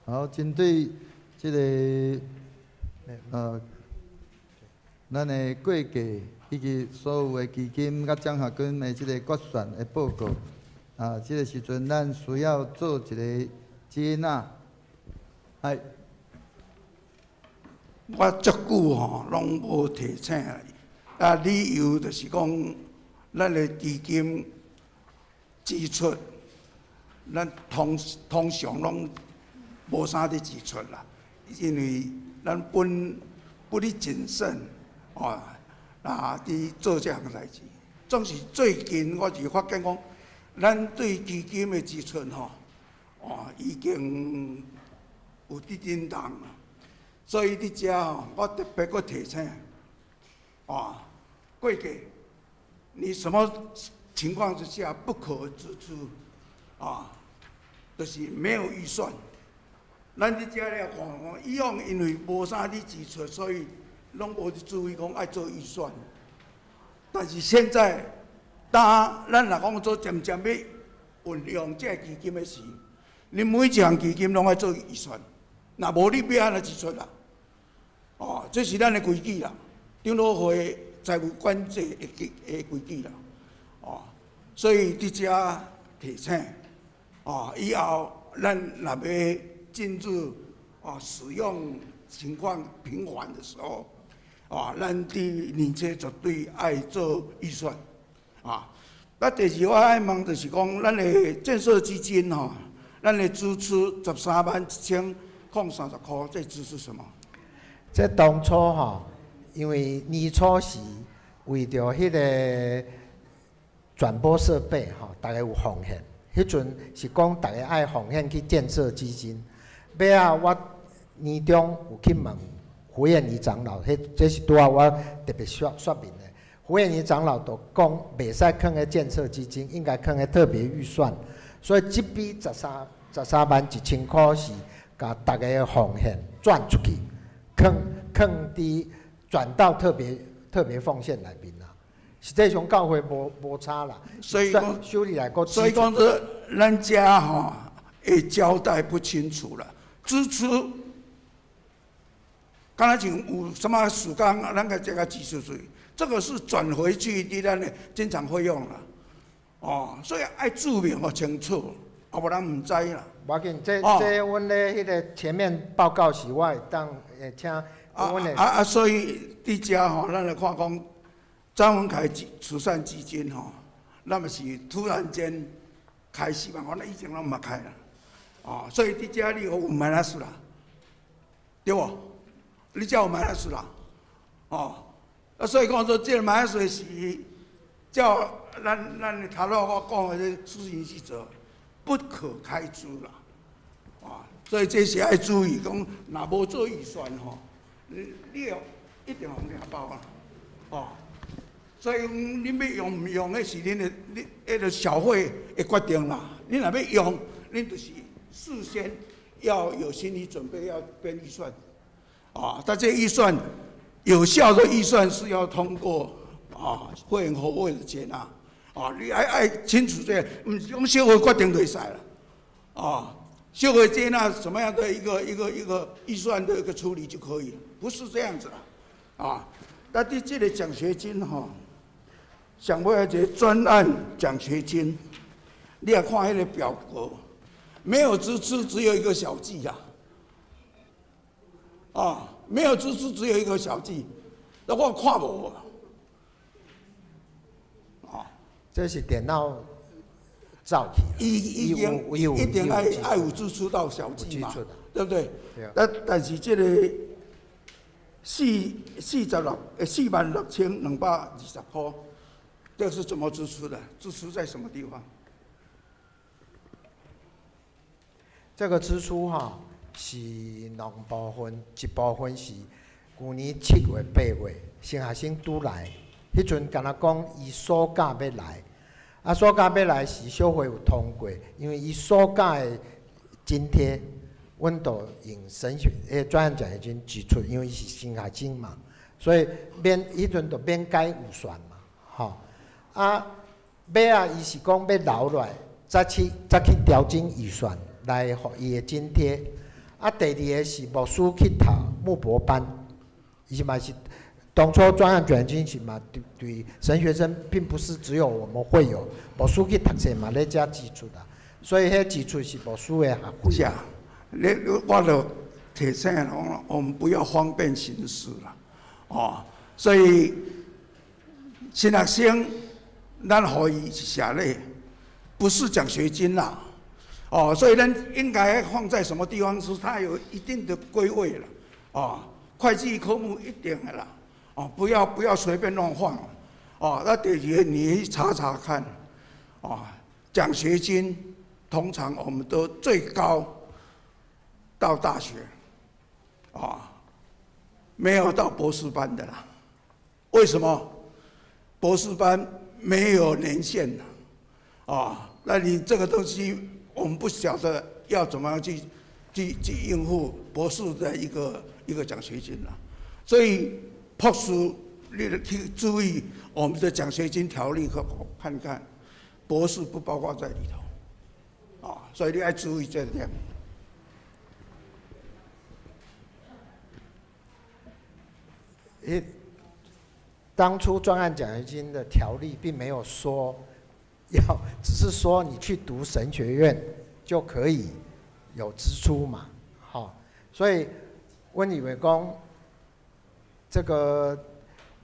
好，针对这个咱的过价以及所有的基金甲奖学金的这个决算的报告，这个时阵咱需要做一个接纳。我足久吼，拢无提醒。理由就是讲，咱的基金支出，咱通常拢无啥伫支出啦，因为咱本咧谨慎，伫做这项代志。总是最近我是发现讲，咱对基金的支出已经有伫叮当，所以伫遮吼，我特别搁提醒，贵给，你什么情况之下不可支出，就是没有预算。咱伫遮了看，以往因为无啥伫支出，所以拢无去注意讲爱做预算。但是现在，当咱若讲做渐渐要运用这基金的时，你每一项基金拢爱做预算，若无你要安怎支出啦？这是咱的规矩啦，长老会财务管制的规矩啦。所以伫遮提醒，以后咱若要进入使用情况频繁的时候，咱伫年初绝对爱做预算。那第二我爱问就是讲，咱的建设基金咱的支出13.130块，这支出什么？这当初因为年初时为着迄个转播设备大家有奉献，迄阵是讲大家爱奉献去建设基金。尾啊，我年中有去问胡彦仪长老，这是拄啊我特别说明的。胡彦仪长老就讲，袂使放喺建设基金，应该放喺特别预算。所以这笔13.130块是甲大家的奉献转出去，转到特别奉献内面啦。实际上教会无差啦，所以讲修理来个。所以讲说，咱家会交代不清楚了，支出，刚才像有什么时间，咱个这个支出去，这个是转回去的咱的经常费用啦。所以爱注明清楚，要不然唔知啦。无要紧，这阮咧迄个前面报告时，我会当请阮的。所以伫遮咱来看讲，张文凯慈善基金那么是突然间开始嘛，咱以前拢冇开啦。所以伫遮你有买那事啦，对无？你才有买那事啦。所以讲说，这个买那事是照咱的头路我讲的这施行细则，不可开支啦。所以这是爱注意，讲若无做预算你要一定互领包啦。所以你要用唔用，那是恁的迄个小会的决定啦。你若要用，恁就是事先要有心理准备，要编预算。但这预算有效的预算是要通过会员和会的接纳。你爱清楚这个，唔是讲小会决定就会使啦。小会接纳什么样的一个预算的一个处理就可以了，不是这样子啦。那伫这个奖学金想要一个专案奖学金，你也看迄个表格，没有支出只有一个小记呀。没有支出只有一个小记，那我看无。这是电脑造起，一定爱有支出到小记嘛，对不对？但是这个462,220块，这是怎么支出的？支出在什么地方？这个支出是两部分，一部分是去年7月、8月，新学生拄来，迄阵敢若讲伊暑假要来，暑假要来时小会有通过，因为伊暑假的津贴，阮就用专案奖学金支出，因为伊是新学生嘛，所以迄阵就免改预算嘛，尾啊，伊是讲要留落来，再去调整预算来互伊的津贴。第二个是牧师去读牧博班，伊嘛是当初专案奖金是嘛对神学生，并不是只有我们会有牧师去读册嘛，咧遮支出啦，所以迄支出是牧师的学费。是啊，我就提醒我们不要方便行事啦，所以新学生咱互伊是写咧，不是奖学金啦。所以咱应该放在什么地方？是它有一定的归位了。会计科目一定的啦。不要随便乱放。那第二个你查查看。奖学金通常我们都最高到大学，没有到博士班的啦。为什么？博士班没有年限那你这个东西我们不晓得要怎么样去应付博士的一个奖学金啦。所以博士你去注意我们的奖学金条例和看看，博士不包括在里头，所以你要注意这点。当初专案奖学金的条例并没有说只是说你去读神学院就可以有支出嘛，所以我以为讲这个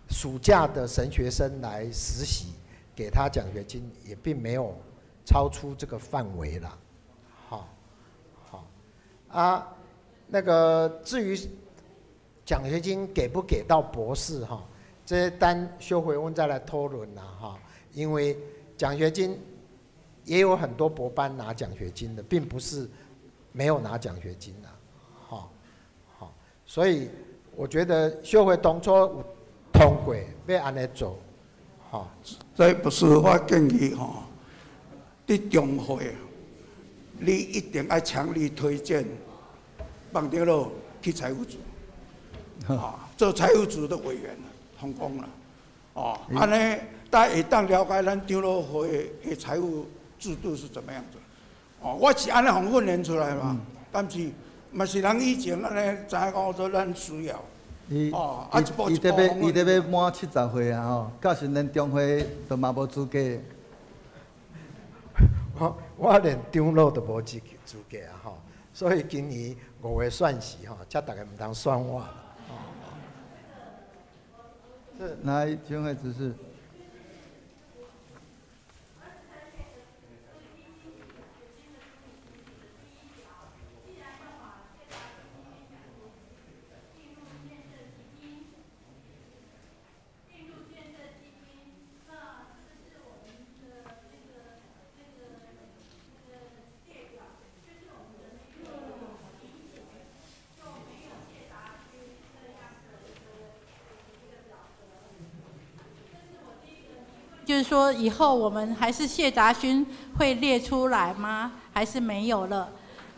暑假的神学生来实习，给他奖学金也并没有超出这个范围啦，那个至于奖学金给不给到博士这些单修回我们再来讨论啦因为奖学金也有很多博班拿奖学金的，并不是没有拿奖学金的，所以我觉得修回当初有通过要安尼做，所以不是我建议你中会你一定要强力推荐放长老去财务组，做财务组的委员成功了，安尼大家会当了解咱长老会的财务制度是怎么样子。我是安尼互训练出来嘛，但是嘛是人以前安尼知影讲说咱需要。伊得要满70岁啊到时连中会都嘛无资格。我连长老都无资格所以今年5月选时才大家唔通选我。来，请会指示。就是说，以后我们还是谢达勋会列出来吗？还是没有了？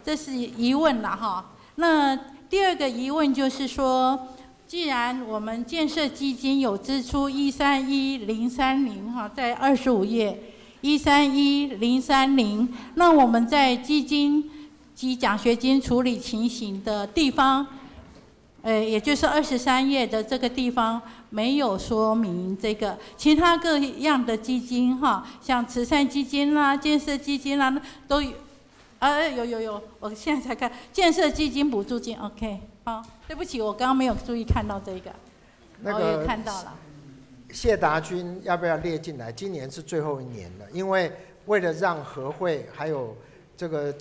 这是疑问啦那第二个疑问就是说，既然我们建设基金有支出131030在25页131030，那我们在基金及奖学金处理情形的地方，也就是23页的这个地方没有说明这个，其他各样的基金像慈善基金啦、建设基金啦都有，有，我现在才看建设基金补助金 ，OK， 好，对不起，我刚刚没有注意看到这个，我也看到了。谢达军要不要列进来？今年是最后一年了，因为为了让和会还有这个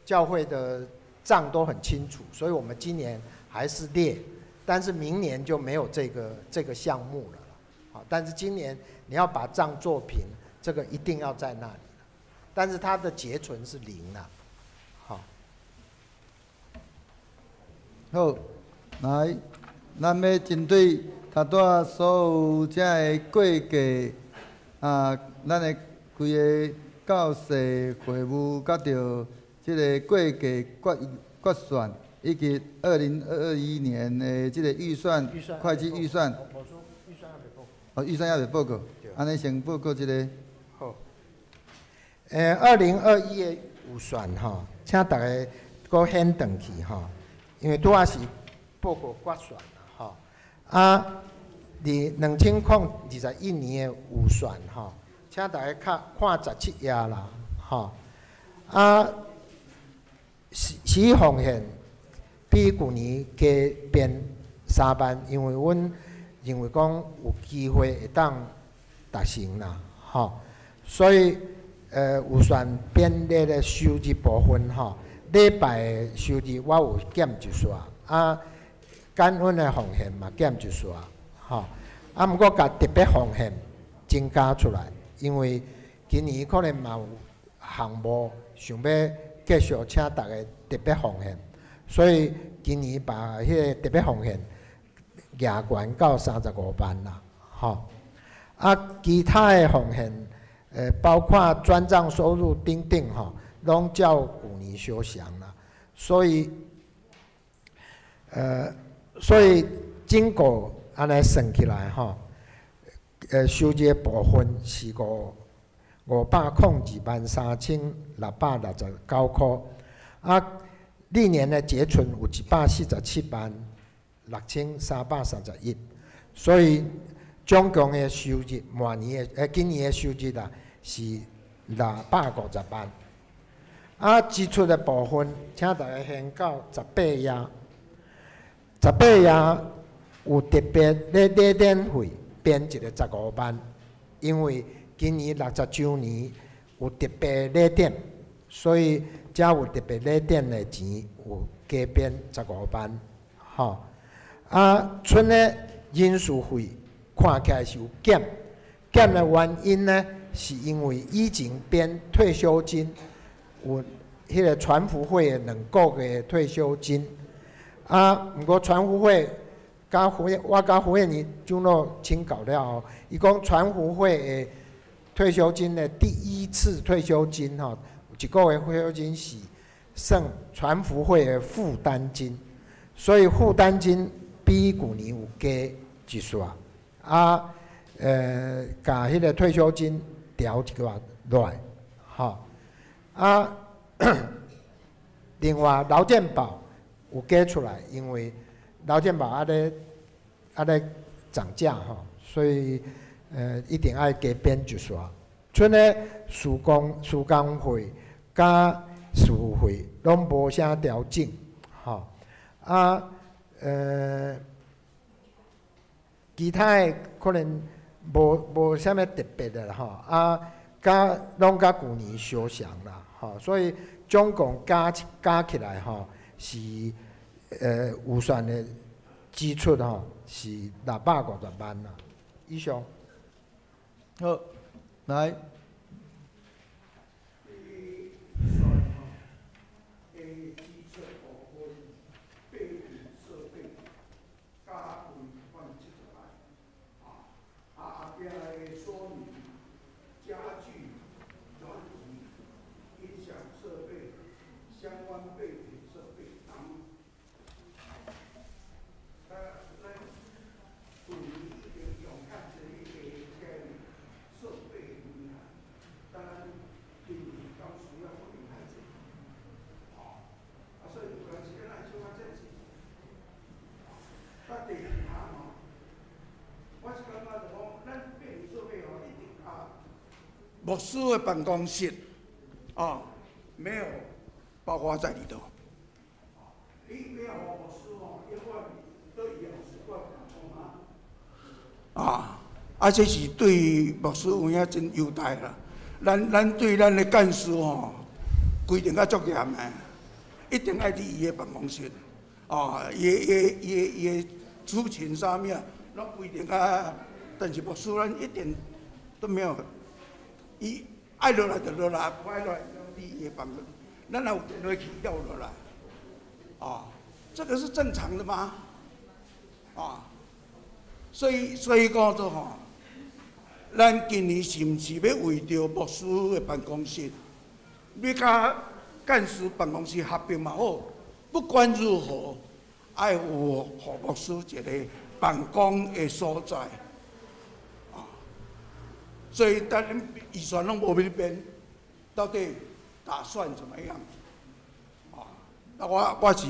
教会的账都很清楚，所以我们今年还是列，但是明年就没有这个项目了。但是今年你要把账做平，这个一定要在那里，但是它的结存是0了。好，来，咱要针对头拄所有这个过继咱的规个教师会务，甲着这个过继决算，以及2021年的这个预算会计预算。预算还未报告，安尼先报告一个。好。2021的预算请大家搁显转去因为拄仔是报告决算2021年的预算请大家看17页啦实奉献比去年加编3万，因为阮认为讲有机会会当达成啦所以预算编列的收入部分礼拜的收入我有减一煞感恩的奉献嘛减一煞毋过甲特别奉献增加出来，因为今年可能嘛有项目想要继续请大家特别奉献，所以今年把迄个特别奉献压悬到35万啦，吼。啊，其他的奉献，包括转账收入等等吼，拢较旧年相像啦。所以整个安尼算起来吼，收入的部分是5023669块，啊，历年的结存有1476331，所以总共的收入今年的收入啦是650万。啊，支出的部分，请大家先到18页，18页有特别咧礼典费编一个15万，因为今年60周年有特别礼典，所以才有特别礼典的钱有加编15万，吼。啊，剩的人事费看起来是有减的原因呢，是因为以前编退休金。有迄个传福会的2个月的退休金，啊，毋过传福会我甲胡彦尼长老请教了后，伊讲传福会的退休金的第一次退休金吼，有1个月退休金是算传福会的负担金，所以负担金比旧年有加一线，啊，甲迄个退休金调一个落来，吼。啊，另外劳健保有加出来，因为劳健保啊咧涨价吼，所以一定爱加编一线。剩的施工费加事务费拢无啥调整，吼。啊，其他的可能无啥物特别的啦，吼。啊。拢甲旧年相像啦，吼，所以总共加起来吼是预算的支出吼是650万啦。以上。好，来。牧师的办公室啊，没有包括在里头。你没有牧师哦，因为都有习惯啊，这是对牧师有影真优待啦。咱对咱的干事吼，规定较足严的，一定爱伫伊的办公室啊，伊的出勤啥物啊，拢规定啊。但是牧师咱一点都没有。伊爱落来就落来，不爱落来就伫伊的办公室。咱若有电话去要落来，啊，这个是正常的吗？啊，所以讲做吼，咱今年是毋是要为着牧师的办公室，要甲干事办公室合并嘛好？不管如何，爱有互牧师一个办公的所在。所以咱预算拢无要变，到底打算怎么样？啊，那我是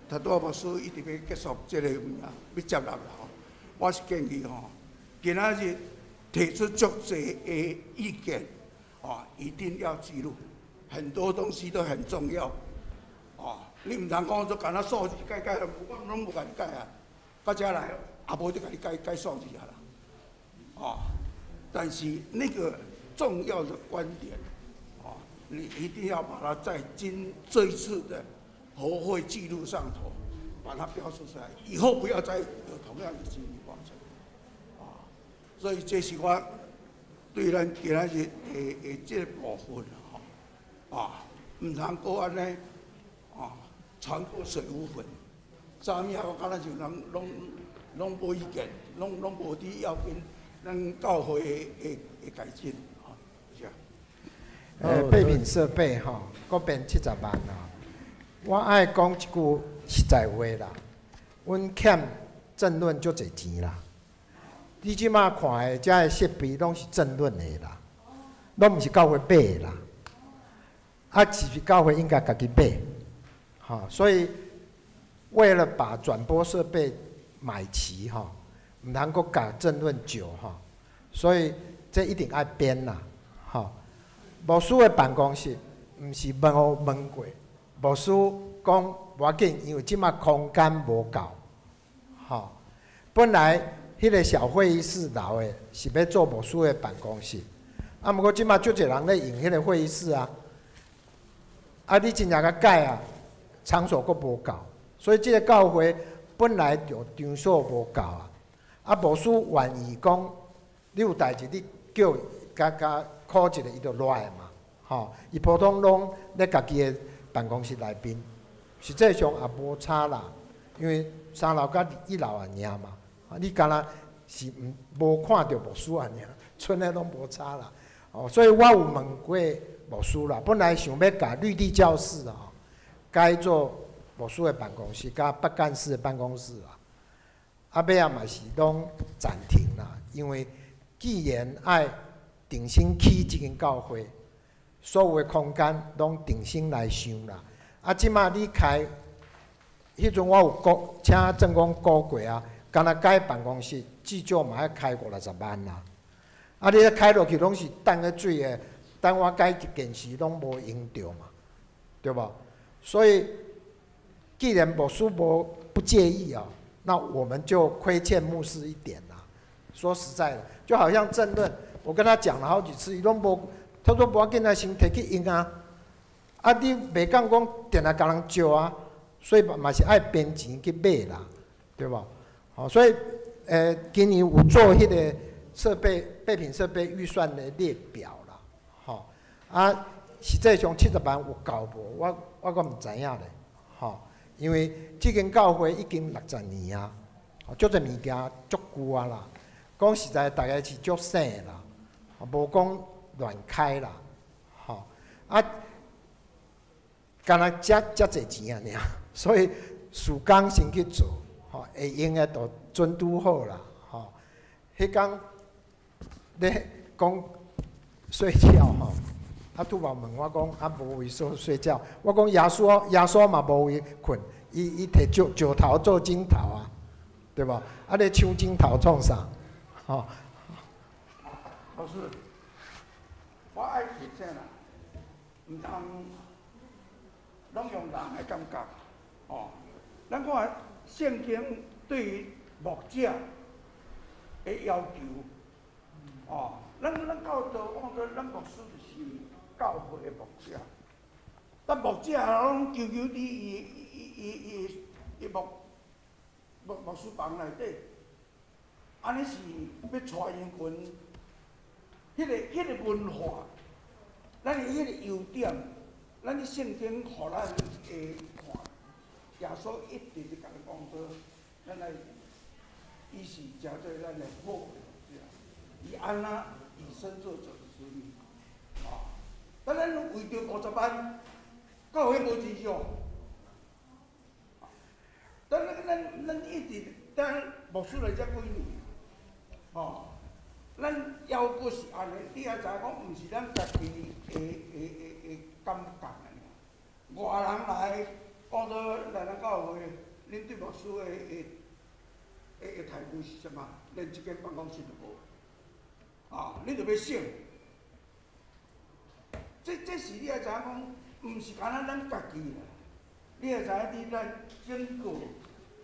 他多牧师一直要结束这个要接纳啦吼。我是建议吼，今仔日提出足侪的意见，啊，一定要记录，很多东西都很重要，啊，你唔通讲做干那数字改，我拢无甲你改啊，到遮来也无得甲你改数字啊啦，啊。但是那个重要的观点，啊，你一定要把它在这一次的活会记录上头，把它标示出来，以后不要再有同样的情形发生，啊，所以这是我对咱今仔日的这个部分啊，唔通过安尼，啊，传播水污粉，啥物啊？我敢若像人拢无意见，拢无伫要紧，咱教会会改进啊，是啊。备品设备吼，嗰边70万啊。我爱讲一句实在话啦，阮欠政论足侪钱啦。你即马看的遮个设备拢是政论的啦，拢毋是教会买的啦。啊，是教会应该家己买，哈，所以为了把转播设备买齐哈，毋通阁甲政论少哈，所以这一定爱编啦，哈。牧师的办公室毋是问过，牧师讲无要紧，因为即马空间无够，哈。本来迄个小会议室楼的是要做牧师的办公室，啊，毋过即马足侪人咧用迄个会议室啊。啊，你真正甲改啊，场所阁无够，所以即个教会本来就场所无够啊。啊，牧师愿意讲，你有代志，你叫甲call一个，伊就来嘛，吼。伊普通拢咧家己的办公室内面，实际上也无差啦，因为3楼甲1楼啊尔嘛。啊，你敢若是无看到牧师啊尔，剩的拢无差啦。哦，所以我有问过牧师啦，本来想要甲绿地教室啊改做牧师的办公室，甲北干事的办公室啦。啊，尾仔嘛是拢暂停啦，因为既然爱定心起即间教会，所有的空间拢定心来想啦。啊，即马你开，迄阵我有请政工估过啊，干若改办公室，至少嘛要开50-60万啦。啊，你咧开落去拢是等个水的。等我改一件事拢无用着嘛，对吧？所以既然牧师不介意啊，那我们就亏欠牧师一点啦。说实在的，就好像政论，我跟他讲了好几次，伊拢无，他说无要紧啊，先摕去用啊。啊，你袂讲讲定来甲人招啊，所以嘛是爱编钱去买啦，对吧？好，所以今年有做迄个备品设备预算的列表。啊，实际上70万有够无？我阁毋知影咧，吼，因为即间教会已经60年啊，足侪物件足久啊啦。讲实在，大家是足省啦，无讲乱开啦，吼。啊，干若遮侪钱啊尔，所以事工先去做，吼，会用的就准拄好啦，吼。迄工咧讲睡觉吼。啊，拄嘛问我讲，啊无位所睡觉。我讲耶稣嘛无位困，伊摕石头做枕头啊，对吧？啊，咧抢枕头创啥？吼。老师，我爱提醒啦，毋通拢用人的感觉，哦。咱看圣经对于牧者的要求，哦，咱到到看到咱牧师就是。教会的牧者，咱牧者拢求伫伊牧师房内底，安尼是要带因群，迄个文化，咱的迄个优点，咱的圣经互咱会看，耶稣一直伫甲咱讲说，咱来，伊是诚做咱的好的牧者，伊安那以身作则之女，啊。咱为着50万，教会无钱用。咱一直咱牧师来遮几年，吼，咱要阁是安尼，你也知影讲，毋是咱家己会感觉安尼。外人来，讲做来咱教会，恁对牧师的态度是啥物？连一间办公室都无，啊，你着要省。这是你也知影讲，毋是干那咱家己啦，你也知影伫咱整个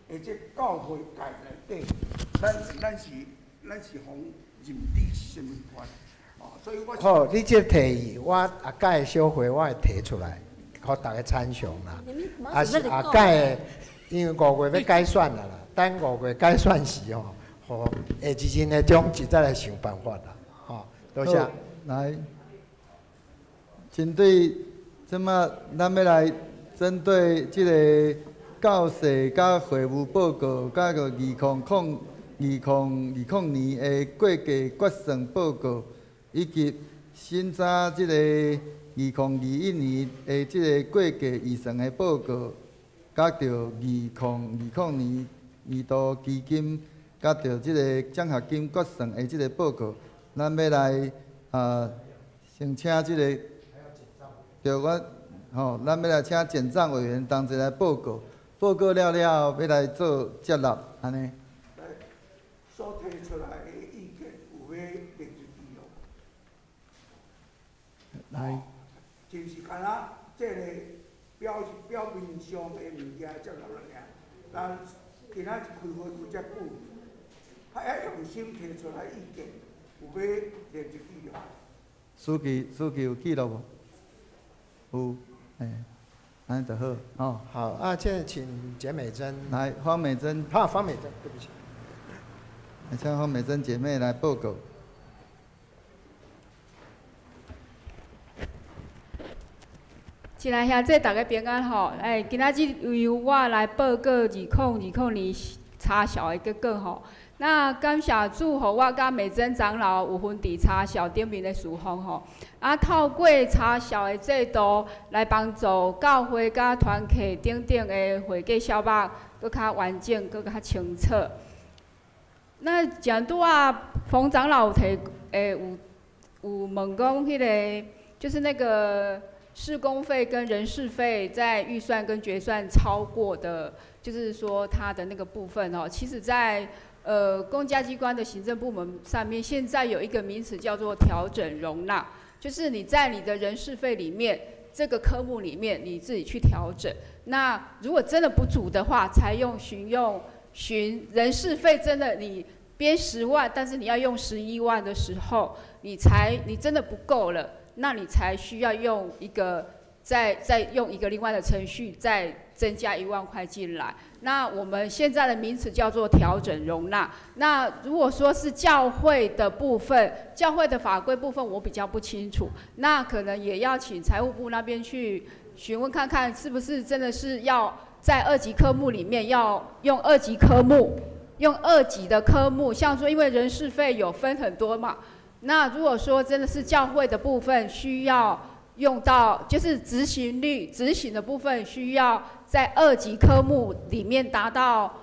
的这教会界内底，咱是从任知是甚物款，哦，所以我好，你这提议，我下届的小会我会提出来，互大家参详啦。啊是下届的，因为5月要改选啦，等5月改选时吼，互下一任的总志再来想办法啦，吼，多谢。来。针对即马咱要来针对即个教室甲会务报告，甲个2020年的会计决算报告，以及新早即个2021年的即个会计预算的报告，甲着2020年年度基金，甲着即个奖学金决算的即个报告，咱要来先请即个，着我咱要来请检账委员同齐来报告，报告了要来做接纳，安尼。所提出来的意见有要列入记录。来。就是干那这个表面上的物件接纳了尔，但今仔日开会有只补，还要用心提出来意见，有要列入记录。书记有记录无？有，安尼就好，哦。好啊，现在请简美珍。来，方美珍。方美珍，对不起。来，请方美珍姐妹来报告。是来兄弟大家平安吼！今仔日由我来报告2020年查小的结果吼。那感谢主，互我甲美珍长老有分伫查小顶面的侍奉吼。透过查小的制度来帮助教会甲团契等等的会计小目搁较完整，搁较清楚。那正拄冯长老有问讲迄个就是那个。事工费跟人事费在预算跟决算超过的，就是说它的那个部分哦，其实在公家机关的行政部门上面，现在有一个名词叫做调整容纳，就是你在你的人事费里面这个科目里面你自己去调整。那如果真的不足的话，才用循人事费真的你编10万，但是你要用11万的时候，你真的不够了。那你才需要用一个再用一个另外的程序再增加1万块进来。那我们现在的名词叫做调整容纳。那如果说是教会的部分，教会的法规部分我比较不清楚，那可能也要请财务部那边去询问看看，是不是真的是要在2级科目里面要用2级科目，用2级的科目，像说因为人事费有分很多嘛。那如果说真的是教会的部分需要用到，就是执行的部分需要在2级科目里面达到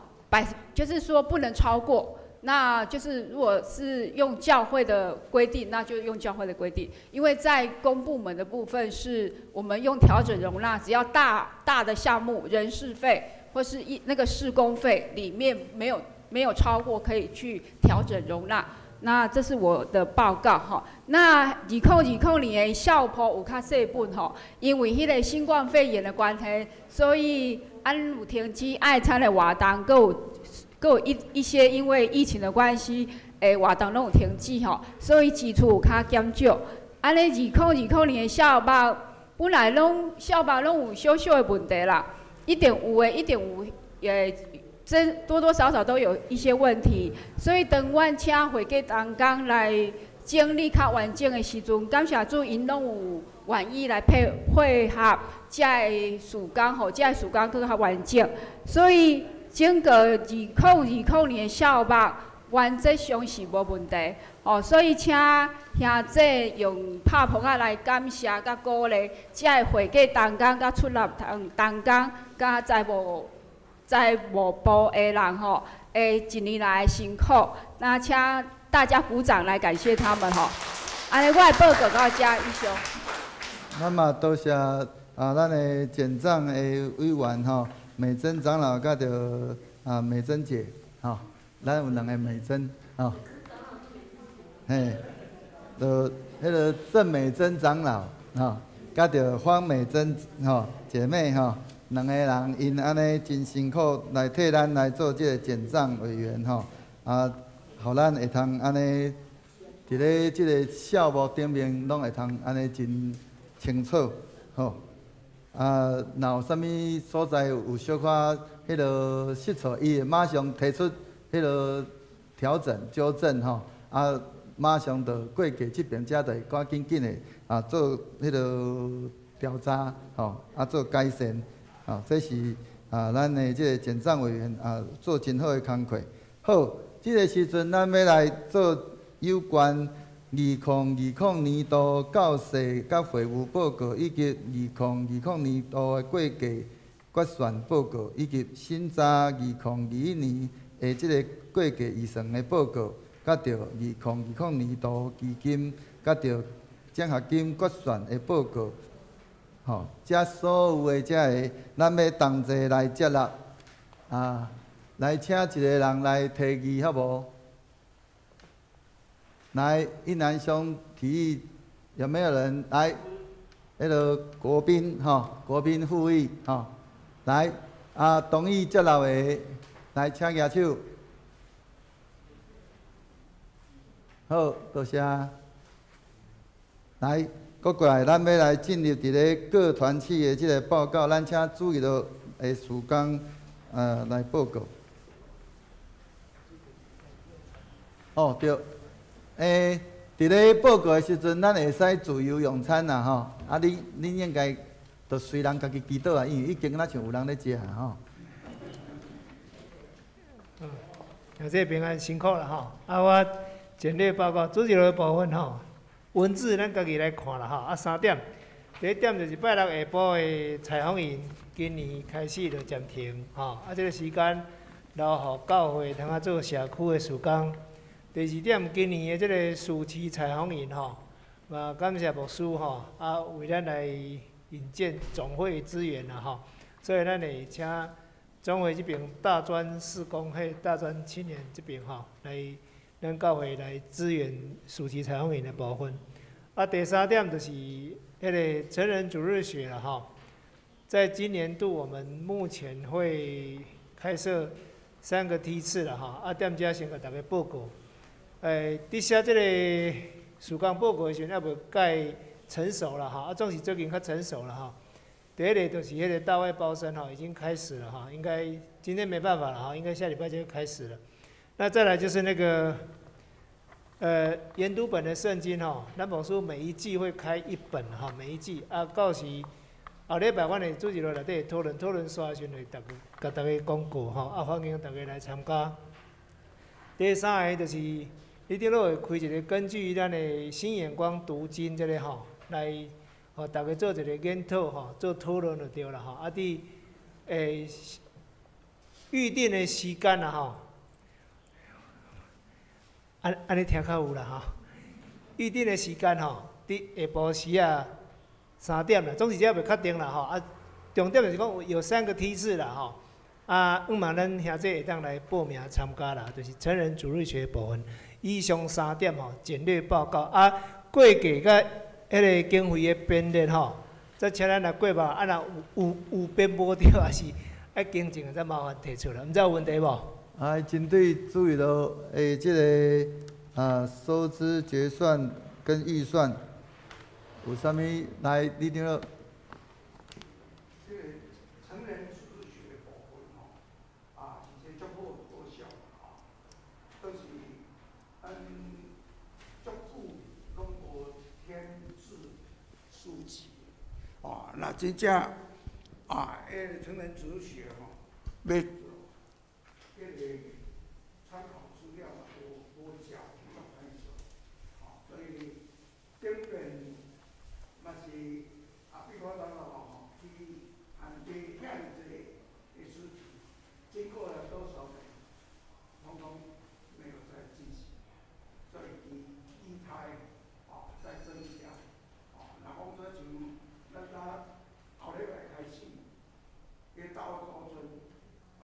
就是说不能超过。那就是如果是用教会的规定，那就用教会的规定。因为在公部门的部分是我们用调整容纳，只要大的项目人事费或是那个事工费里面没有超过，可以去调整容纳。那这是我的报告哈。那2020年的校谱有较细本吼，因为迄个新冠肺炎的关系，所以有停止爱餐的活动，各有一些因为疫情的关系，活动拢有停止吼，所以支出有较减少。安尼2020年的校目本来校目拢有小小的问题啦，一定有多多少少都有一些问题，所以当阮请会计同工来整理较完整的时阵，感谢主因拢有愿意来配合这个事工吼，这个事工更较完整。所以整个2020年的校目原则上是无问题哦。所以请兄弟用拍捧来感谢甲鼓励这个会计同工甲出入同工甲财务部的人吼，1年来的辛苦，那请大家鼓掌来感谢他们吼。安尼我的报告到这以上。那么多谢咱的检账的委员吼，美珍长老甲着美珍姐吼，咱有2个美珍吼，嘿，就迄个郑美珍长老吼，甲着方美珍吼姐妹吼。2个人因安尼真辛苦来替咱来做这个检账委员吼，互咱会通安尼伫咧这个项目顶面拢会通安尼真清楚吼。若有啥物所在有小可迄落失错，伊会马上提出迄落调整纠正吼，马上就会计这边才会赶紧的做迄落调查吼，做改善。这是咱的这个检账委员做真好的工课。好，这个时阵咱要来做有关2020年度教师甲会务报告，以及2020年度的过继决算报告，以及审查2021年的这个过继预算的报告，甲着2020年度基金，甲着奖学金决算的报告。吼，这所有的这个，咱要同齐来接纳来请一个人来提议，好无？来，一男兄提议，有没有人来？那个国宾国宾副议来同意接纳的，来请举手。好，多谢。来，搁过来，咱要来进入伫咧各团体的即个报告，咱请注意到的事工来报告。哦，对。伫咧报告的时阵，咱会使自由用餐啦你应该就随人家己祈祷因为已经像有人咧食谢谢平安辛苦了我简略报告主席的部分文字咱家己来看啦3点，第一点就是拜六下晡的采访营，今年开始就暂停这个时间留互教会通做社区的事工。第二点，今年的这个暑期采访营嘛感谢牧师为咱来引荐总会资源啦所以咱会请总会这边大专事工会、大专青年这边来咱教会来支援暑期采访营的部分。第三点就是迄个成人主日学啦在今年度我们目前会开设3个梯次啦踮遮先甲大家报告。伫写即个事工报告的时阵，还无介成熟啦总是最近较成熟了第一个就是迄个大外包生已经开始了应该今天没办法了应该下礼拜就会开始了。那再来就是那个研读本的圣经咱牧师每一季会开1本每一季到时后礼拜阮会主持落内底讨论刷时阵会甲大家讲过欢迎大家来参加。第三个就是你顶落会开一个根据咱的新眼光读经这个来互大家做一个研讨做讨论就对了伫预定的时间安尼听较有啦预定的时间伫下晡时3点啦，总是只未确定啦重点就是讲有3个梯次啦望咱兄弟会当来报名参加啦，就是成人主日学部分。以上3点简略报告过继甲迄个经费的编列再请咱来过吧若有编无着也是爱更正再麻烦提出来，毋知有问题无？针对注意到这个收支决算跟预算有啥物来你顶落？这个成人主日学的部分真正足好好笑都是足久拢无添置书籍那真正成人主日学要迄个